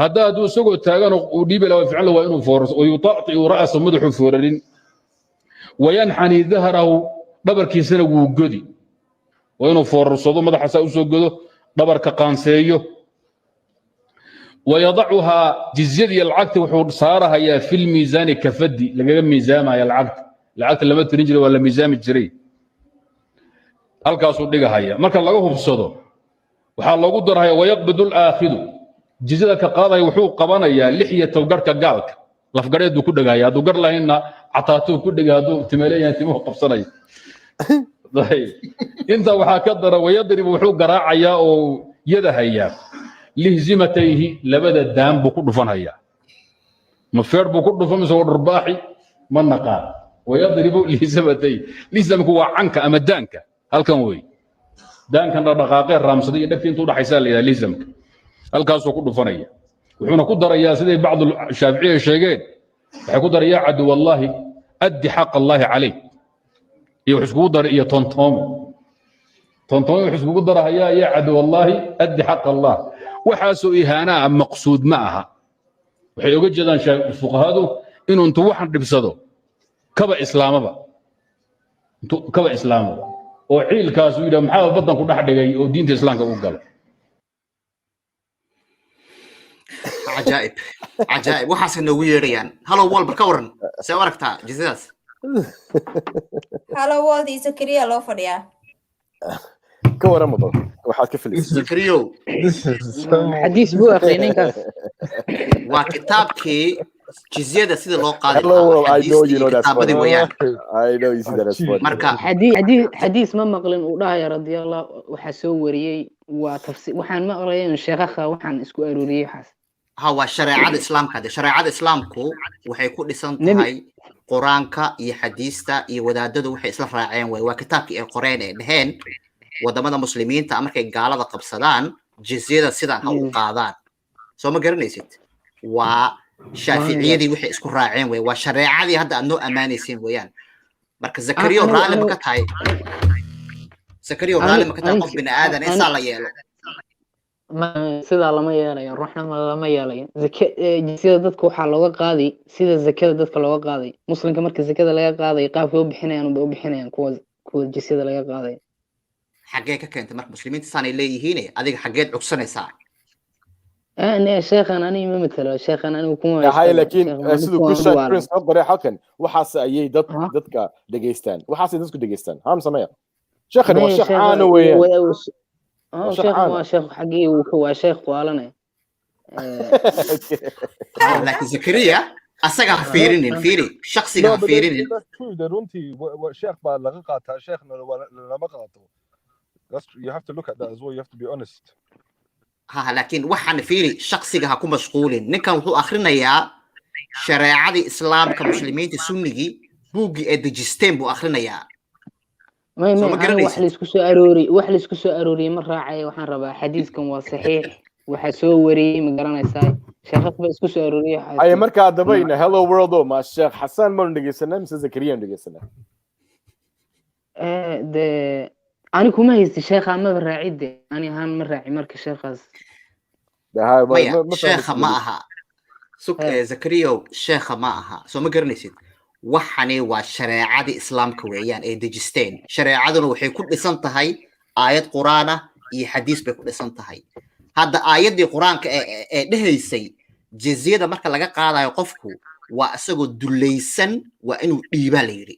hadda adu isagoo taagan uu dhiibi lahaa ficil waa inuu foorso oo yutaqti ra'sa madaxu fooralin wayanxani dhahrahu dhabarkiisana wuu godi waa inuu foorsado madaxa u soo godo dhabarka qaanseeyo ويضعها جزية العقد وحور صارها يا في الميزان كفدي لقى ميزان يا العقد لما تنجل ولا ميزان الجري halkaasuu dhigahaya marka laga hubsado waxaa loogu daraya wayaqbidu al-aakhidu jizada ka qaaday wuxuu qabanayaa lixiyada garka gaalka lafgareedu ku dhagaya haduu gar lahayna cataatu ku dhagaado timeeleeyaan timuhu qabsanay inta waxaa ka dara wayadrib wuxuu garaacayaa oo yadahaya lihzimatayhi labada daan buu ku dhufanaya ma feer buu ku dhufan soo dharbaaxi ma naqaan wayadrib lihzimatayhi lihzamku waa canka ama daanka halkan way daankan dhaqaaqay raamsada iyo dhagta intuu dhaxaysa leeyahay lihzamka halkaas uu ku dhufanaya wuxuuna ku darayaa sidii bacd shaafiiciye sheegeen waxay ku darayaa cadu wallahi addi xaq allahi calayk iyo isku dar iyo tontoomo wuxuu isku darayaa ya cadu wallahi addi xaq allah waxaasoo ihaana maqsuud ma aha waxay uga jeedaan fuqahadu inuu intuu waxan dhibsado kaba islaamaba oo ciilkaas uu yiraahdo maxaa badan ku dhax dhigay oo diinta islaamka u galay عجائب وحسن ويريان هلو وول بركورن سواركتا جزاس هلو وول دي زكريا لو فديا كورن مدو waxaad ka filaysaa زكريو حديث بو اخرين كاس وكتابكي جزيده sida loo qaaday Hello, I know you know that's funny. I know you see that as funny. marka حديث ما مقلن u dhahay radiyallahu waxa soo wariyay waa tafsiir waxaan ma qorayeen sheekha waxaan isku aruuriyay xas هو شريعة الإسلام كده شريعة الإسلام كو وحي كل إسلام تهاي قرآنك يحديثتا يودادده وحي إسلام راعين وكتابك القرآن نهين ودمنا مسلمين تأمرك قالة قبصدان جزيرة سيدان أو قادان سو ما قرنيسيت وشافعية دي وحي اسكو راعين وشريعة دي هذا أنه أماني سين ويان مركز زكريا رالي مكتاي زكريا رالي مكتاي قف بن آدم إنسان الله يالو ما sida lama yeelayo ruuxna lama yeelayo jisiyada dadku waxa looga qaaday sida zakada dadka looga qaaday muslimka marka zakada laga qaaday qaabka u bixinayaan kuwa jisiyada laga qaaday xagee ka keentay marka muslimiinta saanay leeyihiin adiga xageed cugsanaysaa أنا شيخنا أنا ما مثله شيخنا أنا وكم هاي لكن سيدو كوشا برنس قدر حكن وحاس أيه دتك دقيستان وحاس دتك دقيستان هم سمير شيخنا والشيخ عانوي شيخ هو شيخ حقيقي وهو شيخ قالنا لكن زكريا أسرع فيرين شخصي فيرين درونتي شيخ بالغ قاطع شيخنا لما قاطعه you have to look at that as well you have to be honest ها لكن وحنا فيري شخصي هكون مشغولين نكان وحو آخرنا يا شريعة الإسلام كمسلمين تسمني بوجي الدجستين بو آخرنا يا ما أنا وحلس كسو أروري مرة عاي وحن ربا حديثكم وصحيح وحسوري مقرنا يساي شيخك بس كسو أروري أي مركا دبينا هلو وورلد مع الشيخ حسان مون دقيسنا مس زكريا دقيسنا ده أنا كم هيست الشيخ ما براعي أنا هم مراعي مركز الشيخ ده هاي شيخ معها سك زكريا شيخ معها سو مقرنيسيد waxani waa shariicada islaamka weeyaan ee dejisteen shariicaduna waxay ku dhisan tahay aayad quraan ah iyo xadiis bay ku dhisan tahay hadda aayadii quraanka ee dhahaysay jiziyada marka laga qaadayo qofku waa asagoo dulaysan waa inuu dhiibaa la yiri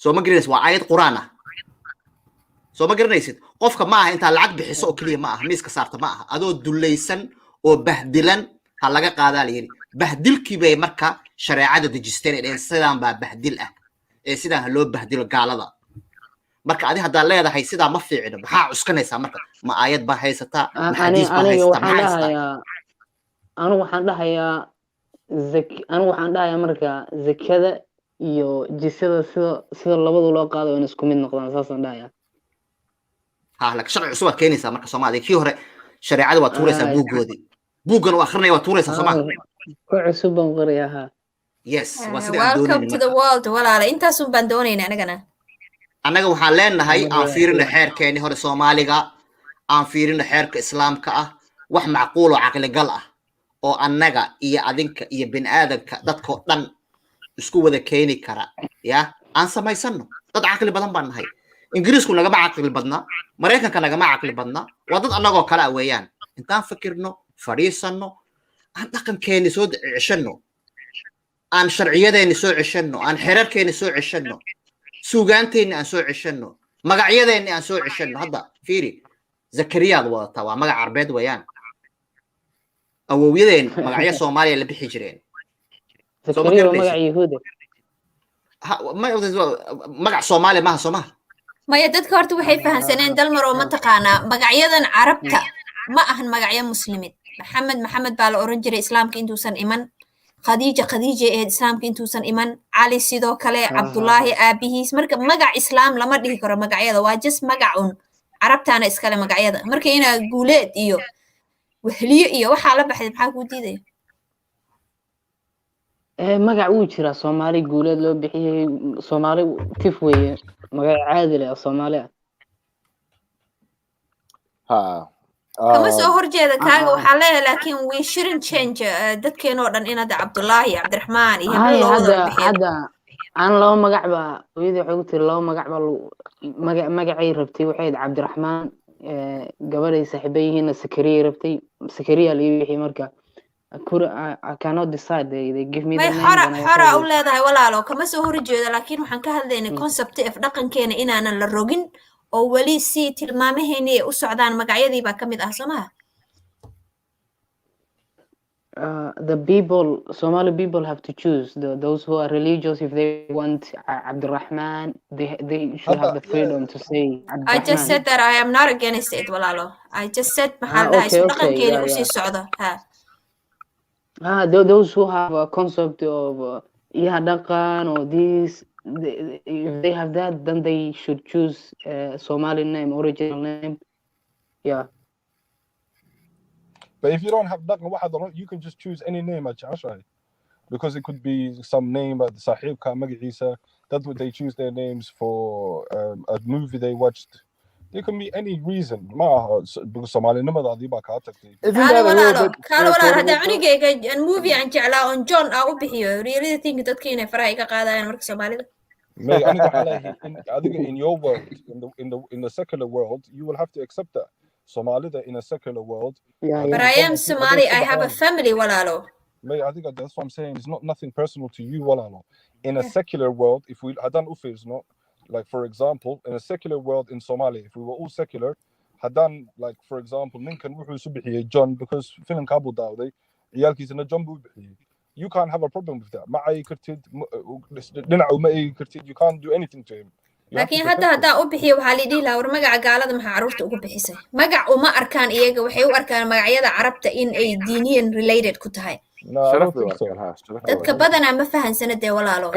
soo ma garanaysid waa aayad quraan ah soo ma garanaysid qofka ma aha inta lacag bixiso oo kaliya ma aha miiska saarta ma aha adoo dulaysan oo bahdilan ha laga qaadaa la yiri bahdilkii bay marka شريعة دجستين إن سيدان بهدل إيه سيدان هلو بهدل قالدا مركا عادي هذا لا هذا هي سيدان ما في عنا بحا عسكني سامرك ما آيات بهاي ستا حديث بهاي ستا أنا وحنا لها يا أنا وحنا لها يا مركا زكذا يو جسد سيد الله بدو لا قاعد ونسكم من نقطة أساسا لا يا ها لك شرع عصوبة كيني سامرك سما ذيك يهري شريعة وتوريسا بوجودي بوجن وآخرنا وتوريسا سما كعصوبة مغريها yes welcome to the world walaala intaas baan doonaynaa anaga waxaan leenahay aan fiirino xeerkeeni hore Soomaaliga aan fiirino xeerka islaamka ah wax macquul oo aqli gal ah oo anaga iyo adinka iyo bin aadanka dadka dhan isku wada keeni kara ya aan samaysano dad aqli badan baan nahay ingiriisku naga ma aqli badna mareykanka naga ma aqli badna waa dad anagoo kala weeyaan intaan fikirno fadhiisanno aan dhaqankeeni soo ceshanno aan sharciyadeeni soo ceshanno aan xeerarkeeni soo ceshanno suugaanteeni aan soo ceshanno magacyadeeni aan soo ceshanno hadda fiiri zakariyaad wadataa waa magac carbeed weeyaan awowyadeen magacyo Soomaaliya la bixi jireen zakariya waa magac yahuudi magac Soomaali maaha Soomaali maya dadka horta waxay fahansaneen dalmar oo mataqaanaa magacyadan carabta ma ahan magacyo muslimid maxamed baa la oran jiray islaamka intuusan iman khadiija ee islaamka intuusan iman cali sidoo kale cabdullaahi aabihiis marka magac islaam lama dhihi karo magacyada waa just magacun carabtaana iskale magacyada marka inaa guuleed iyo wehliyo iyo waxaa la baxday maxaa kuu diidaya magac wuu jiraa Soomaali guuleed loo bixiyay Soomaali tif weeye magac caadi leh Soomaali kama soo horjeeda kaaga waxaa leeyahay laakiin we shouldn't change dadkeenoo dhan inaad cabdullaahi cabdiraxmaan iyo hebel loo wada bixiyo hadda aan laba magac ba hooyadii waxay ku tiri laba magac ba magacay rabtay waxay cabdiraxmaan gabadhay saaxiibay yihiin sakariya rabtay sakariya la bixiyay marka I cannot decide they give me the name xora u leedahay walaalo kama soo horjeeda laakiin waxaan ka hadlaynay concept of dhaqankeena inaanan la rogin oo wali si tilmaamaheeni u socdaan magacyadii baa kamid ah Soomaaliya the people Somali people have to choose those who are religious if they want Abdurrahman they should have the freedom to say I just said that I am not against it walaalo I just said maxaa dhaqankeena u sii socdo those who have a concept of dhaqan or this if they have that then they should choose Somali name original name but if you don't have dhaqan you can just choose any name because it could be some name sahib ka magaciisa that's what they choose their names for a movie they watched. There can be any reason. Because Somalinimo baa ka tagtay. Kala hada cunigayga movie aan jeclaa on John u bixiyo really think dadka inay faraha ka qaadayaan marka Soomaalida. May aniga in your world in the secular world you will have to accept that. Somalida in a secular world. But I am Somali. I have a family walalo. May I think that's what I'm saying. It's not nothing personal to you walalo. In a secular world if we hadan ufis no like for example in a secular world in Somalia if we were all secular hadan like for example ninkan wuxuu isu bixiyay John because film ka buu daawday ciyalkiisana John buu bixiyay you can't have a problem with that ma ay kartid dhinaca ma ay kartid you can't do anything to him laakiin hadda u bixiyo waxa la dhihi lahaa war magaca gaalada maxaa caruurta ugu bixisay magac uma arkaan iyaga waxay u arkaan magacyada carabta in ay diiniyan related ku tahay dadka badanaa ma fahansana dee walaalo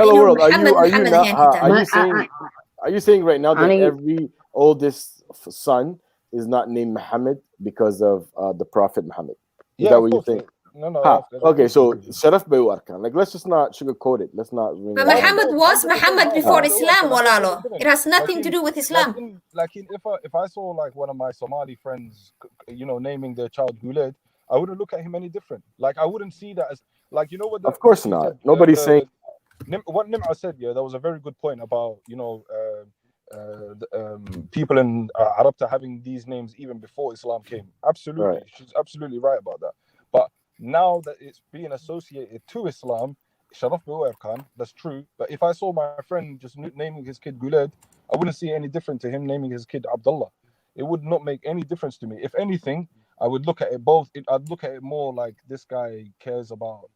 are you saying right now that every oldest son is not named Muhammad because of the Prophet Muhammad? Is that what you think? No. Okay, so Sharaf Bay Warkan. Like, let's just not sugarcoat it. Let's not. But Muhammad was Muhammad before Islam, walalo. It has nothing to do with Islam. Like if I saw like one of my Somali friends, naming their child Guled, I wouldn't look at him any different. Like I wouldn't see that as like what. Of course not. Nobody's saying. What Nim'a said, that was a very good point about people in Arabta having these names even before Islam came. Absolutely, right. She's absolutely right about that. But now that it's being associated to Islam, Sharaf Beware Khan, that's true. But if I saw my friend just naming his kid Guled, I wouldn't see any different to him naming his kid Abdullah. It would not make any difference to me. If anything, I would look at it both. I'd look at it more like this guy cares about,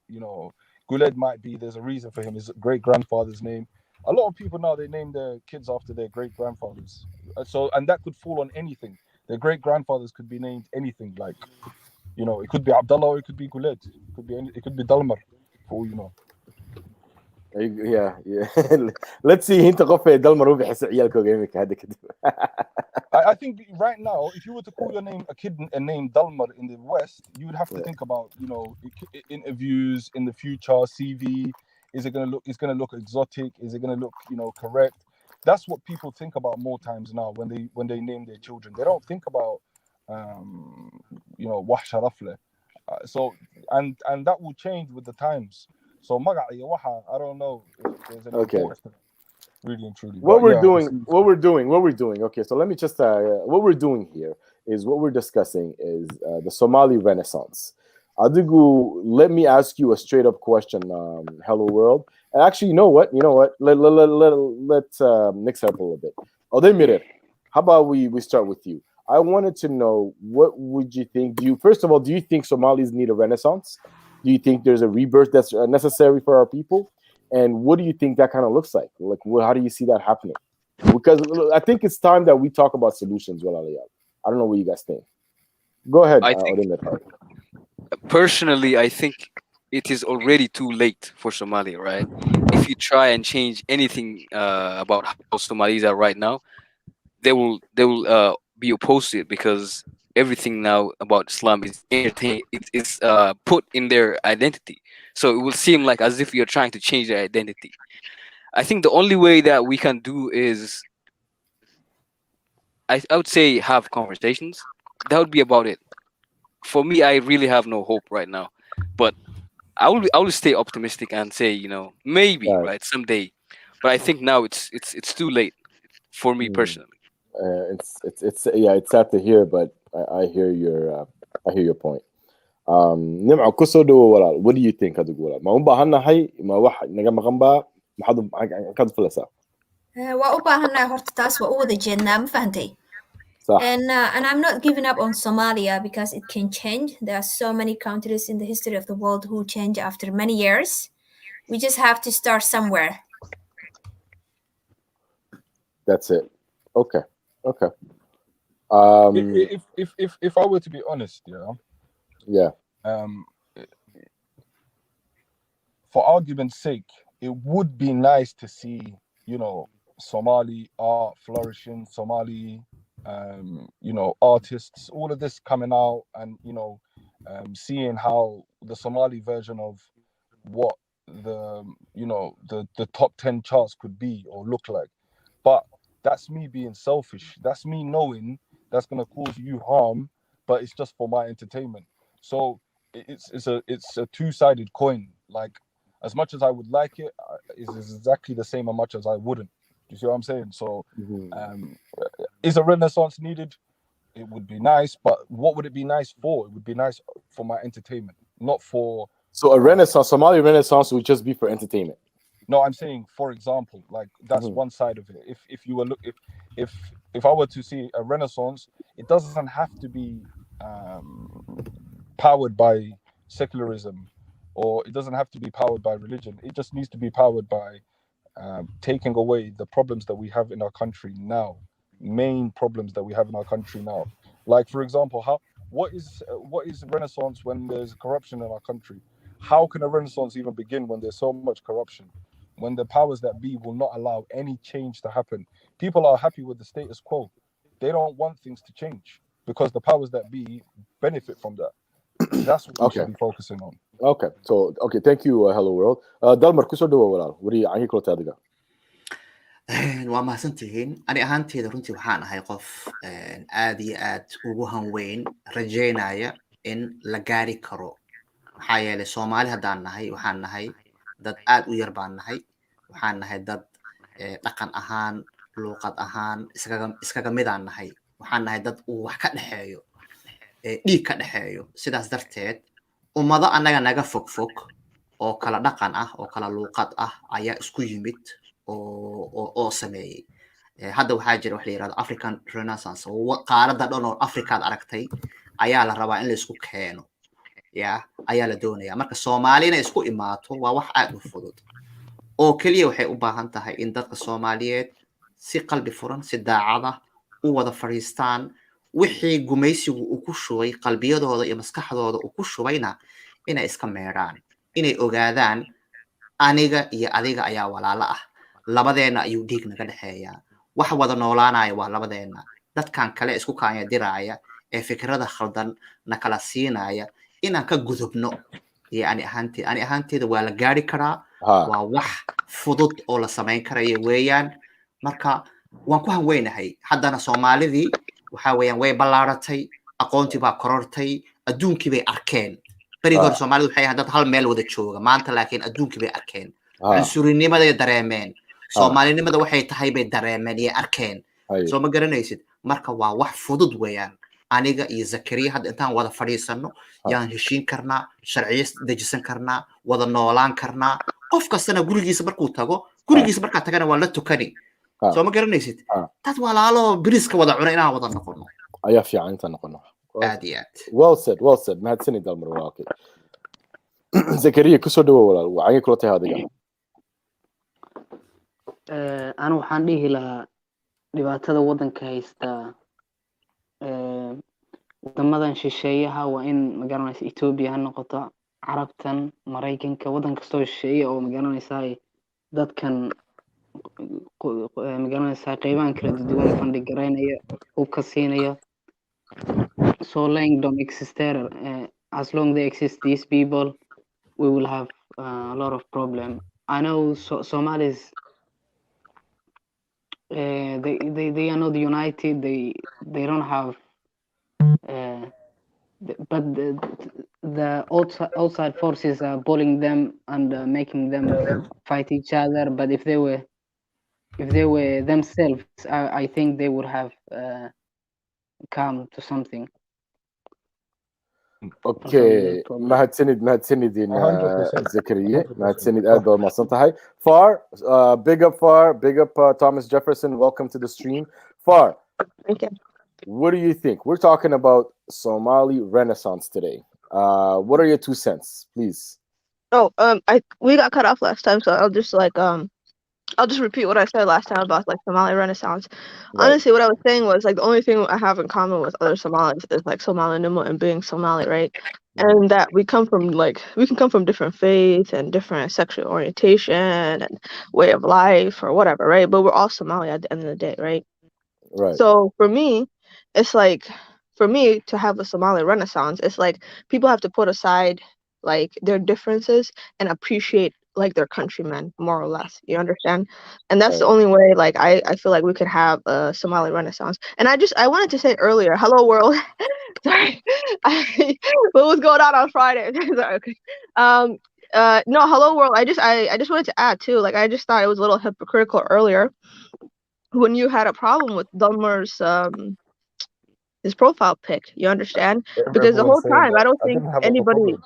Guled might be, there's a reason for him, his great-grandfather's name. A lot of people now, they name their kids after their great-grandfathers. And that could fall on anything. Their great-grandfathers could be named anything, like, it could be Abdullah or it could be Guled. It could be Dalmar, for all you know. Yeah. Let's see انت قف دلمر وبحس عيالك وجيمك هذا كده. I think right now, if you were to call your name a name Dalmar in the West, you would have to think about interviews in the future, CV. Is it gonna look exotic? Is it gonna look correct? That's what people think about more times now when they name their children. They don't think about Wah Sharafle. So and that will change with the times. So I don't know if there's any importance to really and truly. What we're doing. Okay, so let me just what we're doing here is what we're discussing is the Somali Renaissance. Adigu, let me ask you a straight up question, Hello World. And actually, you know what? Let's mix it up a little bit. Odemir, how about we start with you? I wanted to know, what would you think? First of all, do you think Somalis need a renaissance? Do you think there's a rebirth that's necessary for our people? And what do you think that kind of looks like? Like, how do you see that happening? Because I think it's time that we talk about solutions. Well, I don't know what you guys think. Go ahead. Personally, I think it is already too late for Somalia, right? If you try and change anything about how Somalis are right now, they will be opposed to it, because everything now about Islam is entertained. It's put in their identity, so it will seem like as if you're trying to change their identity. I think the only way that we can do is, I would say, have conversations. That would be about it. For me, I really have no hope right now, but I will stay optimistic and say, maybe right someday. But I think now it's too late for me personally. It's sad to hear, but I hear your point. Nimco kusoo dhawo walaal, what do you think adigu walaal? Ma u baahannahay ma wax naga maqan ba maxaad filaysaa? Waa u baahannahay horta, taas waa u wada jeednaa, ma fahantay? And I'm not giving up on Somalia, because it can change. There are so many countries in the history of the world who change after many years. We just have to start somewhere. That's it. Okay. If I were to be honest, for argument's sake, it would be nice to see, Somali art flourishing, Somali, artists, all of this coming out, and seeing how the Somali version of what the top 10 charts could be or look like. But that's me being selfish. That's me knowing that's going to cause you harm, but it's just for my entertainment. So it's a two-sided coin. Like, as much as I would like it, it's exactly the same as much as I wouldn't. Do you see what I'm saying? So is a renaissance needed? It would be nice, but what would it be nice for? It would be nice for my entertainment, not for... So a renaissance, Somali renaissance would just be for entertainment? No, I'm saying, for example, like, that's one side of it. If you were if I were to see a renaissance, it doesn't have to be powered by secularism, or it doesn't have to be powered by religion. It just needs to be powered by taking away the problems that we have in our country now, main problems that we have in our country now. Like, for example, what is renaissance when there's corruption in our country? How can a renaissance even begin when there's so much corruption? When the powers that be will not allow any change to happen. People are happy with the status quo. They don't want things to change because the powers that be benefit from that. That's what we should be focusing on. Okay, thank you, Hello World. Dalmar, kusoo dhawo walaal, wari aan kula taadiga. Waa mahadsantihiin. Ani ahaanteeda runtii waxaan ahay qof aad iyo aad ugu hanweyn, rajaynaya in la gaari karo. Maxaa yeelay Soomaali haddaan nahay, waxaan nahay dad aad u yar baan nahay. Waxaan nahay dad dhaqan ahaan, luqad ahaan iskaga midaan nahay. Waxaan nahay dad uu wax ka dhaxeeyo, dhiig ka dhaxeeyo. Sidaas darteed, ummado annaga naga fog oo kala dhaqan ah, oo kala luqad ah ayaa isku yimid oo sameeyay. Hadda waxaa jira wax la yiraahdo African Renaissance, oo qaaradda dhan oo Afrikaad aragtay ayaa la rabaa in la isku keeno. Ayaa la doonayaa. Marka Soomaalina isku imaato waa wax aad u fudud. Oo kaliya waxay u baahan tahay in dadka Soomaaliyeed si qalbi furan, si daacad ah u wada fariistaan. Wixii gumaysigu uu ku shubay qalbiyadooda iyo maskaxdooda uu ku shubayna inay iska meeraan, inay ogaadaan aniga iyo adiga ayaa walaalo ah. Labadeena ayuu dhiig naga dhaxeeyaa. Wax wada noolaanaya waa labadeena. Dadkan kale isku kaanya diraaya ee fikrada khaldan na kala siinaya inaan ka gudubno. Ani ahaanteeda waa la gaari karaa. Waa wax fudud oo la samayn karayo weeyaan. Marka waan ku hanweynahay. Haddana Soomaalidii waxa weeyaan way ballaaratay, aqoontii baa korortay, adduunkii bay arkeen. Berigii hore Soomaalidu waxay ahayd dad hal meel wada jooga. Maanta laakiin adduunkii bay arkeen. Cunsurinimada dareemeen. Soomaalinimada waxay tahay bay dareemeen iyo arkeen. Soo ma garanaysid. Marka waa wax fudud weeyaan. aniga iyo Zakariya hadda intaan wada fadhiisano yaan heshiin karnaa sharciyo dejisan karnaa wada noolaan karnaa qof kastana gurigiisa markuu tago gurigiisa markaa tagana waa la tukani soo ma garanaysid dad walaalo biriska wada cuna inaan wada noqono ayaa fiican intaan noqono aad iyo aad well said mahadsanid dalmar walaalkay Zakariya kusoo dhawow walaal waxay kula tahay adiga أنا waxaan dhihi lahaa dhibaatada wadanka haysta wadamadan shisheeyaha waa in magaranaysa Ethiopia ha noqoto Carabtan Mareykanka wadan kastoo shisheeye oo magaranaysa dadkan magaranaysa qeybahan kala duwan funding gareynaya oo ka siinaya so long don't exist there as long they exist these people we will have a lot of problem I know Somalis they are not united they don't have but the outside forces are pulling them and making them fight each other but if they were themselves I think they would have come to something okay mahadsanid Zakariya mahadsanid aad baad mahadsan tahay Far big up Thomas Jefferson welcome to the stream Far thank you what do you think we're talking about Somali Renaissance today what are your 2 cents please we got cut off last time so I'll just repeat what I said last time about like Somali Renaissance. Right. Honestly, what I was saying was like the only thing I have in common with other Somalis is like Somalinimo and being Somali, right? And that we can come from different faiths and different sexual orientation and way of life or whatever, right? But we're all Somali at the end of the day, right? Right. So for me, it's like for me to have a Somali Renaissance, it's like people have to put aside like their differences and appreciate like their countrymen more or less, you understand? And that's the only way like I feel like we could have a Somali Renaissance. And I wanted to say earlier, hello world. Sorry. What was going on Friday? Sorry, okay. No, hello world. I just wanted to add too, like I just thought it was a little hypocritical earlier when you had a problem with Dulmer's his profile pic, you understand? Because the whole time I don't think anybody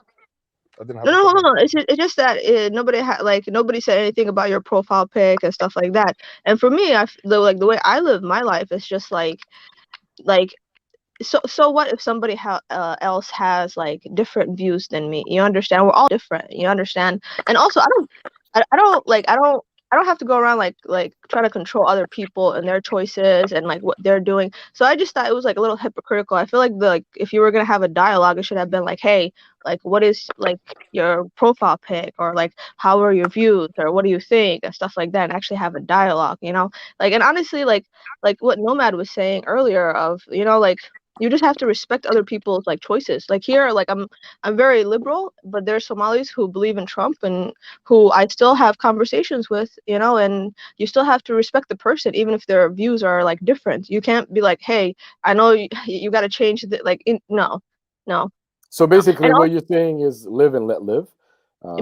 No, hold on. It's just that nobody said anything about your profile pic and stuff like that. And for me, the way I live my life is just like so what if somebody else has like different views than me? You understand? We're all different. You understand? And also, I don't have to go around like trying to control other people and their choices and like what they're doing. So I just thought it was like a little hypocritical. I feel like if you were gonna have a dialogue, it should have been like, hey, like what is like your profile pic or like how are your views or what do you think and stuff like that, and actually have a dialogue, you know? Like and honestly, like what Nomad was saying earlier of, you know, like you just have to respect other people's like choices. Like here, like I'm very liberal, but there's Somalis who believe in Trump and who I still have conversations with, you know, and you still have to respect the person even if their views are like different. You can't be like, hey, I know you got to change the no. So basically what you're saying is live and let live.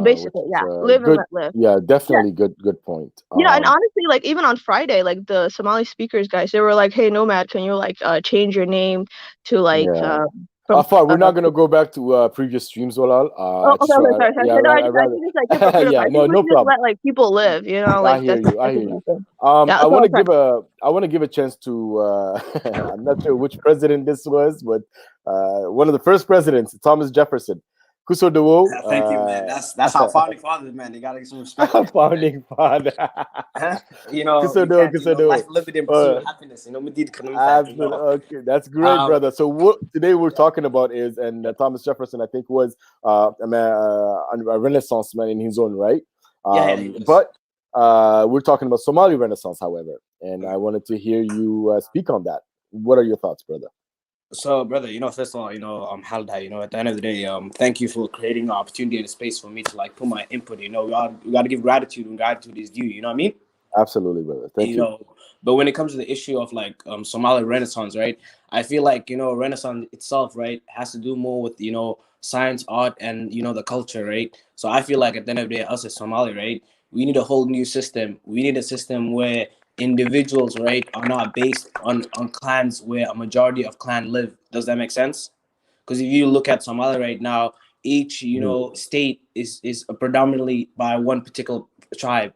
Basically, yeah, live and let live. Yeah, definitely good point. Yeah, and honestly, like even on Friday, like the Somali speakers guys, they were like, "Hey, Nomad, can you like change your name to like?" Far, we're not gonna go back to previous streams, Walal. Okay, sorry. No, I think it's like hypocritical. Yeah, no problem. problem. Let like people live, you know. Like I hear you. I want to give a chance to I'm not sure which president this was, but one of the first presidents, Thomas Jefferson. Kuso Dewo. Thank you, man. That's our founding fathers, man. They gotta get some respect. Founding father. You know, life, liberty, and pursuit of happiness. You know, okay, that's great, brother. So what today we're talking about is, and Thomas Jefferson, I think, was a Renaissance man in his own right. But we're talking about Somali Renaissance, however, and I wanted to hear you speak on that. What are your thoughts, brother? So, brother, you know, first of all, you know, Halda, you know, at the end of the day, thank you for creating an opportunity and a space for me to like put my input. You know, we got to give gratitude, and gratitude is due. You know what I mean? Absolutely, brother. Thank you. You know, but when it comes to the issue of like Somali Renaissance, right? I feel like, you know, Renaissance itself, right, has to do more with, you know, science, art, and, you know, the culture, right? So I feel like at the end of the day, us as Somali, right, we need a whole new system. We need a system where individuals, right, are not based on clans where a majority of clan live. Does that make sense? Because if you look at Somalia right now, each state is predominantly by one particular tribe,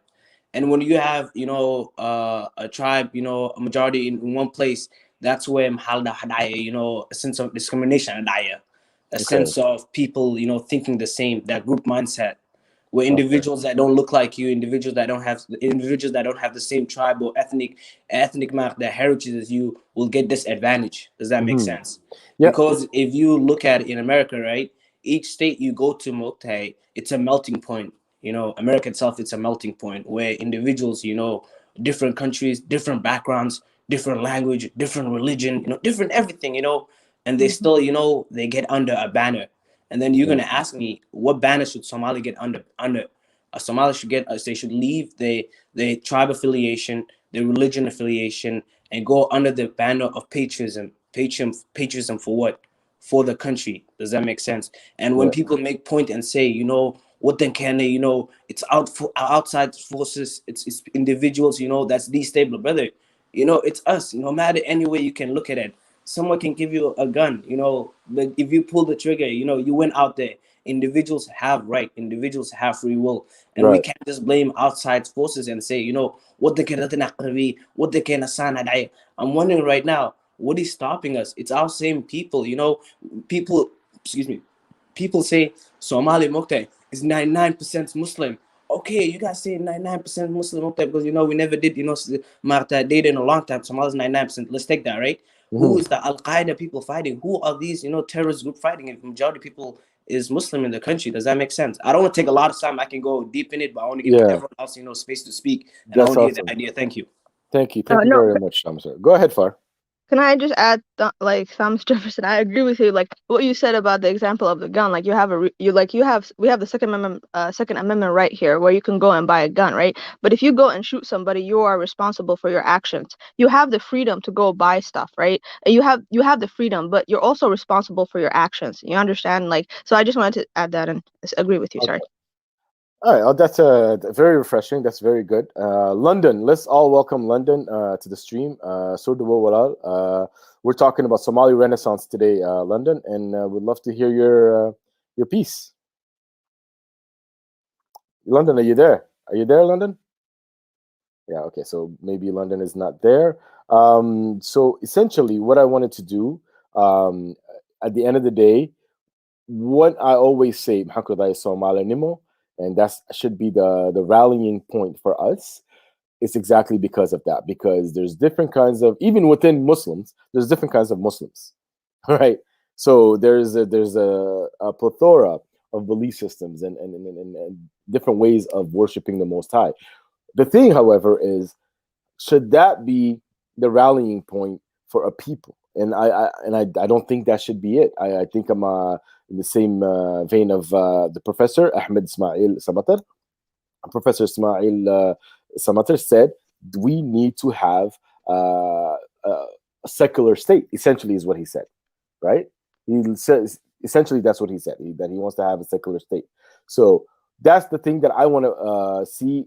and when you have a tribe, a majority in one place, that's where a sense of discrimination, a sense of people thinking the same, that group mindset, where individuals that don't look like you, individuals that don't have the same tribe or ethnic mark, their heritage as you, will get disadvantage. Does that make sense? Yeah. Because if you look at it in America, right, each state you go to, Moktai, it's a melting point. America itself, it's a melting point where individuals, different countries, different backgrounds, different language, different religion, different everything, and they still, they get under a banner. And then you're gonna ask me, what banner should Somali get under? Somali should get, they should leave their tribe affiliation, their religion affiliation, and go under the banner of patriotism. Patriotism for what? For the country. Does that make sense? And when people make point and say, what then can they, it's outside forces, it's individuals, that's destabilized, brother. It's us. No matter any way you can look at it, someone can give you a gun, but if you pull the trigger, you went out there. Individuals have right, individuals have free will, and we can't just blame outside forces and say, what they can assign. I'm wondering right now, what is stopping us? It's our same people, people say Somalinimo Great is 99% Muslim. Okay, you guys say 99% Muslim, okay, because we never did data in a long time. Somalis 99%. Let's take that, right? Who is the Al Qaeda people fighting? Who are these terrorist group fighting? If majority of people is Muslim in the country, does that make sense? I don't want to take a lot of time. I can go deep in it, but I want to give everyone else space to speak. And I want to hear the idea. Thank you. Thank you very much, Shamsa. Go ahead, Far. Can I just add, Thomas Jefferson? I agree with you. Like what you said about the example of the gun. Like we have the Second Amendment right here, where you can go and buy a gun, right? But if you go and shoot somebody, you are responsible for your actions. You have the freedom to go buy stuff, right? And you have the freedom, but you're also responsible for your actions. You understand? So I just wanted to add that and agree with you. Sorry. All right, that's very refreshing. That's very good. London, let's all welcome London to the stream. We're talking about Somali Renaissance today, London, and we'd love to hear your piece. London, are you there? Are you there, London? Yeah, okay, so maybe London is not there. So essentially what I wanted to do at the end of the day, what I always say, Somalinimo, and that should be the rallying point for us. It's exactly because of that, because there's different kinds of, even within Muslims, there's different kinds of Muslims, right? So there's a plethora of belief systems and different ways of worshiping the Most High. The thing, however, is, should that be the rallying point for a people? And I don't think that should be it. I think I'm in the same vein of the professor Ahmed Ismail Samatar. Professor Ismail Samatar said we need to have a secular state. Essentially, is what he said, right? He says essentially that's what he said, that he wants to have a secular state. So that's the thing that I want to see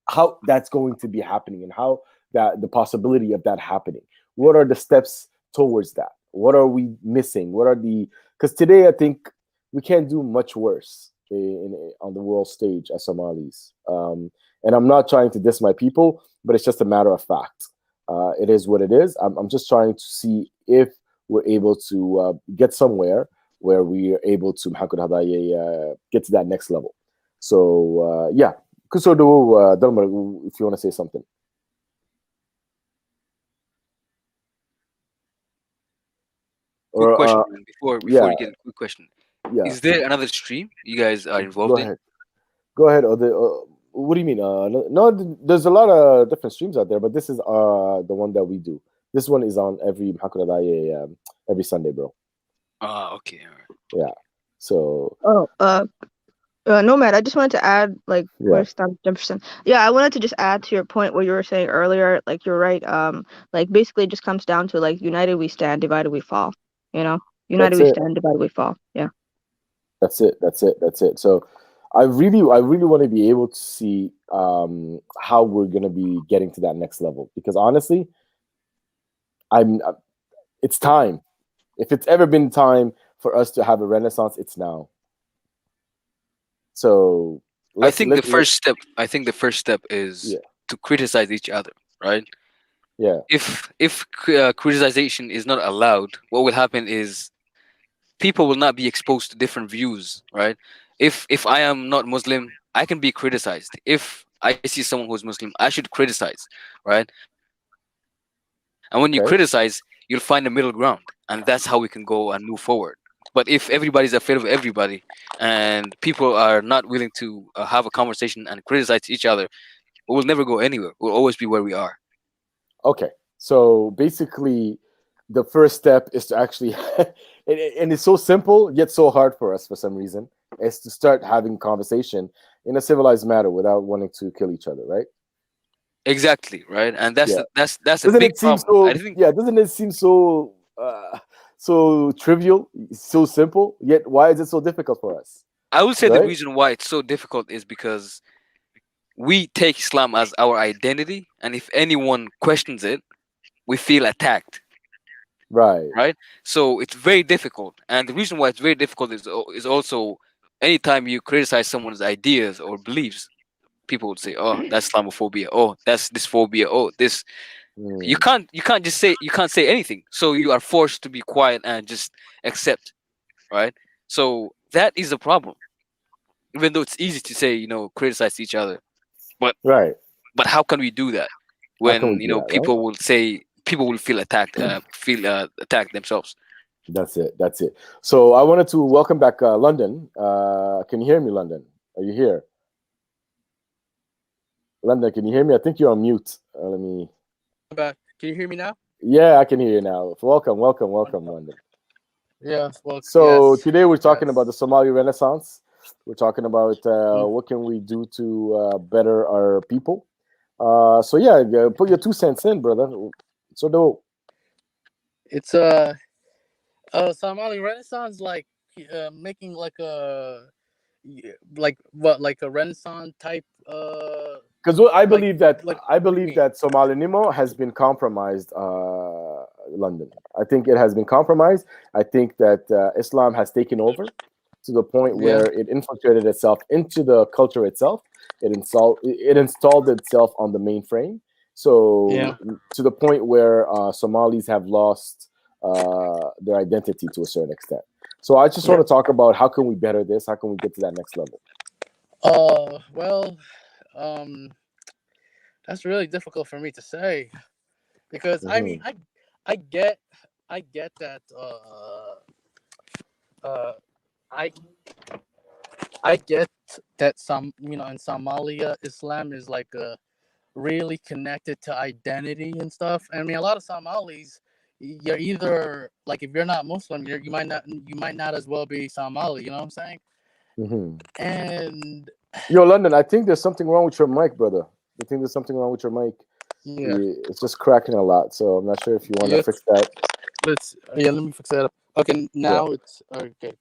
how that's going to be happening, and how that the possibility of that happening. What are the steps towards that? What are we missing? What are the, because today I think we can't do much worse on the world stage as Somalis. And I'm not trying to diss my people, but it's just a matter of fact. It is what it is. I'm just trying to see if we're able to get somewhere where we are able to get to that next level. So yeah, Kusodo Dalmar, if you want to say something. Quick question before you get a quick question. Yeah. Is there another stream you guys are involved in? Go ahead. What do you mean? No, there's a lot of different streams out there, but this is the one that we do. This one is on every Sunday, bro. Okay. All right. Yeah. So. Nomad, I just wanted to add, where's Tom Jefferson? Yeah, I wanted to just add to your point what you were saying earlier. You're right. Basically, it just comes down to united we stand, divided we fall. United we stand, divided we fall. Yeah. That's it. So I really want to be able to see how we're going to be getting to that next level, because honestly, it's time. If it's ever been time for us to have a renaissance, it's now. So I think the first step is to criticize each other, right? Yeah. If criticization is not allowed, what will happen is people will not be exposed to different views, right? If I am not Muslim, I can be criticized. If I see someone who's Muslim, I should criticize, right? And when you criticize, you'll find a middle ground, and that's how we can go and move forward. But if everybody's afraid of everybody and people are not willing to have a conversation and criticize each other, we'll never go anywhere. We'll always be where we are. Okay. So basically, the first step is to actually, and it's so simple yet so hard for us for some reason, is to start having conversation in a civilized manner without wanting to kill each other, right? Exactly, right. And that's that's doesn't a big it seem problem. so, doesn't it seem so so trivial, so simple, yet why is it so difficult for us? I would say the reason why it's so difficult is because we take Islam as our identity, and if anyone questions it, we feel attacked. Right. So it's very difficult, and the reason why it's very difficult is also anytime you criticize someone's ideas or beliefs, people would say, "Oh, that's Islamophobia. Oh, that's dysphobia. Oh, this." You can't just say anything. So you are forced to be quiet and just accept, right? So that is a problem. Even though it's easy to say, criticize each other, but how can we do that when people will say people will feel attacked, attacked themselves? That's it. So I wanted to welcome back London. Can you hear me, London? Are you here? London, can you hear me? I think you're on mute. Let me. Can you hear me now? Yeah, I can hear you now. Welcome, London. Yeah. Well, so today we're talking about the Somali Renaissance. We're talking about what can we do to better our people. So yeah, put your 2 cents in, brother. So dope. It's Somali Renaissance, like making like a Renaissance type. Because I believe that Somalinimo has been compromised. London, I think it has been compromised. I think that Islam has taken over to the point where it infiltrated itself into the culture itself. It installed itself on the mainframe. So to the point where Somalis have lost their identity to a certain extent. So I just want to talk about how can we better this? How can we get to that next level? That's really difficult for me to say, because I mean, I get that I get that in Somalia, Islam is like really connected to identity and stuff. I mean, a lot of Somalis, you're either like, if you're not Muslim, you might not as well be Somali. You know what I'm saying? And yo, London, I think there's something wrong with your mic, brother. I think there's something wrong with your mic. Yeah. It's just cracking a lot, so I'm not sure if you want to fix that. Let me fix that up. Okay, now it's okay.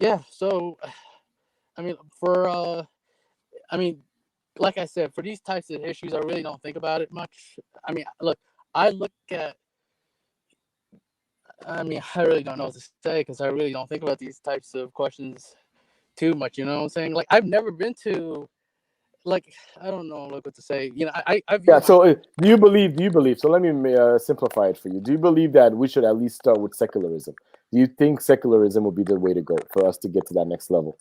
Yeah, so I mean, like I said, for these types of issues, I really don't think about it much. I mean, look, I really don't know what to say, because I really don't think about these types of questions too much. You know what I'm saying? Like, I've never been to, like, I don't know what to say. So do you believe? So let me simplify it for you. Do you believe that we should at least start with secularism? Do you think secularism would be the way to go for us to get to that next level?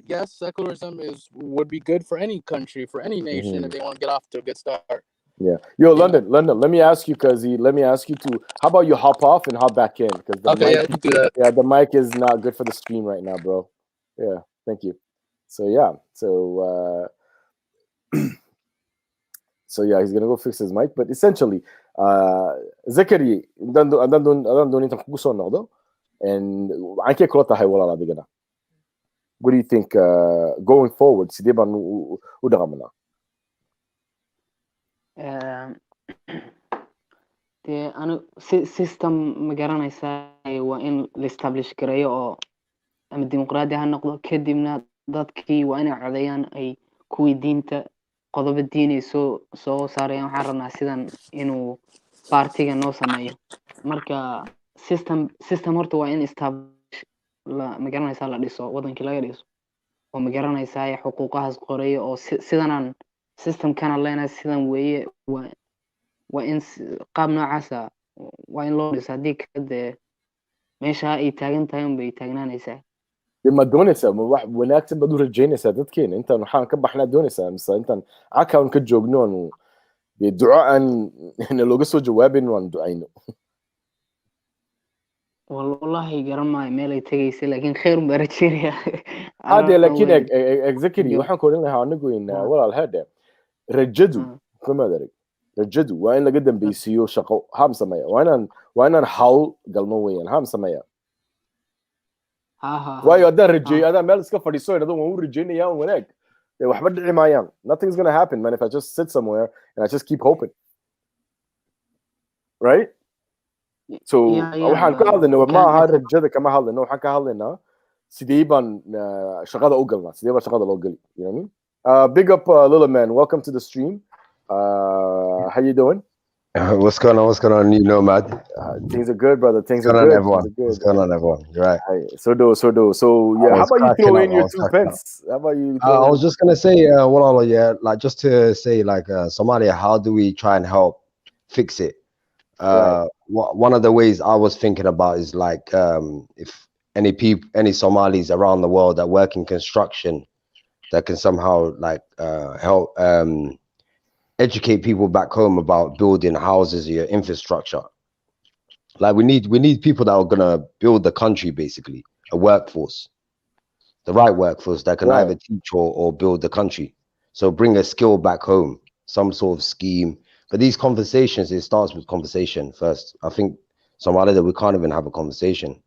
Yes, secularism would be good for any country, for any nation, if they want to get off to a good start. Yeah. Yo, London, let me ask you, to, how about you hop off and hop back in? Because you can do that. Yeah, the mic is not good for the stream right now, bro. Yeah, thank you. So yeah, so he's gonna go fix his mic. But essentially, Zakari, and what do you think going forward? dee anu system ma garanaysaa waa in la establish gareeyo oo ama dimuqraadi ha noqdo kadibna dadkii waa inay codayaan ay kuwii diinta qodobo diinay soo saarayaan waxaan rabnaa sidan inuu partiga noo sameeyo marka system horta waa in establish magaranaysaa la dhiso wadankii laga dhiso oo magaranaysaa xuquuqahaas qorayo oo sidanaan systemkana leenahay sidan weeye waa in qaab noocaasa waa in loo dhiso haddii kadee meesha ay taagan tahay unbay taagnaanaysaa ma doonaysaa ma wax wanaagsan baad u rajaynaysaa dadkeena intaan waxaan ka baxnaa doonaysaa mise intaan cakawn ka joogno aanu dee duco aan looga soo jawaabin waan ducayno wallahi garan maayo meel ay tegaysa laakiin khayr baa rajeynaya ade laakiin exactly waxaan ku odhan lahaa anigu in walaal hade rajadu kamaad arag rajadu waa in laga dambeysiiyo shaqo ham sameeya waa inaan hawl galno weeyaan ham sameeya waayo haddaan rajeeyo haddaan meel iska fadhiiso idhahdo waan u rajeynayaa un wanaag dee waxba dhici maayaan nothing's gonna happen man if I just sit somewhere and I just keep hoping right so waxaan ka hadlaynaa ma aha rajada kama hadlayno waxaan ka hadlaynaa sidee baan shaqada u galnaa sidee baa shaqada loo gali you know what I mean big up little man welcome to the stream how you doing What's going on? What's going on, you nomad? Things are good, brother. Things are good. What's going on, everyone? You're right. So yeah. How about you throw in your 2 pence? How about you? I was just gonna say, like just to say, like Somalia, how do we try and help fix it? One of the ways I was thinking about is like if any Somalis around the world that work in construction that can somehow like help educate people back home about building houses or infrastructure. Like we need people that are gonna build the country, basically, a workforce, the right workforce that can either teach or build the country. So bring a skill back home, some sort of scheme. But these conversations, it starts with conversation first. I think Somalia that we can't even have a conversation,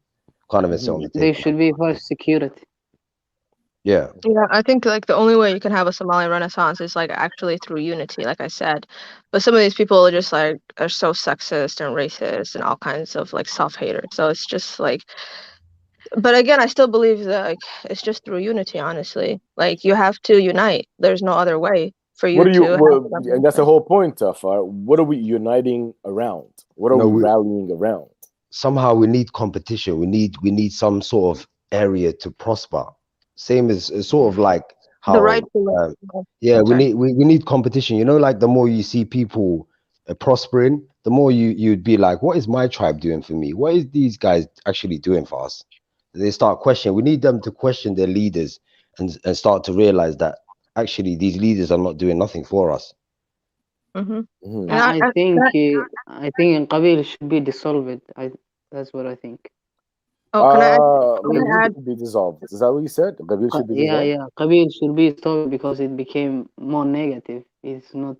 can't even sit on the table. There should be first security. Yeah, I think like the only way you can have a Somali Renaissance is like actually through unity, like I said. But some of these people are just like are so sexist and racist and all kinds of like self-haters. So it's just like, but again, I still believe that like it's just through unity. Honestly, like you have to unite. There's no other way for you and that's the whole point of what are we uniting around? What are we rallying around? Somehow we need competition. We need some sort of area to prosper. Same as sort of like how the right we need competition, you know, like the more you see people prospering, the more you'd be like, what is my tribe doing for me? What is these guys actually doing for us? They start questioning. We need them to question their leaders and start to realize that actually these leaders are not doing nothing for us. I think in Qabil should be dissolved. That's what I think. Qabil should be dissolved. Is that what you said? Qabil should be dissolved? Yeah. Qabil should be dissolved because it became more negative. It's not.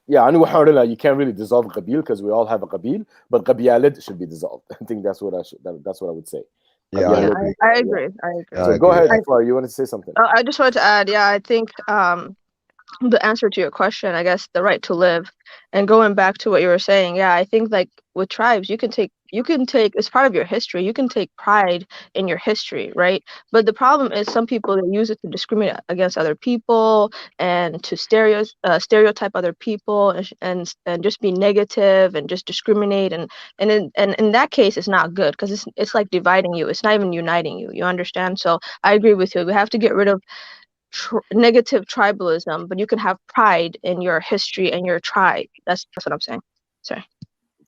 Yeah, I know you can't really dissolve Qabil because we all have a Qabil, but Qabialid should be dissolved. I think that's what I would say. Yeah, I agree. I agree. So go ahead, Flora. You wanted to say something? I just wanted to add. Yeah, I think the answer to your question, I guess, the right to live, and going back to what you were saying. Yeah, I think like with tribes, you can take it's part of your history. You can take pride in your history, right? But the problem is some people that use it to discriminate against other people and to stereotype other people and just be negative and just discriminate and in that case it's not good because it's like dividing you. It's not even uniting you. You understand? So I agree with you. We have to get rid of negative tribalism, but you can have pride in your history and your tribe. That's what I'm saying. Sorry.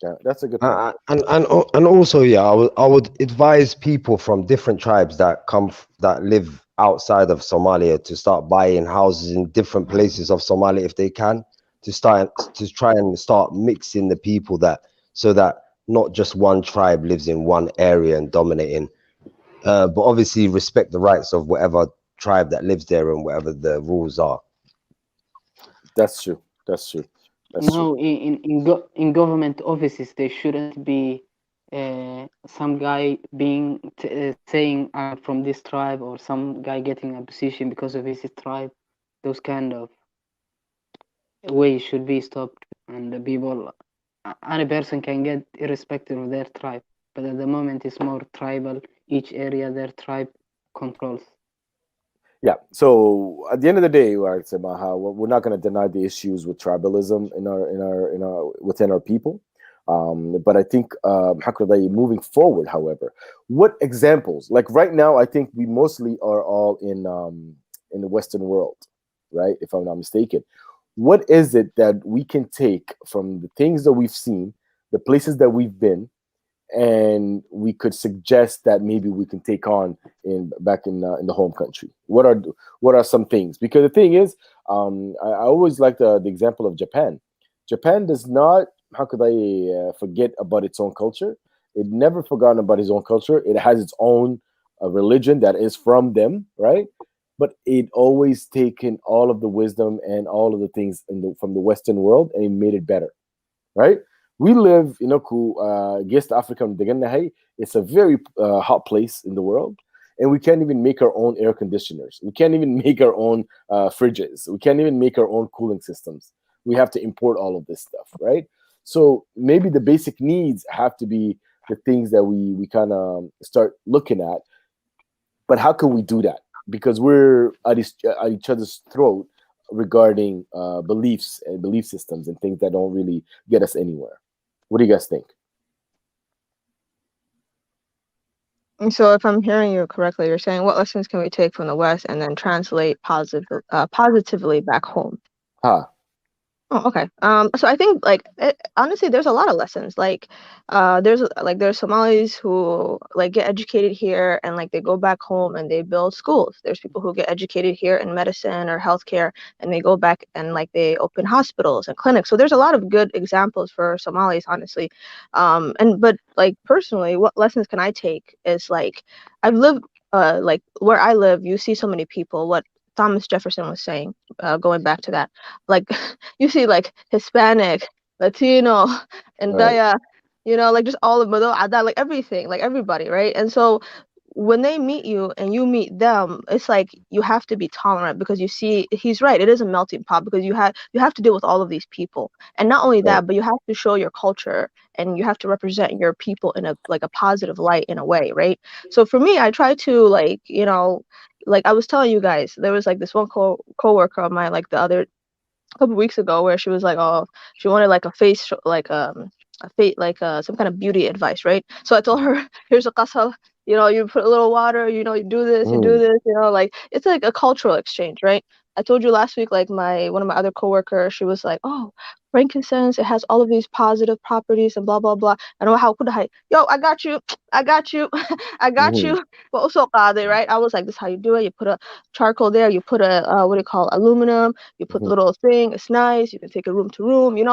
Yeah, that's a good point. And also, I would advise people from different tribes that live outside of Somalia to start buying houses in different places of Somalia if they can, to try and start mixing the people so that not just one tribe lives in one area and dominating, but obviously respect the rights of whatever tribe that lives there and whatever the rules are. That's true. No, in government offices there shouldn't be some guy saying I'm from this tribe or some guy getting a position because of his tribe. Those kind of ways should be stopped, and the people, any person can get irrespective of their tribe. but at the moment it's more tribal. Each area their tribe controls. Yeah. So at the end of the day, we're not going to deny the issues with tribalism in our within our people. But I think moving forward, however, what examples? Like right now, I think we mostly are all in the Western world, right? If I'm not mistaken. What is it that we can take from the things that we've seen, the places that we've been, and we could suggest that maybe we can take on back in the home country? What are some things? Because the thing is, I always like the example of Japan. Japan does not, forget about its own culture. It never forgotten about its own culture. It has its own religion that is from them, right? But it always taken all of the wisdom and all of the things from the Western world and it made it better, right? We live in East Africa. It's a very hot place in the world, and we can't even make our own air conditioners. We can't even make our own fridges. We can't even make our own cooling systems. We have to import all of this stuff, right? So maybe the basic needs have to be the things that we kind of start looking at. But how can we do that? Because we're at each other's throat regarding beliefs and belief systems and things that don't really get us anywhere. What do you guys think? And so if I'm hearing you correctly, you're saying what lessons can we take from the West and then translate positively back home? Oh, okay. So I think honestly, there's a lot of lessons. There's Somalis who get educated here and they go back home and they build schools. There's people who get educated here in medicine or healthcare and they go back and they open hospitals and clinics. So there's a lot of good examples for Somalis, honestly. But personally, what lessons can I take is I've lived where I live. You see so many people. What Thomas Jefferson was saying, going back to that, you see Hispanic, Latino, and Daya, just all of Mado Ada, everything, everybody, right? And so when they meet you and you meet them, it's you have to be tolerant because you see he's right. It is a melting pot because you have to deal with all of these people, and not only that, but you have to show your culture and you have to represent your people in a positive light in a way, right? So for me, I try to I was telling you guys, there was this one coworker of mine the other couple weeks ago where she was she wanted a face some kind of beauty advice, right? So I told her, here's a qasal, you put a little water, you do this, you do this, it's a cultural exchange, right? I told you last week, one of my other coworkers, she was oh, frankincense, it has all of these positive properties and blah blah blah. And how could I? Yo, I got you, I got you. But also, right? I was this is how you do it. You put a charcoal there. You put a what do you call aluminum? You put the little thing. It's nice. You can take it room to room. This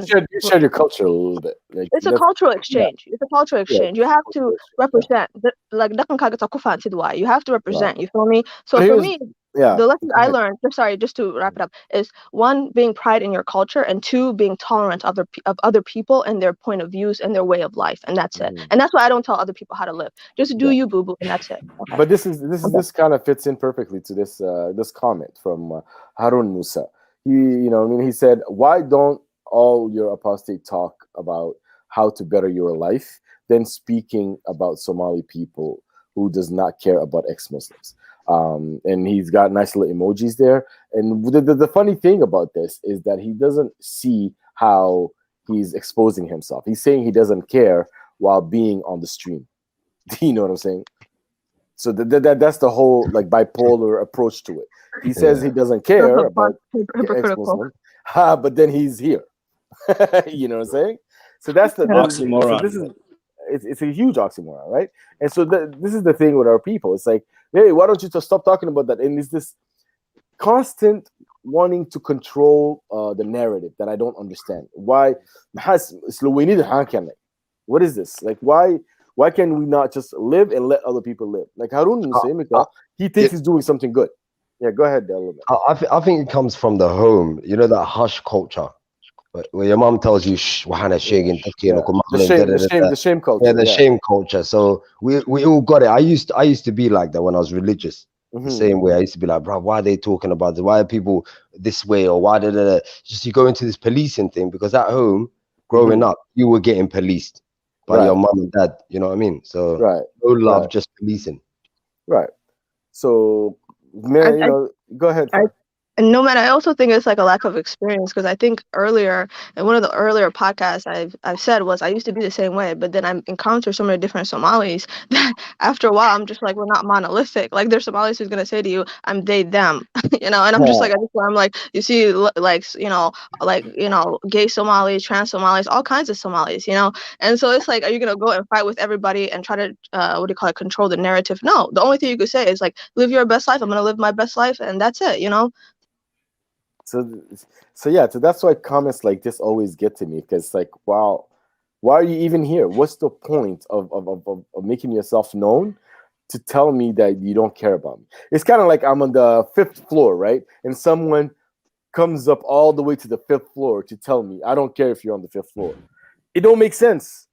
so you share your culture a little bit. It's a cultural exchange. Yeah. It's a cultural exchange. You have to represent. You have to represent. You feel me? So for me. Yeah. The lessons I learned, just to wrap it up, is one, being pride in your culture, and two, being tolerant of other people and their point of views and their way of life, and that's it. And that's why I don't tell other people how to live. Just do you, boo boo, and that's it. Okay. But this kind of fits in perfectly to this comment from Harun Musa. He said, "Why don't all your apostate talk about how to better your life, then speaking about Somali people who does not care about ex-Muslims?" And he's got nice little emojis there. And the funny thing about this is that he doesn't see how he's exposing himself. He's saying he doesn't care while being on the stream. Do you know what I'm saying? So that's the whole bipolar approach to it. He says he doesn't care about ex-Muslims, but then he's here. You know what I'm saying? So that's the oxymoron. So this is it's a huge oxymoron, right? And so this is the thing with our people. It's hey, why don't you just stop talking about that? And it's this constant wanting to control the narrative that I don't understand. Why? What is this? Why can we not just live and let other people live? Harun Musa, he thinks he's doing something good. Yeah, go ahead, Delvin. I think it comes from the home. That hush culture. Where your mom tells you, shh, the shame culture. Yeah, the shame culture. So we all got it. I used to be like that when I was religious. The same way I used to be bro, why are they talking about this? Why are people this way? Or why just you go into this policing thing? Because at home, growing up, you were getting policed. by your mom and dad. You know what I mean? So no love, just policing. Right. So, man, go ahead. And no man, I also think it's like a lack of experience, because I think earlier in one of the earlier podcasts I've said was I used to be the same way, but then I encountered so many different Somalis that after a while I'm just like, we're not monolithic. Like there's Somalis who's gonna say to you, I'm they them, and I'm just like, I'm like, you see, like gay Somalis, trans Somalis, all kinds of Somalis, and so it's like, are you gonna go and fight with everybody and try to control the narrative? No, the only thing you could say is like, live your best life. I'm gonna live my best life, and that's it, So that's why comments like this always get to me, because like, wow, why are you even here? What's the point of making yourself known to tell me that you don't care about me? It's kind of like I'm on the 5th floor, right? And someone comes up all the way to the 5th floor to tell me, I don't care if you're on the 5th floor. It don't make sense.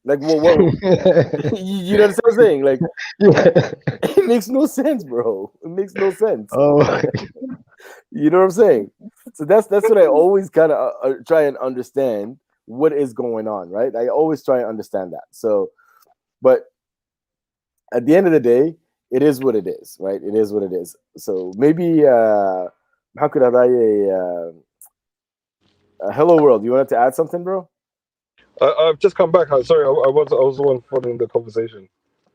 Like, well, you know what I'm saying? Like, it makes no sense, bro. It makes no sense. Oh. You know what I'm saying? So that's what I always kind of try and understand what is going on, right? I always try and understand that. So, but at the end of the day, it is what it is, right? It is what it is. So maybe how could I hello world? You wanted to add something, bro? I've just come back. Sorry, I was the one following the conversation.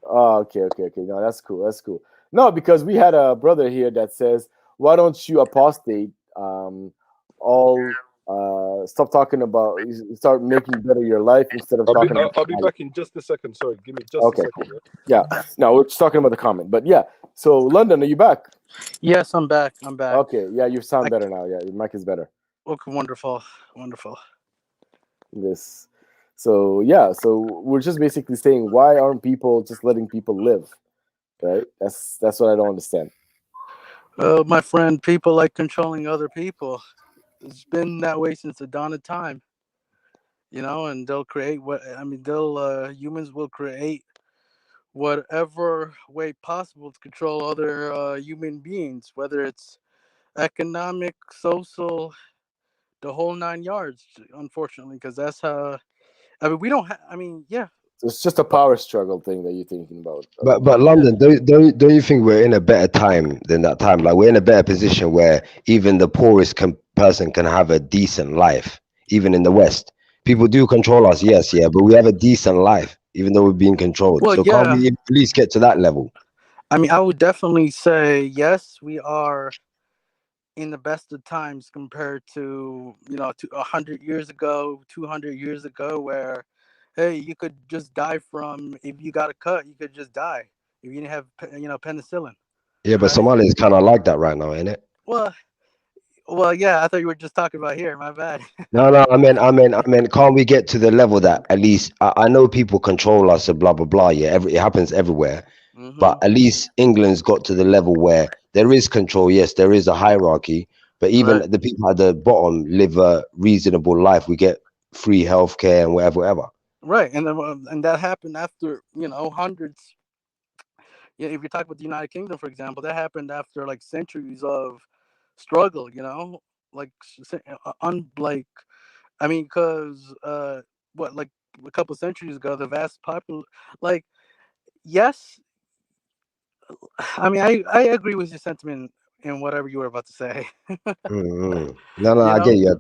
Oh, okay. No, that's cool. No, because we had a brother here that says, why don't you apostate stop talking about, start making better your life instead of talking about I'll be back in just a second. Sorry, give me just a second. Yeah. No, we're just talking about the comment. But yeah, so London, are you back? Yes, I'm back. Okay, yeah, you sound better now. Yeah, your mic is better. Okay, wonderful. Yes. So yeah, so we're just basically saying, why aren't people just letting people live? Right? That's what I don't understand. My friend, people like controlling other people. It's been that way since the dawn of time. And they'll create humans will create whatever way possible to control other human beings, whether it's economic, social, the whole 9 yards, unfortunately, because that's how. We don't have. So it's just a power struggle thing that you're thinking about. But London, don't you think we're in a better time than that time? Like we're in a better position where even the poorest person can have a decent life, even in the West. People do control us, yes, but we have a decent life, even though we're being controlled. Well, so can't we at least get to that level? I would definitely say yes, we are in the best of times compared to 100 years ago, 200 years ago, where hey, you could just die from, if you got a cut, you could just die if you didn't have penicillin. Yeah, but Somalia is kind of like that right now, ain't it? Well, yeah. I thought you were just talking about here. My bad. No. I mean, can't we get to the level that at least I know people control us and blah blah blah. Yeah, it happens everywhere. Mm-hmm. But at least England's got to the level where there is control. Yes, there is a hierarchy, but even the people at the bottom live a reasonable life. We get free healthcare and whatever. Right, and that happened after hundreds. Yeah, if you talk about the United Kingdom, for example, that happened after like centuries of struggle. Because like a couple of centuries ago, the vast yes. I agree with your sentiment in whatever you were about to say. Mm-hmm. No, I get you.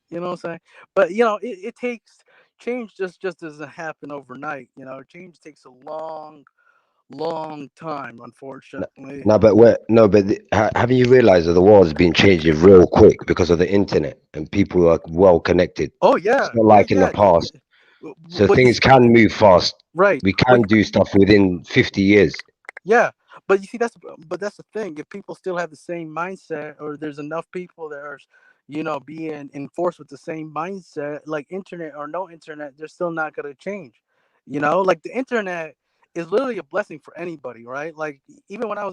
You know what I'm saying? But it takes change. Just doesn't happen overnight. Change takes a long time, unfortunately. Haven't you realized that the world has been changing real quick because of the internet and people are well connected? Oh yeah, it's not like in the past. So things can move fast. Right. We can do stuff within 50 years. Yeah, but you see, that's the thing. If people still have the same mindset, or there's enough people that are, being enforced with the same mindset, like internet or no internet, they're still not gonna change. Like the internet is literally a blessing for anybody, right? Like even when I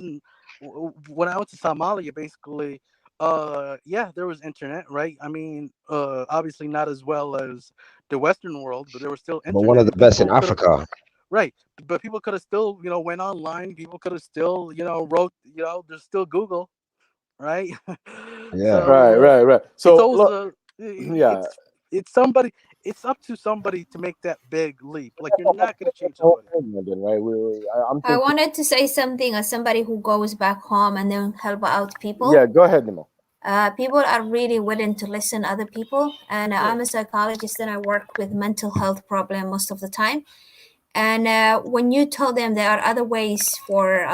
went to Somalia, basically, there was internet, right? Obviously not as well as the Western world, but there was still internet. But one of the best in Africa. Right, but people could have still, went online. People could have still, wrote, there's still Google, right? Yeah. So, right. So it's it's somebody. It's up to somebody to make that big leap. Like you're not going to change somebody. I'm I wanted to say something as somebody who goes back home and then help out people. Yeah, go ahead, Nemo. People are really willing to listen other people, and I'm a psychologist and I work with mental health problem most of the time. And when you tell them there are other ways for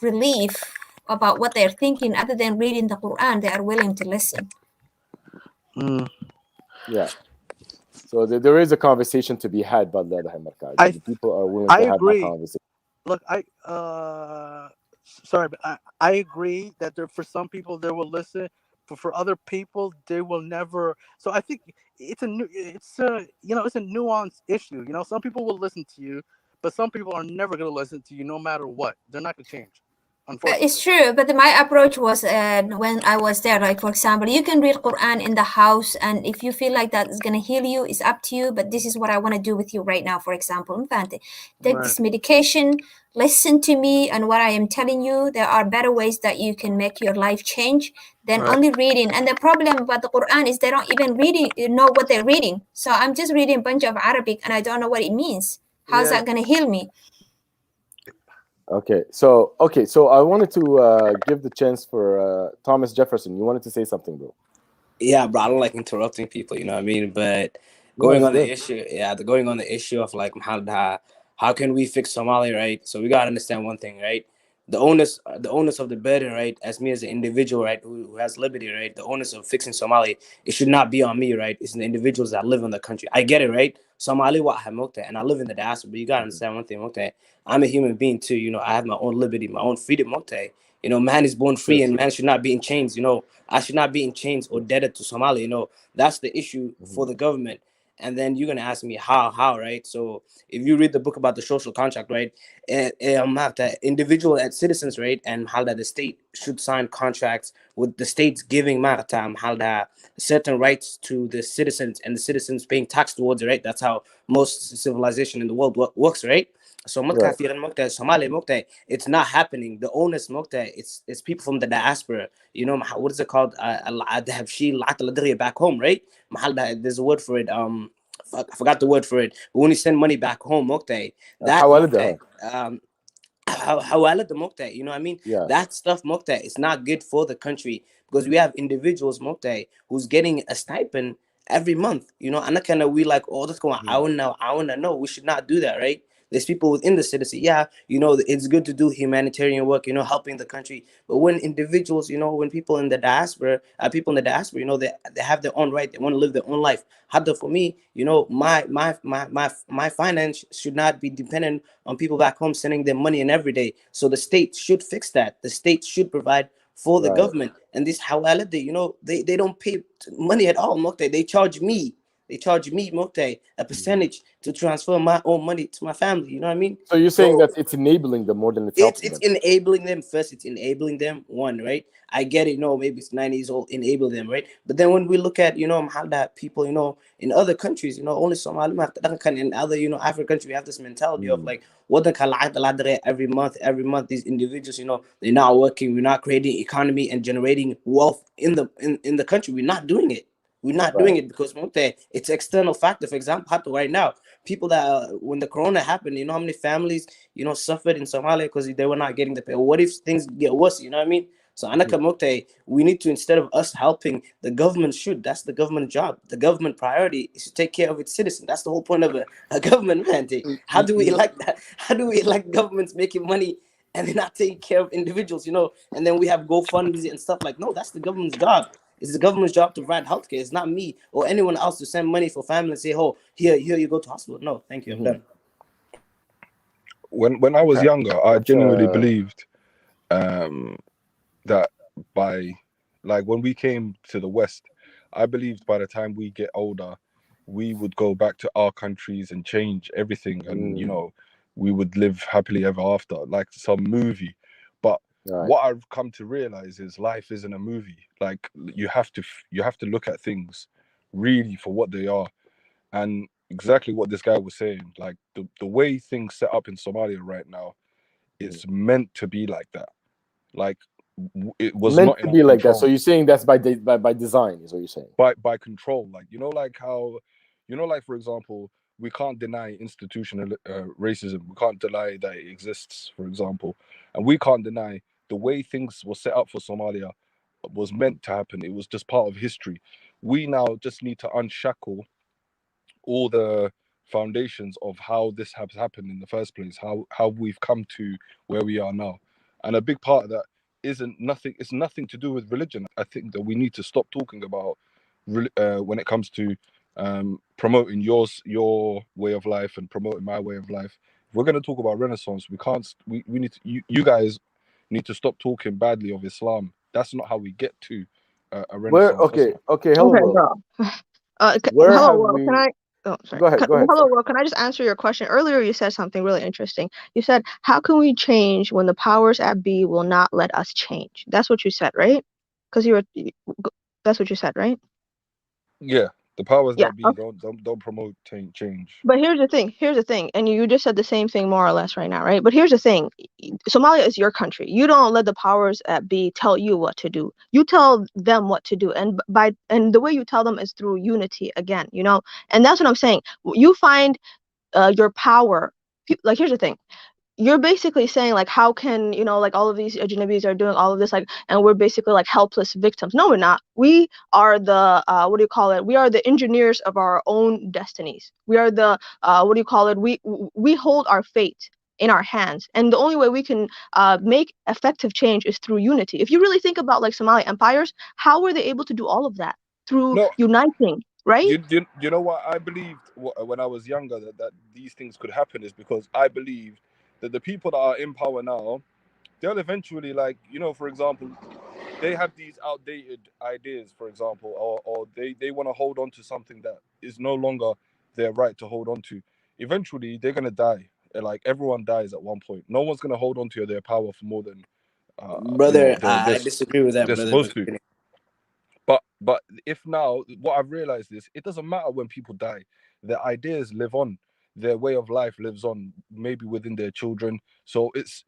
relief about what they're thinking other than reading the Quran, they are willing to listen. Yeah. So there is a conversation to be had, but people are willing to have agree. that conversation. Look, sorry, but I agree that there for some people they will listen, but for other people they will never. So I think it's a nuanced issue. You know, some people will listen to you, but some people are never going to listen to you no matter what. They're not going to change. It's true, but my approach was when I was there, like for example, you can read Quran in the house, and if you feel like that is gonna heal you, it's up to you. But this is what I want to do with you right now. For example, take this medication, listen to me, and what I am telling you, there are better ways that you can make your life change than only reading. And the problem about the Quran is they don't even know what they're reading. So I'm just reading a bunch of Arabic, and I don't know what it means. How's that gonna heal me? Okay, so I wanted to give the chance for Thomas Jefferson. You wanted to say something, bro? Yeah, bro. I don't like interrupting people. You know what I mean? But going on the issue of like how can we fix Somalia, right? So we gotta understand one thing, right? The onus of the burden, right? As me as an individual, right, who has liberty, right? The onus of fixing Somalia, it should not be on me, right? It's the individuals that live in the country. I get it, right? Somali wa and I live in the diaspora. But you gotta understand one thing, I'm a human being too. You know, I have my own liberty, my own freedom, You know, man is born free, and man should not be in chains. You know, I should not be in chains or debted to Somalia. You know, that's the issue for the government. And then you're gonna ask me how, right? So if you read the book about the social contract, right, that individual and citizens, right, and how that the state should sign contracts with the states giving how that certain rights to the citizens and the citizens paying tax towards it, right? That's how most civilization in the world works, right? So Somalia, it's not happening. The onus it's people from the diaspora. You know, what is it called? Back home, right? There's a word for it. I forgot the word for it. But when you send money back home, you know what I mean? That stuff it's not good for the country, because we have individuals who's getting a stipend every month, you know, and we like, oh, let's go on. I wanna know. We should not do that, right? There's people within the citizen. Yeah, you know, it's good to do humanitarian work, you know, helping the country. But when individuals, you know, when people in the diaspora, you know, they have their own right. They want to live their own life. For me, you know, my finance should not be dependent on people back home sending them money in every day. So the state should fix that. The state should provide for the government. And this hawala, you know, they don't pay money at all. They charge me. A percentage to transfer my own money to my family. You know what I mean? So you're saying that it's enabling them more than it's helping them? It's enabling them. First, it's enabling them. One, right? I get it. No, maybe it's 90 years old, enable them, right? But then when we look at, you know, how that people, you know, in other countries, you know, only Somali, in other, you know, African countries, we have this mentality of like, every month, these individuals, you know, they're not working, we're not creating economy and generating wealth in the country. We're not doing it. We're not doing it because it's external factor. For example, right now, people that when the corona happened, you know how many families, you know, suffered in Somalia because they were not getting the pay. What if things get worse? You know what I mean? So we need to, instead of us helping, the government that's the government job. The government priority is to take care of its citizens. That's the whole point of a government mandate. How do we elect that? How do we elect governments making money and they're not taking care of individuals, you know? And then we have GoFundMe and stuff like, no, that's the government's job. It's the government's job to provide healthcare. It's not me or anyone else to send money for family and say, oh, here you go to hospital. No, thank you. I'm done. When I was younger, I genuinely believed that by, like, when we came to the West, I believed by the time we get older, we would go back to our countries and change everything, and you know, we would live happily ever after, like some movie. But what I've come to realize is life isn't a movie. Like, you have to look at things really for what they are. And exactly what this guy was saying, like the way things set up in Somalia right now, it's meant to be like that. Like, it was meant not to in be our like that. control. So you're saying that's by design, is what you're saying? By control, like like how like for example, we can't deny institutional racism. We can't deny that it exists, for example, and we can't deny the way things were set up for Somalia was meant to happen. It was just part of history. We now just need to unshackle all the foundations of how this has happened in the first place, how we've come to where we are now. And a big part of that it's nothing to do with religion. I think that we need to stop talking about when it comes to promoting your way of life and promoting my way of life. If we're going to talk about Renaissance, we need to, you guys need to stop talking badly of Islam. That's not how we get to a Renaissance. Hello Okay, world. bro. Where Hello, have world. we... Can I? Oh, sorry. Go ahead. Hello, world. Can I just answer your question? Earlier, you said something really interesting. You said, "How can we change when the powers at be will not let us change?" That's what you said, right? Because that's what you said, right? Yeah, the powers Yeah. that be don't promote change. But here's the thing, and you just said the same thing more or less right now, right? But here's the thing, Somalia is your country. You don't let the powers at be tell you what to do. You tell them what to do, and the way you tell them is through unity again, and that's what I'm saying. You find your power. Like, here's the thing. You're basically saying, like, how can, like, all of these Ajnabis are doing all of this, like, and we're basically like helpless victims. No, we're not. We are the we are the engineers of our own destinies. We are the we hold our fate in our hands, and the only way we can make effective change is through unity. If you really think about, like, Somali empires, how were they able to do all of that? Through uniting, right? You know what I believed when I was younger, that these things could happen, is because I believed that the people that are in power now, they'll eventually, like, for example, they have these outdated ideas, for example, or they want to hold on to something that is no longer their right to hold on to. Eventually, they're going to die. Like, everyone dies at one point. No one's going to hold on to their power for more than brother. I disagree with that, they're brother. supposed to. But if now, what I've realized is, it doesn't matter when people die. Their ideas live on. Their way of life lives on, maybe within their children. So it's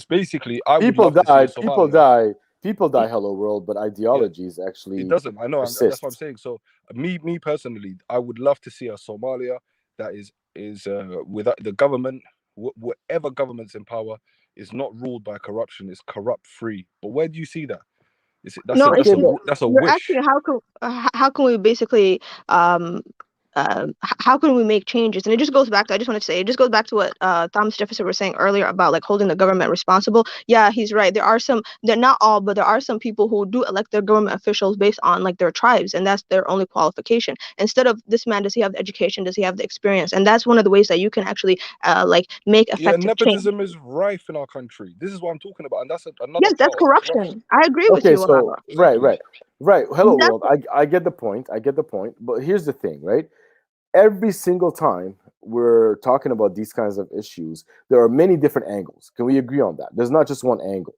basically, I would love to see Somalia. People die, hello world, but ideologies actually it doesn't. I know. persist. That's what I'm saying. So me personally, I would love to see a Somalia that is without the government, whatever government's in power, is not ruled by corruption. Is corrupt free. But where do you see that? That's a you're wish. asking how can we basically how can we make changes? And it just goes back to, I just want to say, it just goes back to what Thomas Jefferson was saying earlier about, like, holding the government responsible. Yeah, he's right. They're not all, but there are some people who do elect their government officials based on, like, their tribes, and that's their only qualification. Instead of, this man, does he have the education? Does he have the experience? And that's one of the ways that you can actually like make effective change. Nepotism is rife in our country. This is what I'm talking about, and that's another. Yes, that's corruption. I agree with you. So right. Hello world. I get the point. But here's the thing, right? Every single time we're talking about these kinds of issues, there are many different angles. Can we agree on that? There's not just one angle,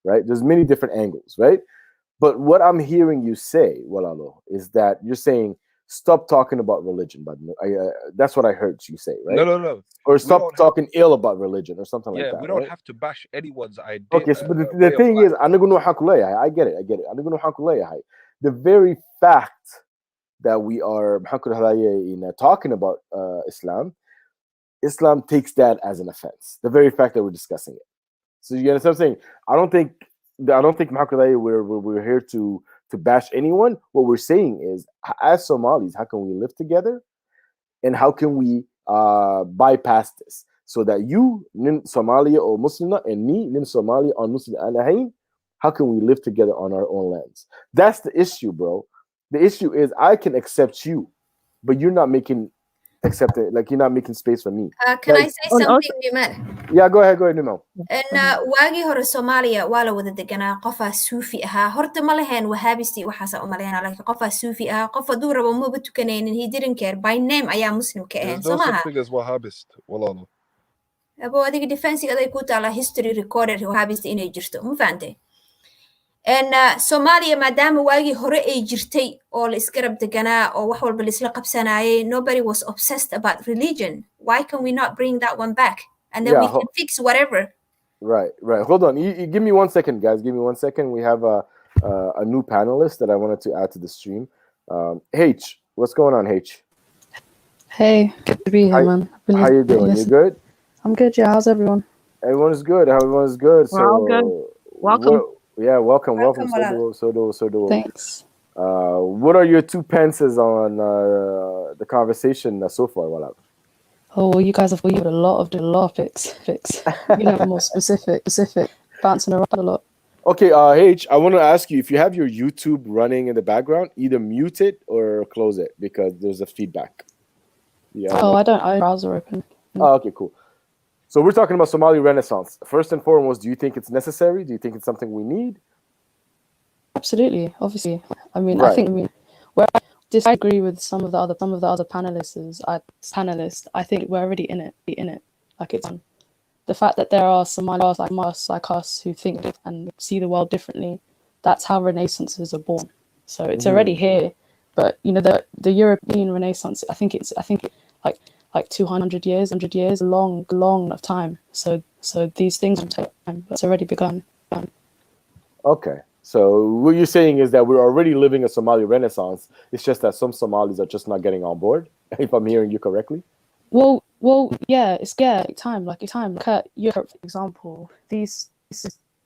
right? There's many different angles, right? But what I'm hearing you say, Walalo, is that you're saying stop talking about religion. But that's what I heard you say, right? No. Or stop talking ill about religion or something like that. Yeah, we don't have to bash anyone's idea. Okay, so but the thing is, I get it. The very fact that we are talking about Islam takes that as an offense. The very fact that we're discussing it. So you understand what I'm saying? I don't think we're here to bash anyone. What we're saying is, as Somalis, how can we live together, and how can we bypass this so that you, Nin Somalia or Muslim, and me, Nin Somalia or Muslim Anaheim, how can we live together on our own lands? That's the issue, bro. The issue is, I can accept you, but you're not making you're not making space for me. Can I say something, Nimar? Yeah, go ahead, Nimar. waagii hore Soomaaliya waa la wada deganaa, qofaa suufi ahaa. Horta ma lahayn wahabisti waxaas u maleynaa, laakiin qofaa suufi ahaa. Qof haduu rabo maba tukanaynin, he didn't care. By name ayaa Muslim ka ahayn. There's no such thing as Wahhabist, walalo. Abo adiga defense aday ku taala history recorded wahabist inay jirto, ma fahantay? Somalia maadaama waagii hore ay jirtay oo la isgarab deganaa oo wax walba la isla qabsanayay, nobody was obsessed about religion. Why can we not bring that one back? And then we can fix whatever. Right. Hold on. You give me 1 second, guys. Give me 1 second. We have a new panelist that I wanted to add to the stream. H, what's going on, H? Hey, good to be here, man. How you doing? You good? I'm good, yeah. How's everyone? Everyone is good. Everyone is good. We're all good. Welcome. Welcome. So do. Thanks. What are your 2 pences on the conversation so far, Walad? Oh, well, you guys have got a lot of picks. You know, more specific, bouncing around a lot. Okay, H, I want to ask you if you have your YouTube running in the background, either mute it or close it because there's a feedback. Yeah. Oh, I don't. I have browser open. Oh, okay, cool. So we're talking about Somali Renaissance. First and foremost, do you think it's necessary? Do you think it's something we need? Absolutely, obviously. I mean, Right. I think where I disagree with some of the other panelists, I think we're already in it. Like it's on. The fact that there are Somalis like us who think and see the world differently, that's how renaissances are born. So it's already here. But you know, the European Renaissance, I think like 200 years, long of time. So these things will take time, but it's already begun. Okay. So what you're saying is that we're already living a Somali Renaissance. It's just that some Somalis are just not getting on board, if I'm hearing you correctly. Well, yeah, it's time. Look at Europe, for example. This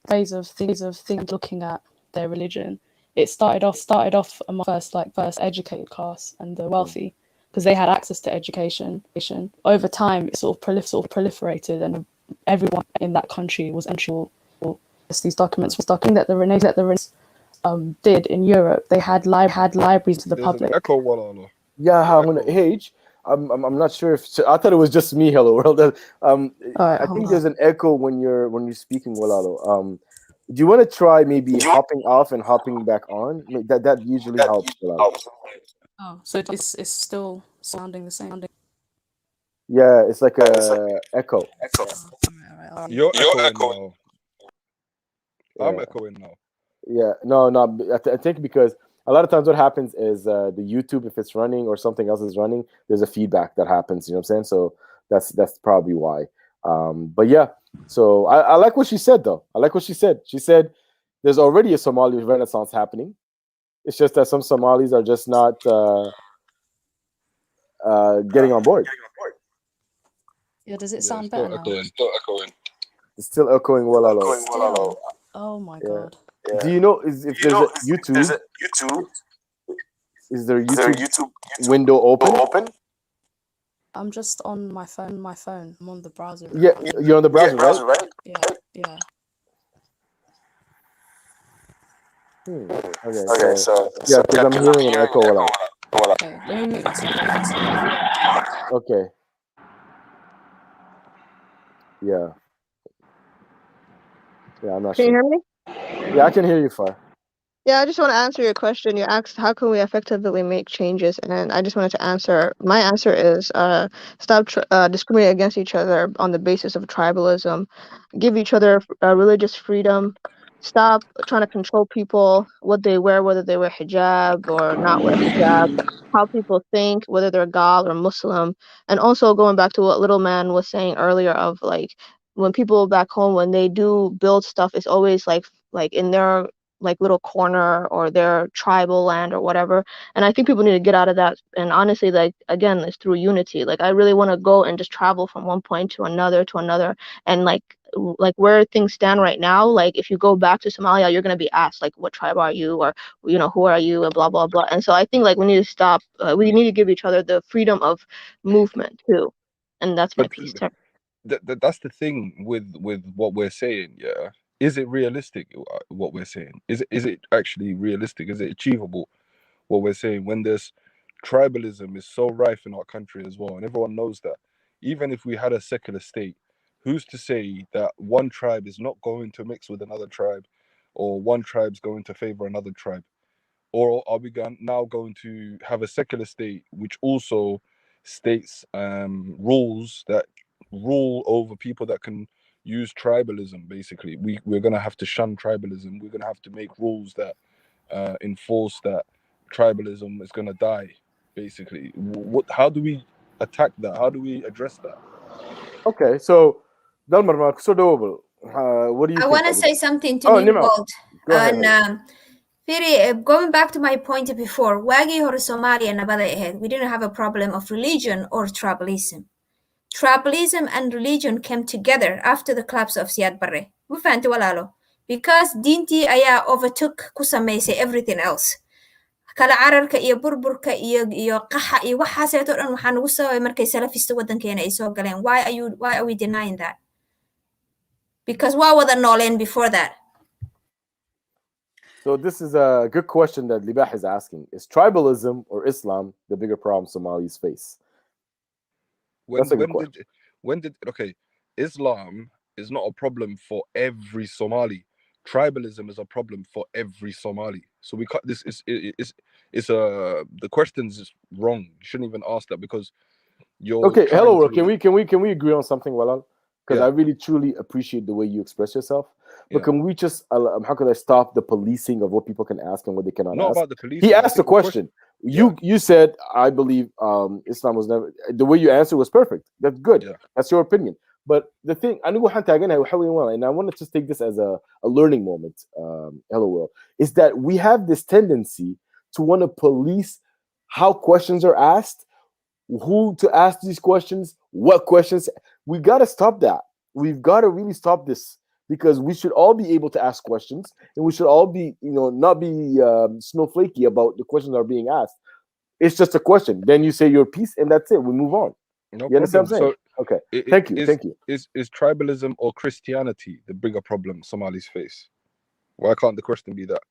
phase of things looking at their religion. It started off among first educated class and the wealthy, because they had access to education. Over time, it sort of proliferated, and everyone in that country was eligible. These documents was documenting that the Renaissance did in Europe. They had libraries to the public. Echo Walala. Yeah, H. I'm not sure if I thought it was just me. Hello world. I think there's an echo when you're speaking, Walalo. Do you want to try maybe hopping off and hopping back on? That usually helps. Walalo. Oh, so it's still sounding the same. Yeah, it's like a echo. You're echoing now. I'm echoing now. Yeah, no. I think because a lot of times what happens is the YouTube, if it's running or something else is running, there's a feedback that happens. You know what I'm saying? So that's probably why. But yeah, so I like what she said though. I like what she said. She said there's already a Somali Renaissance happening. It's just that some Somalis are just not getting on board. Yeah, does it sound better now? It's still echoing. It's still echoing. Walalo. Oh my god. Yeah. Do you know if there's a YouTube? Is there a YouTube window open? I'm just on my phone. I'm on the browser. Yeah, you're on the browser, right? Yeah. Okay, so yeah, because I'm hearing an echo a lot. Okay, let me mute myself. Okay. Yeah, I'm not Can you sure. hear me? Yeah, I can hear you, Far. Yeah, I just want to answer your question. You asked how can we effectively make changes, and I just wanted to answer. My answer is stop discriminating against each other on the basis of tribalism. Give each other religious freedom. Stop trying to control people, what they wear, whether they wear hijab or not wear hijab, how people think, whether they're Gal or Muslim. And also going back to what Little Man was saying earlier of like when people back home, when they do build stuff, it's always like in their like little corner or their tribal land or whatever. And I think people need to get out of that. And honestly, like again, it's through unity. Like I really want to go and just travel from one point to another and like where things stand right now, like if you go back to Somalia, you're going to be asked like what tribe are you, or you know, who are you, and blah blah blah. And so I think like we need to stop, we need to give each other the freedom of movement too. And that's my piece. That's the thing with what we're saying. Yeah, is it realistic what we're saying? Is it actually realistic? Is it achievable what we're saying when there's tribalism is so rife in our country as well, and everyone knows that? Even if we had a secular state, who's to say that one tribe is not going to mix with another tribe, or one tribe's going to favor another tribe? Or are we now going to have a secular state which also states rules that rule over people that can use tribalism? Basically, we're going to have to shun tribalism. We're going to have to make rules that enforce that tribalism is going to die. Basically, how do we attack that? How do we address that? Okay, so Dalmar, so doable. What do you I think? want to say something to Nima. Newbold. Go ahead. And going back to my point before, waagii hore Somalia nabaday ahayd. We didn't have a problem of religion or tribalism. Tribalism and religion came together after the collapse of Siad Barre. Ma fahanti walaalo? Because diintii ayaa overtook ku samaysay everything else. Kala cararka iyo burburka iyo qaxa iyo waxaaseeto dhan waxaa nagu sababay markay salafista wadankeena ay soo galeen. Why are we denying that? Because waa wada nooleen before that. So this is a good question that Libah is asking. Is tribalism or Islam the bigger problem Somalis face? Okay, Islam is not a problem for every Somali. Tribalism is a problem for every Somali. So we cut this the question's is wrong. You shouldn't even ask that because you're okay. Hello, can we agree on something, Walal? Because Yeah. I really truly appreciate the way you express yourself. But Yeah. can we just how could I stop the policing of what people can ask and what they cannot Not ask? about the policing. He I asked the think the question. You said, I believe Islam was never, the way you answered was perfect. That's good. Yeah. That's your opinion. But the thing, and I want to just take this as a learning moment, hello world, is that we have this tendency to want to police how questions are asked, who to ask these questions, what questions. We got to stop that. We've got to really stop this. Because we should all be able to ask questions, and we should all be, not be snowflakey about the questions that are being asked. It's just a question. Then you say your piece, and that's it. We move on. No You understand problem. what I'm saying? Okay. Thank you. Thank you. Is tribalism or Christianity the bigger problem Somalis face? Why can't the question be that?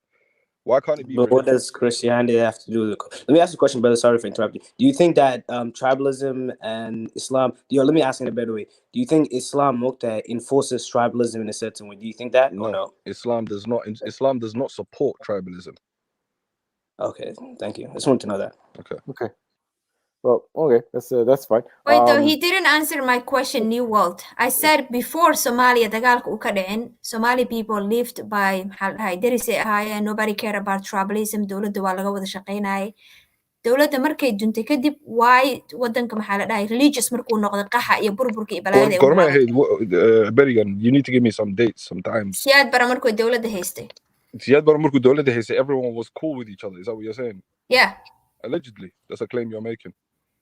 Why can't it be? But what does Christianity have to do with it? Let me ask you a question, brother. Sorry for interrupting. Do you think that tribalism and Islam? Let me ask in a better way. Do you think Islam enforces tribalism in a certain way? Do you think that? No, or no? Islam does not. Islam does not support tribalism. Okay, thank you. I just want to know that. Okay. Well, okay, that's fine. Wait, though, he didn't answer my question, New World. I said before Somalia, dagaalka uu ka dhicin, Somali people lived by derisay ahaayeen, nobody cared about tribalism, dowladda waa laga wada shaqaynayay. Dowladda markay duntay kadib, why wadanka maxaa la dhahay, religious markuu noqday qaxa iyo burburka iyo balaayada Gorma, Berigan, you need to give me some dates, sometimes. Siyaad bara markuu dowladda haystay. Siyaad bara markuu dowladda haystay, everyone was cool with each other. Is that what you're saying? Yeah. Allegedly, that's a claim you're making.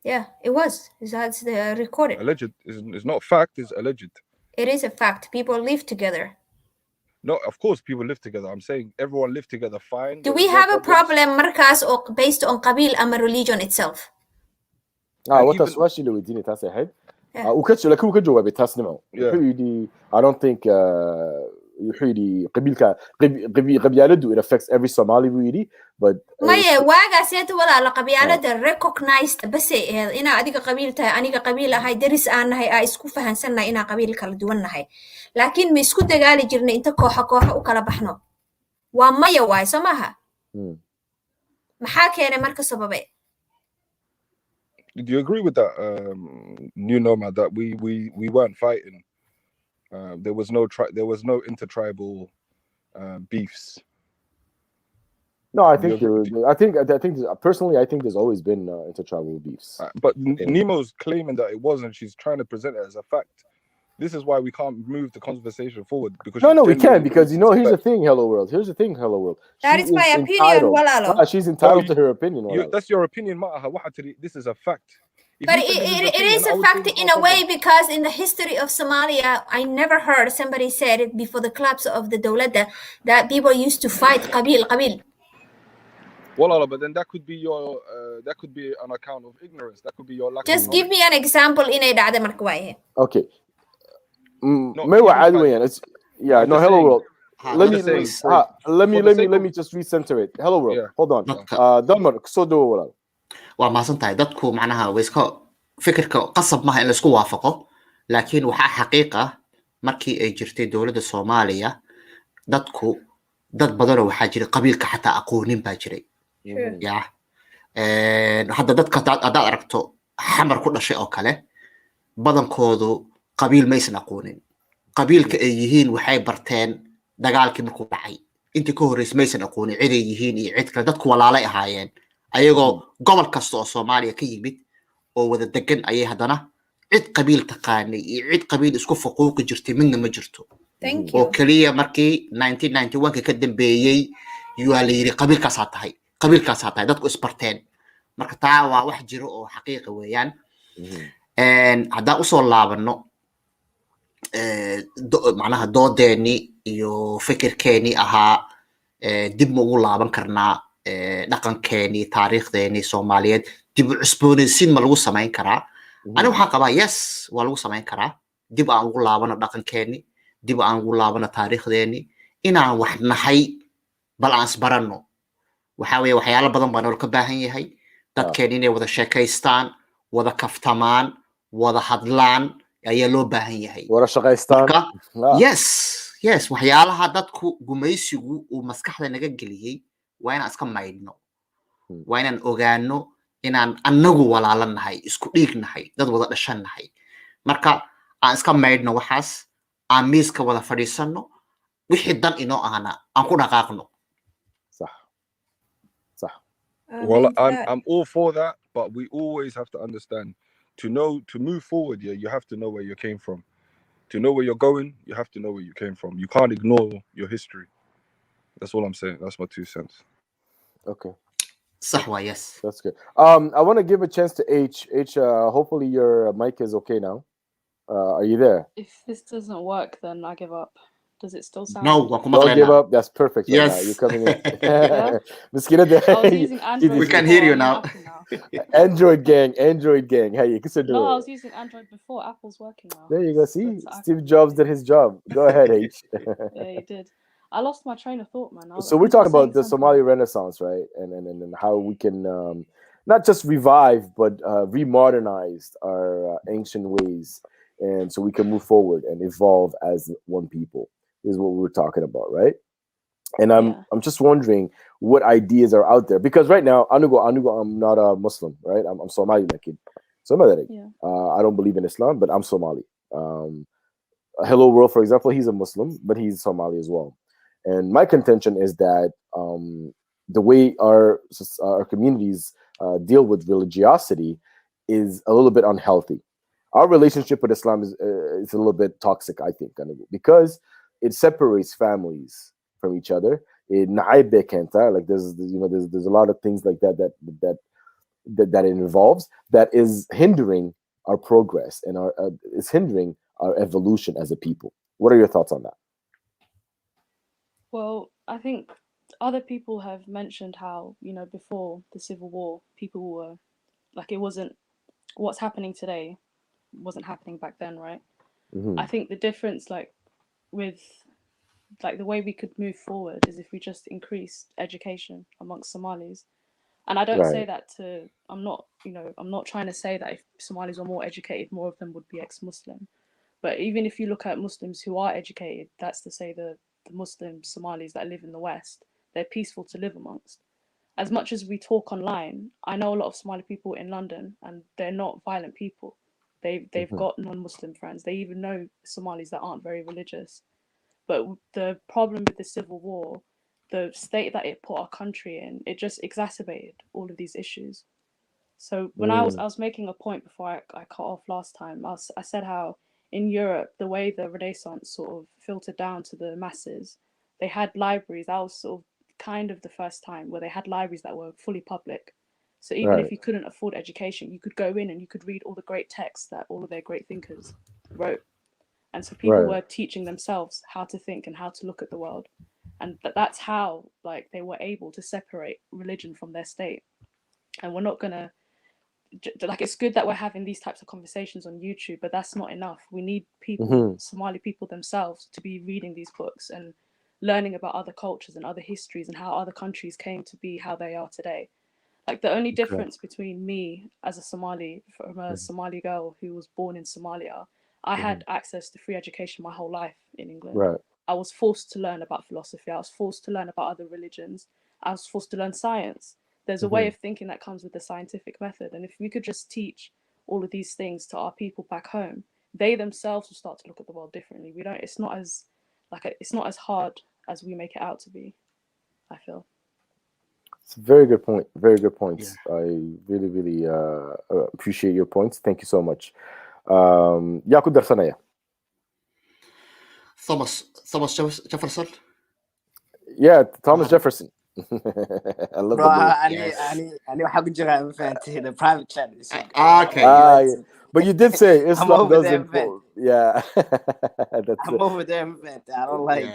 Yeah, it was. That's the recorded. Alleged is not fact, it's alleged. It is a fact. People live together. No, of course people live together. I'm saying everyone live together fine. Do we have a problem markaas oo based on qabiil ama religion itself? What su'aashii la weydiinay taas ahayd. Laakiin uu ka jawaabay taas nimo. Wuxuu yidhi, I don't think wuxuu yidhi qabyaaladu it affects every Somali buu yidhi, but maye waagaas yeeta walaala qabyaalada recognized basay ahayd inaa adiga qabiil tahay aniga qabiil ahay deris aan nahay aa isku fahansannahay inaa qabiil kala duwan nahay laakiin ma isku dagaali jirnay inta kooxa u kala baxno waa maya waay soo maaha maxaa keenay marka sababe? Do you agree with that, new nomad, that we weren't fighting? There was no intertribal beefs. No, I think personally, I think there's always been intertribal beefs. But Nemo's claiming that it wasn't. She's trying to present it as a fact. This is why we can't move the conversation forward. Because no, we can, because here's the thing, Hello World. That is my opinion, Walalo. She's entitled to her opinion. That's your opinion, this is a fact. But it is a fact in a way, because in the history of Somalia, I never heard somebody said it before the collapse of the Dawladda that people used to fight qabil. Well, but then that could be an account of ignorance. That could be your lack. Just give me an example in a dada markwaye. Okay. Hello World. Let me just recenter it. Hello World. Yeah. Hold on. Denmark, so do walaal. waa maasantahay dadku macnaha way iska fikirka qasab maaha in la isku waafaqo laakiin waxa xaqiiqa markii ay jirtay dawladda Soomaaliya dad badan oo waxa jiray qabiilka xataa aqoonin baa jiray hadda dadka aad aragto xamar ku dhashay oo kale badankoodu qabiil ma aysan aqoonin qabiilka ay yihiin waxay barteen dagaalkii markuu dhacay intii ka horeysay ma aysan aqoonin cid ay yihiin iyo cid kale dadku walaalay ahaayeen ayagoo gobol kasta oo Soomaaliya ka yimid oo wada degan ayay hadana cid qabiil taqaanay iyo cid qabiil isku faquuqi jirtay midna ma jirto Thank oo you. kaliya markii 1991 ka dambeeyay waa la yiri qabiilkaasaa tahay dadku isbarteen marka taa waa wax jiro oo xaqiiqi weeyaan haddaan usoo laabano macnaha doodeeni iyo fikirkeeni ahaa dib ma ugu laaban karnaa dhaqankeeni taariikhdeeni Soomaaliyeed dib u cusboonaysiin ma lagu samayn karaa ani waxaan qabaa yes waa lagu samayn karaa dib aan ugu laabano dhaqankeeni dib aan ugu laabano taariikhdeeni inaan wax nahay bal aan isbaranno waxa weeye waxyaalo badan baa nolol ka baahan yahay dadkeeni inay wada sheekaystaan wada kaftamaan wada hadlaan ayaa loo baahan yahay wada shaqaystaan yes waxyaalaha dadku gumaysigu uu maskaxda naga geliyay waa inaan iska maydhno waa inaan ogaano inaan annagu walaalan nahay isku dhiig nahay dad wada dhashan nahay marka aan iska maydhno waxaas aan miiska wada fadhiisanno wixii dan inoo ahna aan ku dhaqaaqno Well, I'm all for that, but we always have to understand to move forward. Yeah, you have to know where you came from. To know where you're going, you have to know where you came from. You can't ignore your history. That's all I'm saying. That's my 2 cents. Okay. Sahwa, yes. That's good. I want to give a chance to H. Hopefully your mic is okay now. Are you there? If this doesn't work, then I give up. Does it still sound? No, don't give up. That's perfect. Right yes. now. You're coming in. Yeah? I was using Android. We can hear you now. Android gang. Hey, you can do No, it. I was using Android before. Apple's working now. There you go. See, Steve Jobs did his job. Go ahead, H. Yeah, he did. I lost my train of thought, man. So we're talking about the Somali Renaissance, right? And how we can not just revive, but remodernize our ancient ways, and so we can move forward and evolve as one people. Is what we were talking about, right? And I'm just wondering what ideas are out there, because right now I'm not a Muslim, right? I'm Somali, Somali. I don't believe in Islam, but I'm Somali. Hello World, for example, he's a Muslim, but he's Somali as well. And my contention is that the way our communities deal with religiosity is a little bit unhealthy. Our relationship with Islam is a little bit toxic, I think, because it separates families from each other. Like there's a lot of things like that it involves that is hindering our progress and is hindering our evolution as a people. What are your thoughts on that? Well, I think other people have mentioned how, before the Civil War, people were like, it wasn't what's happening today wasn't happening back then, right? Mm-hmm. I think the difference, with the way we could move forward is if we just increased education amongst Somalis. And I don't say that I'm not trying to say that if Somalis were more educated, more of them would be ex-Muslim. But even if you look at Muslims who are educated, that's to say the Muslim Somalis that live in the West, they're peaceful to live amongst. As much as we talk online, I know a lot of Somali people in London, and they're not violent people. They've got non-Muslim friends. They even know Somalis that aren't very religious. But the problem with the Civil War, the state that it put our country in, it just exacerbated all of these issues. So when I was making a point before I cut off last time, I said how in Europe, the way the Renaissance sort of filtered down to the masses, they had libraries. That was sort of kind of the first time where they had libraries that were fully public. So even if you couldn't afford education, you could go in and you could read all the great texts that all of their great thinkers wrote. And so people were teaching themselves how to think and how to look at the world. And that's how they were able to separate religion from their state. And we're not going to, it's good that we're having these types of conversations on YouTube, but that's not enough. We need people, Somali people themselves, to be reading these books and learning about other cultures and other histories and how other countries came to be how they are today. The only difference between me as a Somali, from a Somali girl who was born in Somalia, I had access to free education my whole life in England. I was forced to learn about philosophy. I was forced to learn about other religions. I was forced to learn science. There's a way of thinking that comes with the scientific method. And if we could just teach all of these things to our people back home, they themselves will start to look at the world differently. It's not as hard as we make it out to be, I feel. It's a very good point. Very good points. Yeah. I really, really appreciate your points. Thank you so much. Thomas Jefferson. Yeah, Thomas Jefferson. I love Bro, the name. I knew how good you have the private chat. Okay. But you did say Islam over doesn't there, fall. Yeah. I'm over there, man. I don't like.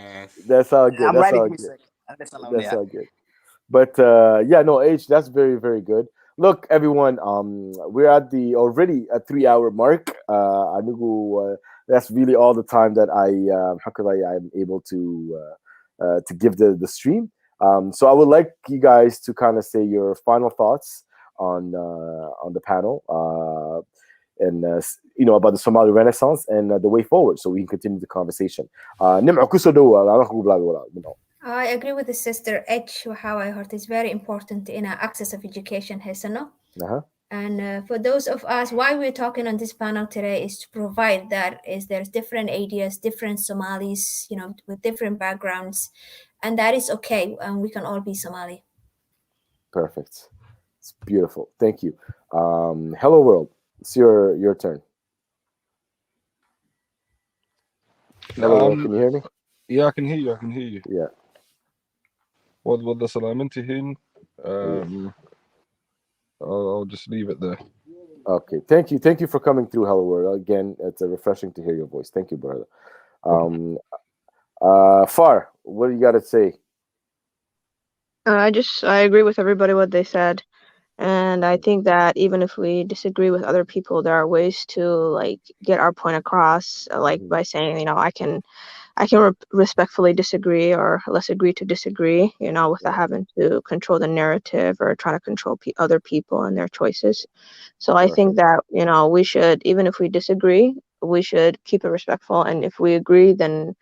That's all good. I'm That's writing all me good. sick. That's All good. But yeah, no, H, that's very, very good. Look, everyone, we're at the already a 3-hour mark. That's really all the time that I'm able to give the stream. So I would like you guys to kind of say your final thoughts on the panel and about the Somali Renaissance and the way forward, so we can continue the conversation. I agree with the sister H. How I heard it's very important in access of education. And for those of us, why we're talking on this panel today is to provide that there's different ideas, different Somalis, with different backgrounds, and that is okay. And we can all be Somali. Perfect. It's beautiful. Thank you. Hello world. It's your turn. Hello world. Can you hear me? Yeah, I can hear you. Yeah. والله سلامتهن. I'll just leave it there. Okay. Thank you for coming through, Hello World. Again, it's refreshing to hear your voice. Thank you, brother. Far, what do you got to say? I agree with everybody what they said, and I think that even if we disagree with other people, there are ways to get our point across, by saying, I can respectfully disagree, or let's agree to disagree, without having to control the narrative or try to control other people and their choices. So I think that, we should, even if we disagree, we should keep it respectful. And if we agree, then,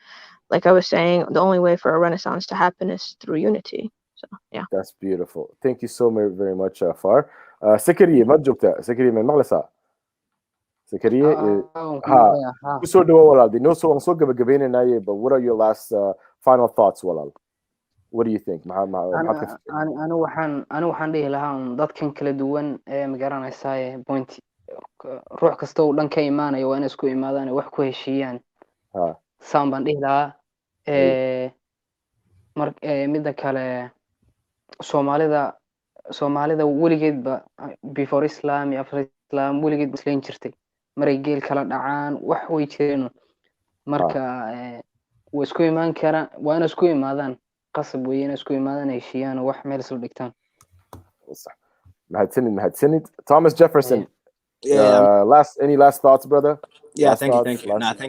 like I was saying, the only way for a renaissance to happen is through unity. So, yeah. That's beautiful. Thank you so very much, Far. Sakariya, ma joogtaa? Sakariya, ma maqlaysaa? Sakariya, kusoo dhawo walaal. No, so aan soo gabagabeynaynaye, but what are your last final thoughts, walaal? What do you think? Anu waxaan dhihi lahaa dadkan kala duwan ma garanaysaa point ruux kasta oo dhan ka imaanayo waa inay isku imaadaan wax ku heshiiyaan. Saan baan dhihi lahaa. Midda kale Soomaalida weligeedba before Islam iyo after Islam weligeed islayn jirtay. Maray geel kala dhacaan wax way jireen. Marka way isku imaan karaan, waa inay isku imaadaan. قصب وين اسكو إيمانا يشيان وح ميرس الدكتان. صح. مهتسند. Thomas Jefferson. Yeah. Any last thoughts, brother? Yeah, thank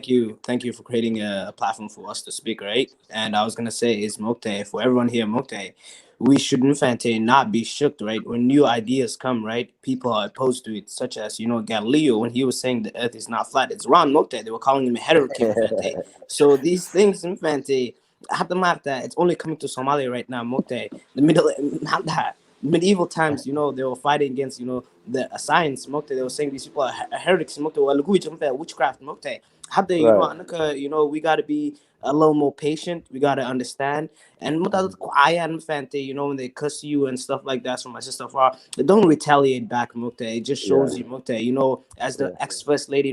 you. Thank you for creating a platform for us to speak, right? And I was gonna say is Mokte, for everyone here, Mokte, we should not be shocked, right? When new ideas come, right? People are opposed to it, such as Galileo, when he was saying the earth is not flat, it's round, Mokte. They were calling him a heretic, So these things, it's only coming to Somalia right now, Mokte. The medieval times, they were fighting against, the science, Mokte. They were saying these people are heretics, Mokte. Witchcraft, Mokte. We got to be a little more patient. We got to understand. And when they cuss you and stuff like that, so my sister Far, don't retaliate back, Mokte. It just shows you, Mokte, as the ex-first lady,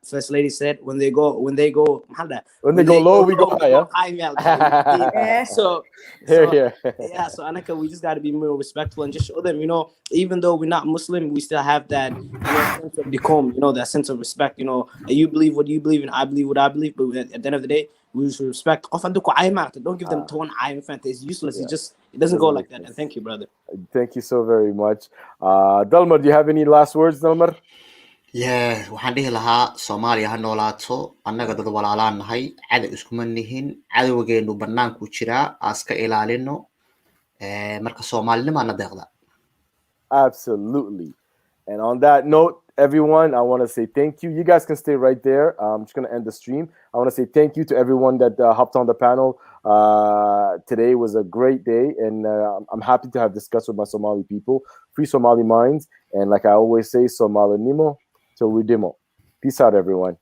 first lady said, when they go low, we go high. So Anaka, we just got to be more respectful and just show them, even though we're not Muslim, we still have that sense of decorum, that sense of respect. You believe what you believe and I believe what I believe, but at the end of the day, we should respect. Don't give them tone eye. It's useless. It doesn't go like that. And thank you, brother. Thank you so very much. Dalmar, do you have any last words, Dalmar? Yeah, waxaan dhihi lahaa Soomaaliya ha noolaato, annaga dad walaalaan nahay, cadow iskuma nihin, cadowgeenu banaanku jiraa, aska ilaalino, marka Soomaalinimo na deeqda. Absolutely. And on that note, everyone, I want to say thank you. You guys can stay right there. I'm just going to end the stream. I want to say thank you to everyone that hopped on the panel. Today was a great day, and I'm happy to have discussed with my Somali people, free Somali minds, and like I always say, Somalinimo till we demo. Peace out, everyone.